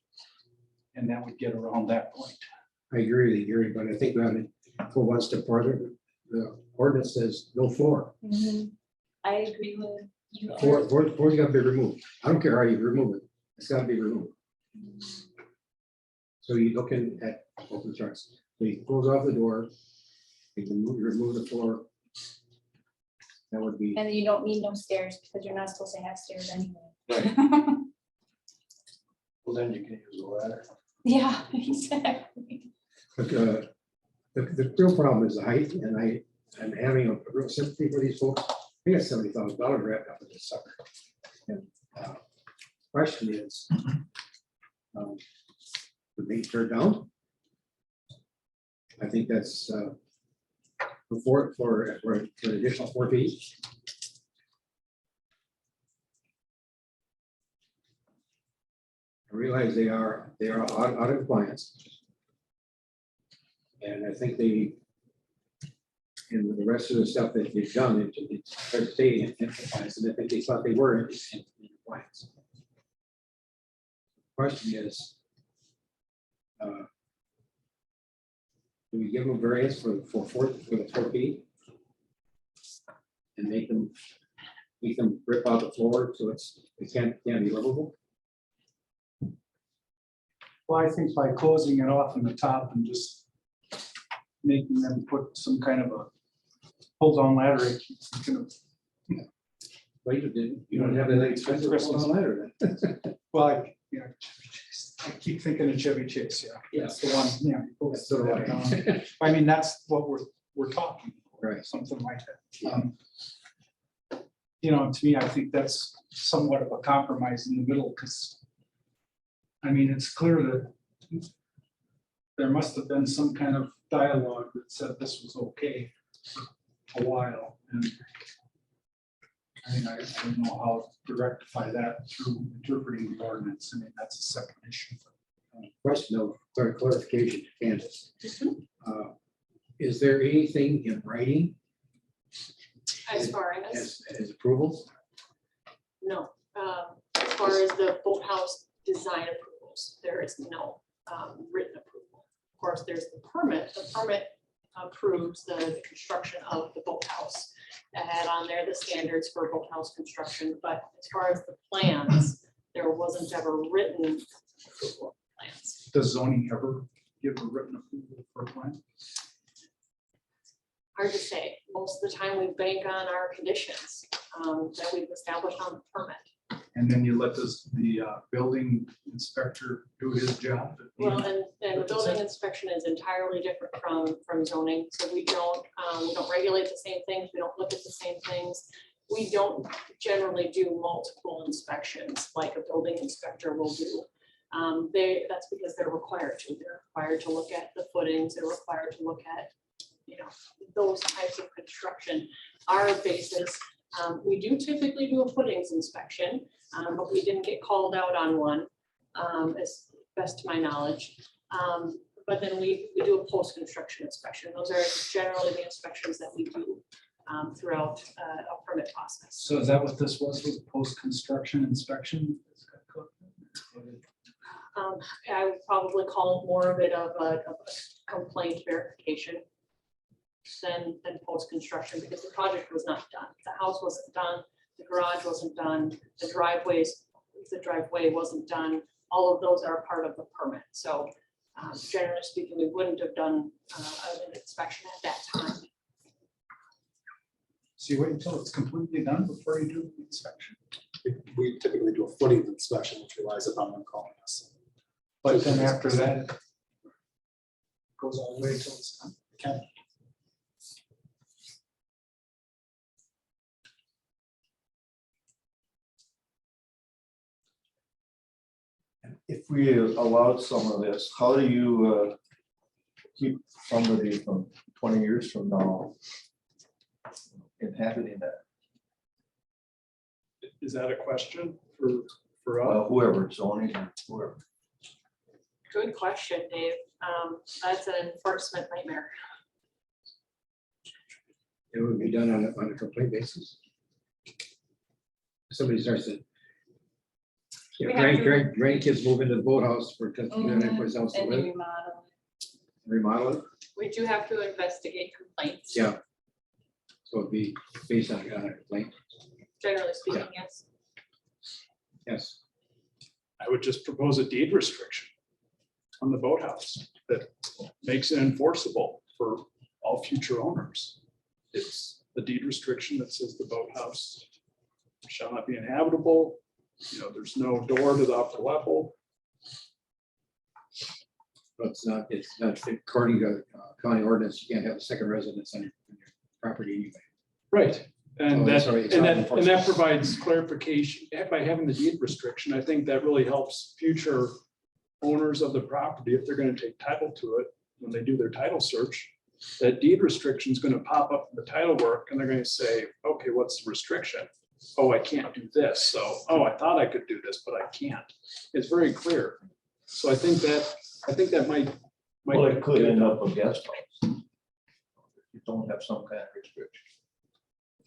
Speaker 15: And that would get around that point.
Speaker 2: I agree with you, Gary, but I think we ought to go one step further. The ordinance says no floor.
Speaker 9: I agree with you.
Speaker 2: Floor's gotta be removed. I don't care how you remove it. It's gotta be removed. So you looking at open charts. So you close off the door. You can remove the floor. That would be,
Speaker 9: And you don't need no stairs because you're not supposed to have stairs anyway.
Speaker 13: Well, then you can use a ladder.
Speaker 9: Yeah, exactly.
Speaker 2: but, the real problem is the height, and I'm having a real sympathy for these folks. We got $70,000 wrapped up in this sucker. And, question is, would they tear down? I think that's for an additional 4 feet. I realize they are out of compliance. And I think they, in the rest of the stuff that they've done, it's fair to stay in compliance, and I think they thought they were in compliance. Question is, do we give them a variance for the 4 feet? And make them rip out the floor so it can't be livable?
Speaker 15: Well, I think by closing it off in the top and just making them put some kind of a hold-on ladder, it keeps them kind of.
Speaker 2: Well, you don't have that expensive
Speaker 15: Christmas.
Speaker 2: ladder then.
Speaker 15: Well, I keep thinking of Chevy Chase, yeah.
Speaker 2: Yeah.
Speaker 15: That's the one, yeah.
Speaker 2: That's sort of like-
Speaker 15: I mean, that's what we're talking,
Speaker 2: Right.
Speaker 15: something like that. To me, I think that's somewhat of a compromise in the middle, because I mean, it's clear that there must have been some kind of dialogue that said this was okay for a while, and I mean, I don't know how to rectify that through interpreting the ordinance. I mean, that's a separate issue.
Speaker 2: Question of clarification to Candace. Is there anything in writing
Speaker 11: As far as,
Speaker 2: as approval?
Speaker 11: no, as far as the boathouse design approvals, there is no written approval. Of course, there's the permit. The permit approves the construction of the boathouse. That had on there the standards for boathouse construction, but as far as the plans, there wasn't ever written approval of plans.
Speaker 15: Does zoning ever give a written approval for a plan?
Speaker 11: Hard to say. Most of the time, we bank on our conditions that we've established on the permit.
Speaker 15: And then you let the building inspector do his job?
Speaker 11: Well, and the building inspection is entirely different from zoning, so we don't regulate the same things, we don't look at the same things. We don't generally do multiple inspections like a building inspector will do. That's because they're required to. They're required to look at the footings, they're required to look at, those types of construction. Our basis, we do typically do a footings inspection, but we didn't get called out on one, as best to my knowledge. But then we do a post-construction inspection. Those are generally the inspections that we do throughout a permit process.
Speaker 15: So is that what this was post-construction inspection?
Speaker 11: I would probably call it more of a complaint verification than post-construction, because the project was not done. The house wasn't done, the garage wasn't done, the driveway wasn't done. All of those are part of the permit. So generally speaking, we wouldn't have done an inspection at that time.
Speaker 15: So you wait until it's completely done before you do the inspection?
Speaker 12: We typically do a footing inspection, which relies upon them calling us.
Speaker 15: But then after that, it goes all the way until it's done.
Speaker 12: Okay.
Speaker 13: If we allowed some of this, how do you keep somebody from 20 years from now inhabiting that?
Speaker 1: Is that a question for us?
Speaker 13: Whoever, zoning, or whoever.
Speaker 11: Good question, Dave. That's an enforcement nightmare.
Speaker 2: It would be done on a complaint basis. Somebody starts to.
Speaker 9: We have to-
Speaker 2: Grandkids move into the boathouse for, then everybody's else to
Speaker 9: And you
Speaker 2: live.
Speaker 9: remodel.
Speaker 2: remodel it?
Speaker 11: We do have to investigate complaints.
Speaker 2: Yeah. So it'd be based on a complaint,
Speaker 11: Generally speaking, yes.
Speaker 2: yes.
Speaker 1: I would just propose a deed restriction on the boathouse that makes it enforceable for all future owners. It's the deed restriction that says the boathouse shall not be inhabitable. You know, there's no door to the upper level.
Speaker 2: But it's not according to county ordinance, you can't have a second residence on your property anyway.
Speaker 1: Right. And
Speaker 2: Oh,
Speaker 1: that,
Speaker 2: sorry, it's
Speaker 1: and
Speaker 2: not
Speaker 1: that, and that
Speaker 2: enforceable.
Speaker 1: provides clarification. By having the deed restriction, I think that really helps future owners of the property, if they're gonna take title to it, when they do their title search, that deed restriction is gonna pop up in the title work, and they're gonna say, okay, what's the restriction? Oh, I can't do this. So, oh, I thought I could do this, but I can't. It's very clear. So I think that might.
Speaker 13: Well, it could end up a guest house. You don't have some kind of restriction.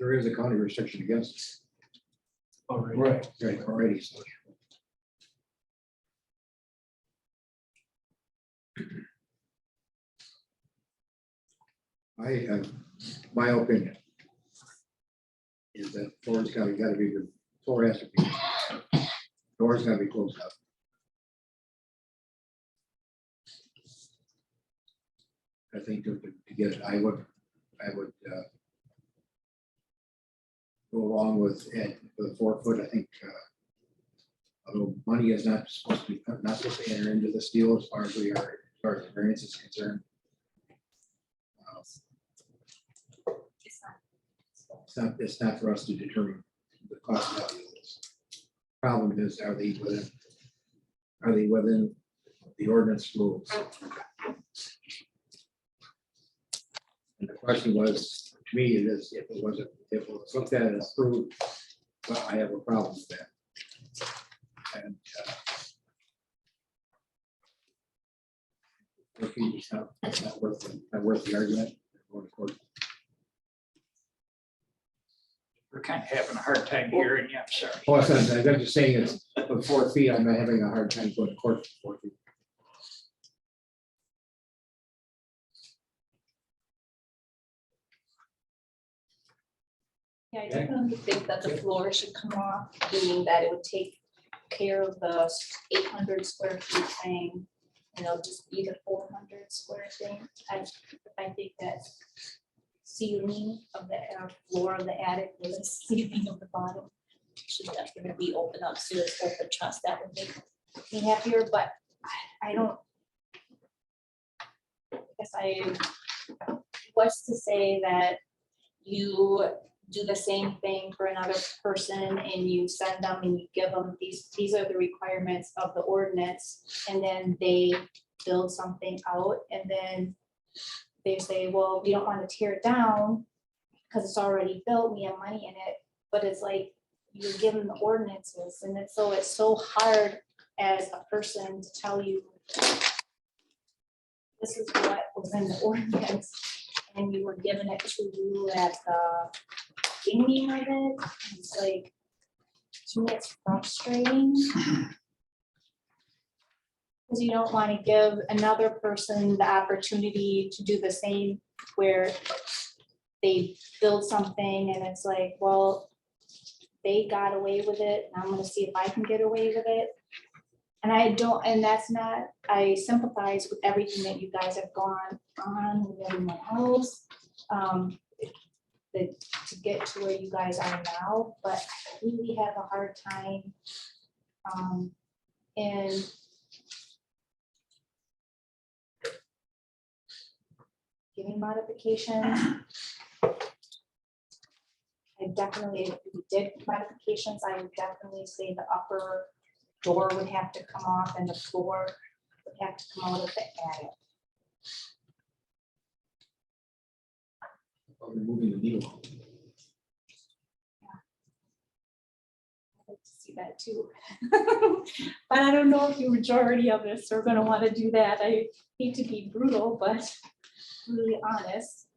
Speaker 2: There is a county restriction against it.
Speaker 1: Already.
Speaker 2: Right, already, so. My opinion is that floor's gotta be, floor has to be, doors gotta be closed up. I think to get it, I would go along with Ed, with the 4 foot. I think although money is not supposed to enter into this deal as far as we are, as far as the variance is concerned. It's not for us to determine the cost value of this. Problem is, are they within the ordinance rules? And the question was, to me, it is, if it was looked at and approved, well, I have a problem with that. And it's not worth the argument. Going to court.
Speaker 10: We're kind of having a hard time hearing you, I'm sorry.
Speaker 2: Oh, I'm just saying it's for 4 feet, I'm not having a hard time going to court for 4 feet.
Speaker 9: Yeah, I definitely think that the floor should come off, meaning that it would take care of the 800 square feet thing. And it'll just be the 400 square thing. I think that ceiling of the floor of the attic with the ceiling of the bottom should definitely be open up, so it's open trust. That would make me happier, but I don't. I guess I was to say that you do the same thing for another person and you send them and you give them these are the requirements of the ordinance, and then they build something out and then they say, well, we don't want to tear it down because it's already built, we have money in it. But it's like you're given the ordinances, and it's so hard as a person to tell you this is what was in the ordinance, and you were given it to you at the beginning of it. It's like, to me, it's frustrating. Because you don't want to give another person the opportunity to do the same, where they build something and it's like, well, they got away with it, and I'm gonna see if I can get away with it. And I don't, and that's not, I sympathize with everything that you guys have gone on with everyone else. To get to where you guys are now, but I really have a hard time in giving modifications. I definitely, if we did modifications, I would definitely say the upper door would have to come off and the floor would have to come out of the attic.
Speaker 2: Removing the needle.
Speaker 9: I'd like to see that too. But I don't know if the majority of us are gonna want to do that. I hate to be brutal, but really honest.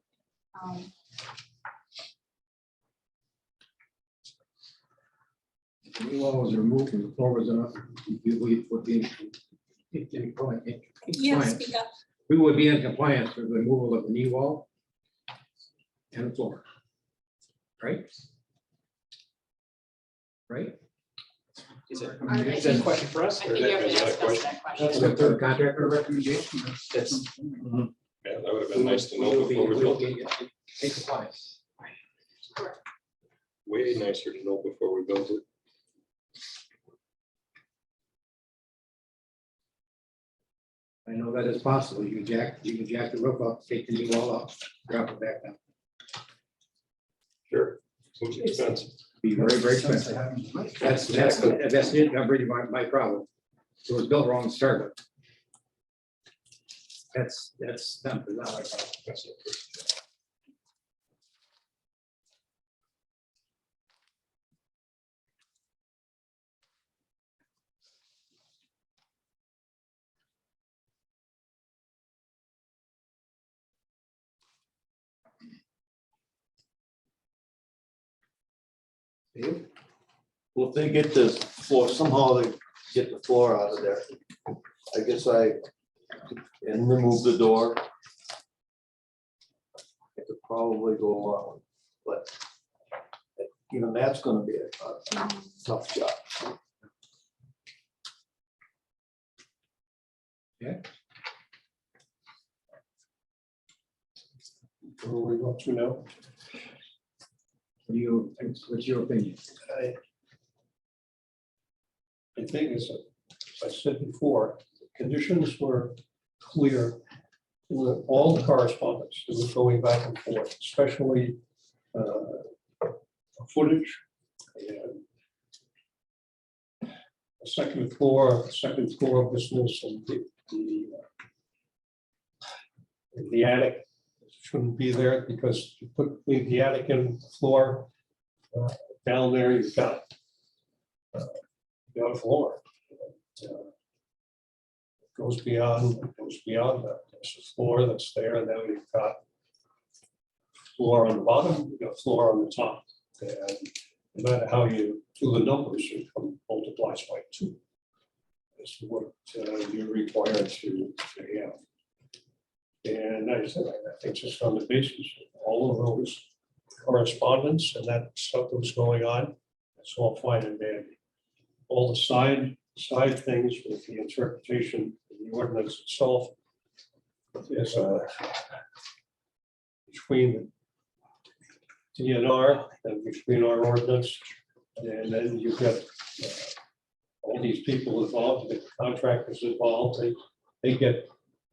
Speaker 2: The needle was removed and the floor was enough. You would be.
Speaker 9: Yeah, speak up.
Speaker 2: We would be in compliance with the removal of the knee wall and the floor. Right? Right?
Speaker 14: Is that
Speaker 9: I
Speaker 14: a question for us?
Speaker 11: I think you have to ask us that question.
Speaker 2: That's the third contractor recommendation.
Speaker 14: That's-
Speaker 5: Yeah, that would have been nice to know before we built it.
Speaker 2: In compliance.
Speaker 5: Way nicer to know before we built it.
Speaker 2: I know that is possible. You can jack the roof up, take the knee wall up, drop it back down.
Speaker 5: Sure. Seems expensive.
Speaker 2: Be very, very expensive. That's it. I'm really my problem. It was built wrong to start with. That's not my problem.
Speaker 13: Well, if they get the floor, somehow they get the floor out of there, I guess and remove the door. I could probably go along, but even that's gonna be a tough job.
Speaker 4: Where are we going to now?
Speaker 2: What's your opinion?
Speaker 4: I think as I said before, the conditions were clear. In all the correspondence that was going back and forth, especially footage. And the second floor business and the attic shouldn't be there because you leave the attic in the floor down there, you've got a floor. It goes beyond that. There's a floor that's there, and now you've got floor on the bottom, you've got floor on the top. And no matter how you do the numbers, it multiplies by 2. That's what you're required to have. And I said, I think just on the basis of all of those correspondence and that stuff that was going on, it's all fine and dandy. All the side things with the interpretation of the ordinance itself is between the DNR and between our ordinance, and then you've got all these people involved, the contractors involved, they get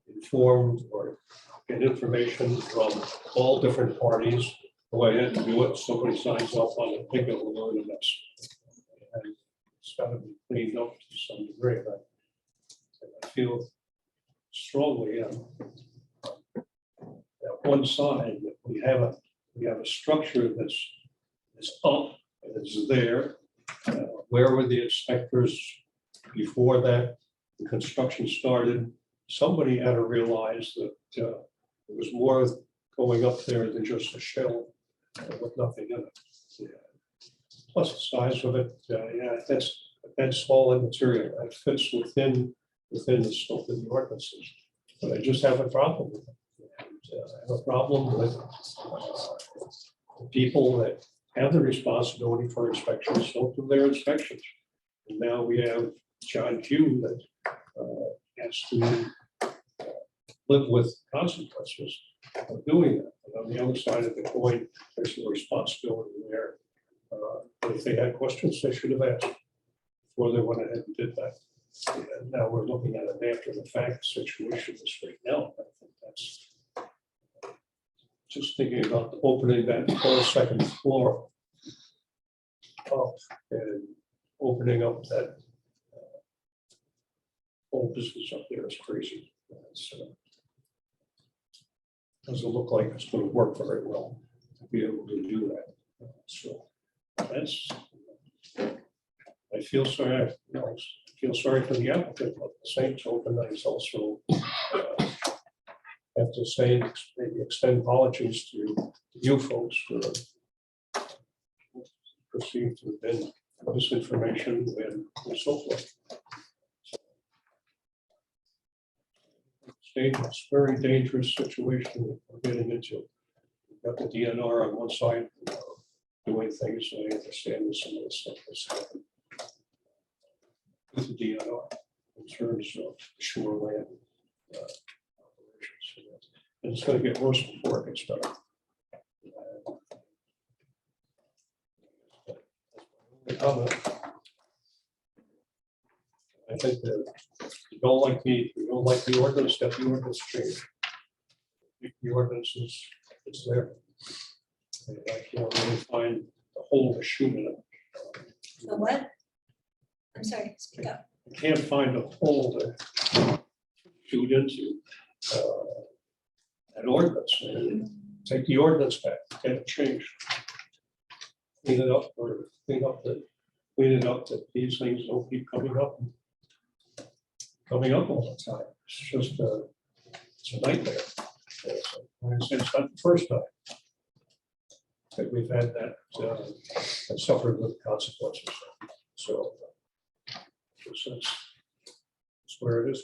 Speaker 4: informed or get information from all different parties. Go ahead and do it. Somebody signs off on it, they go and learn a mess. And it's got to be cleaned up to some degree. I feel strongly that one side that we have a structure that's up and it's there. Where were the inspectors before that the construction started? Somebody had to realize that there was more going up there than just a shell with nothing in it. Yeah. Plus the size of it, yeah, that's small material. That fits within the scope of the ordinances. But I just have a problem with it. And, I have a problem with people that have the responsibility for inspections, don't do their inspections. And now we have John Q that has to live with consequences of doing that. And on the other side of the coin, there's no responsibility there. But if they had questions, they should have asked before they went ahead and did that. And now we're looking at an after the fact situation right now. I think that's just thinking about opening that whole second floor up and opening up that whole business up there is crazy. Doesn't look like it's going to work very well to be able to do that. So that's, I feel sorry, I feel sorry for the applicant, but the same token, I also have to say, maybe extend apologies to you folks for perceived to have been misinformation and so forth. dangerous, very dangerous situation we're getting into. We've got the DNR on one side, doing things, I understand this and this stuff that's happened with the DNR in terms of shoreline operations. And it's gonna get worse before it gets better. I think that you don't like the ordinance, that the ordinance change. The ordinance is there. And I can't really find the whole issue in it.
Speaker 9: The what? I'm sorry, speak up.
Speaker 4: I can't find a hole to shoot into an ordinance. And take the ordinance back, get it changed. Clean it up or clean it up that these things don't keep coming up all the time. It's just it's a nightmare. It's not the first time that we've had that suffered with consequences. So it's where it is.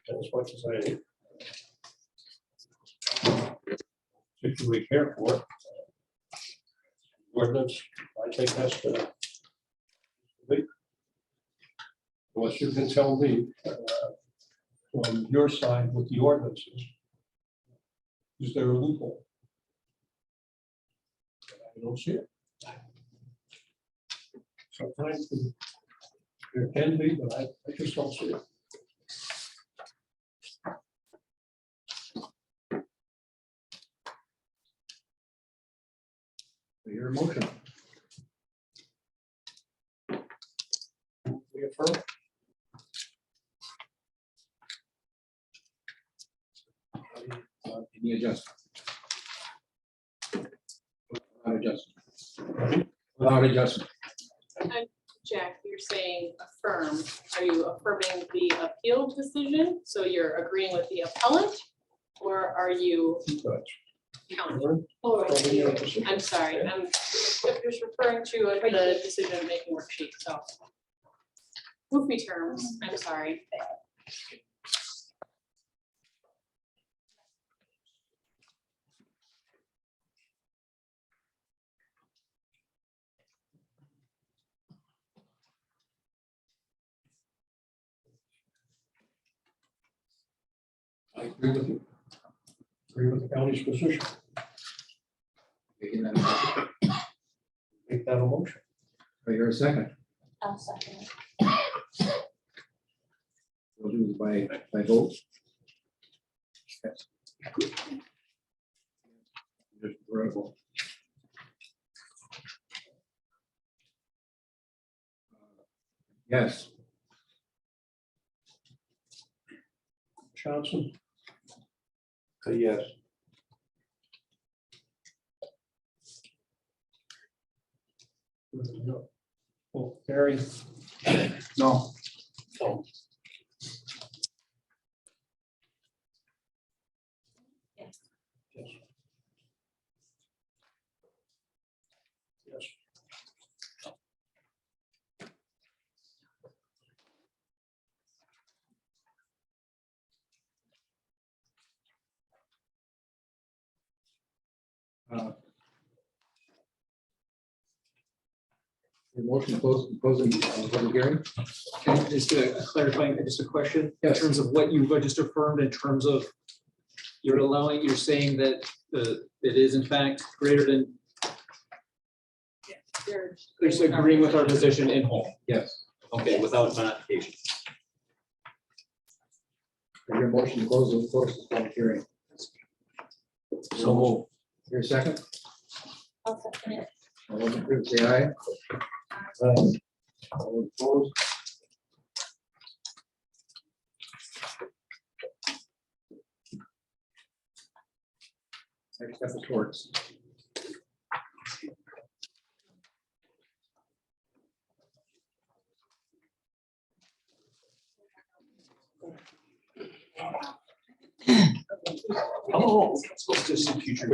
Speaker 4: And as much as if we care for it, ordinance, I think that's the unless you can tell me from your side with the ordinances, is there a loophole? I don't see it. Sometimes there can be, but I just don't see it.
Speaker 2: Your motion.
Speaker 4: We affirm.
Speaker 2: Any adjustment? Without adjustment. Without adjustment.
Speaker 11: Jack, you're saying affirm. Are you affirming the appeal decision? So you're agreeing with the appellant? Or are you counting? Oh, right. I'm sorry, I'm just referring to the decision-making worksheet, so. Move me terms, I'm sorry.
Speaker 4: I agree with you. Agree with the county's position.
Speaker 2: Making that motion.
Speaker 4: Make that a motion.
Speaker 2: Do I hear a second?
Speaker 9: I'll second it.
Speaker 2: We'll do it by vote. Yes. Just verbal. Yes.
Speaker 4: Johnson? Yes. Well, Barry?
Speaker 6: No.
Speaker 4: No.
Speaker 9: Yes.
Speaker 4: Yes. Yes.
Speaker 2: The motion to close the public hearing.
Speaker 14: Okay, just clarifying, just a question, in
Speaker 2: Yes.
Speaker 14: terms of what you just affirmed, in terms of you're saying that it is in fact greater than, there's agreeing with our position in whole.
Speaker 2: Yes.
Speaker 14: Okay, without modification.
Speaker 2: Your motion to close the public hearing.
Speaker 4: So move.
Speaker 2: Your second?
Speaker 9: I'll second it.
Speaker 2: All those in favor say aye. All opposed? Next step is Schwartz.
Speaker 14: Oh, it's just in future.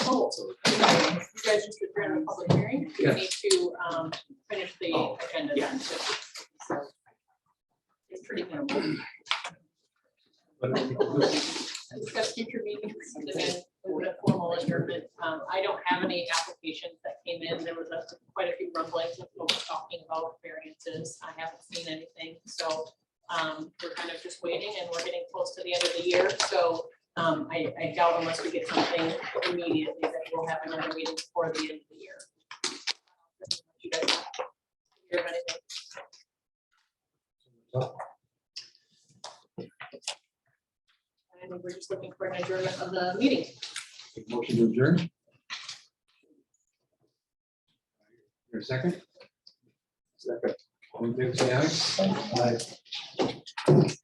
Speaker 11: Oh, sorry. You guys just adjourned the public hearing? We
Speaker 2: Yes.
Speaker 11: need to finish the agenda
Speaker 14: Yeah.
Speaker 11: then. So, pretty minimal. Discuss future meetings and then with a formal adjournment. I don't have any applications that came in. There was quite a few rumblings of folks talking about variances. I haven't seen anything, so we're kind of just waiting, and we're getting close to the end of the year. So I doubt unless we get something immediately that we'll have another meeting before the end of the year. You guys hear of anything? I think we're just looking for an adjournment of the meeting.
Speaker 2: Motion to adjourn. Your second?
Speaker 13: Second.
Speaker 2: All in favor, say aye. Aye.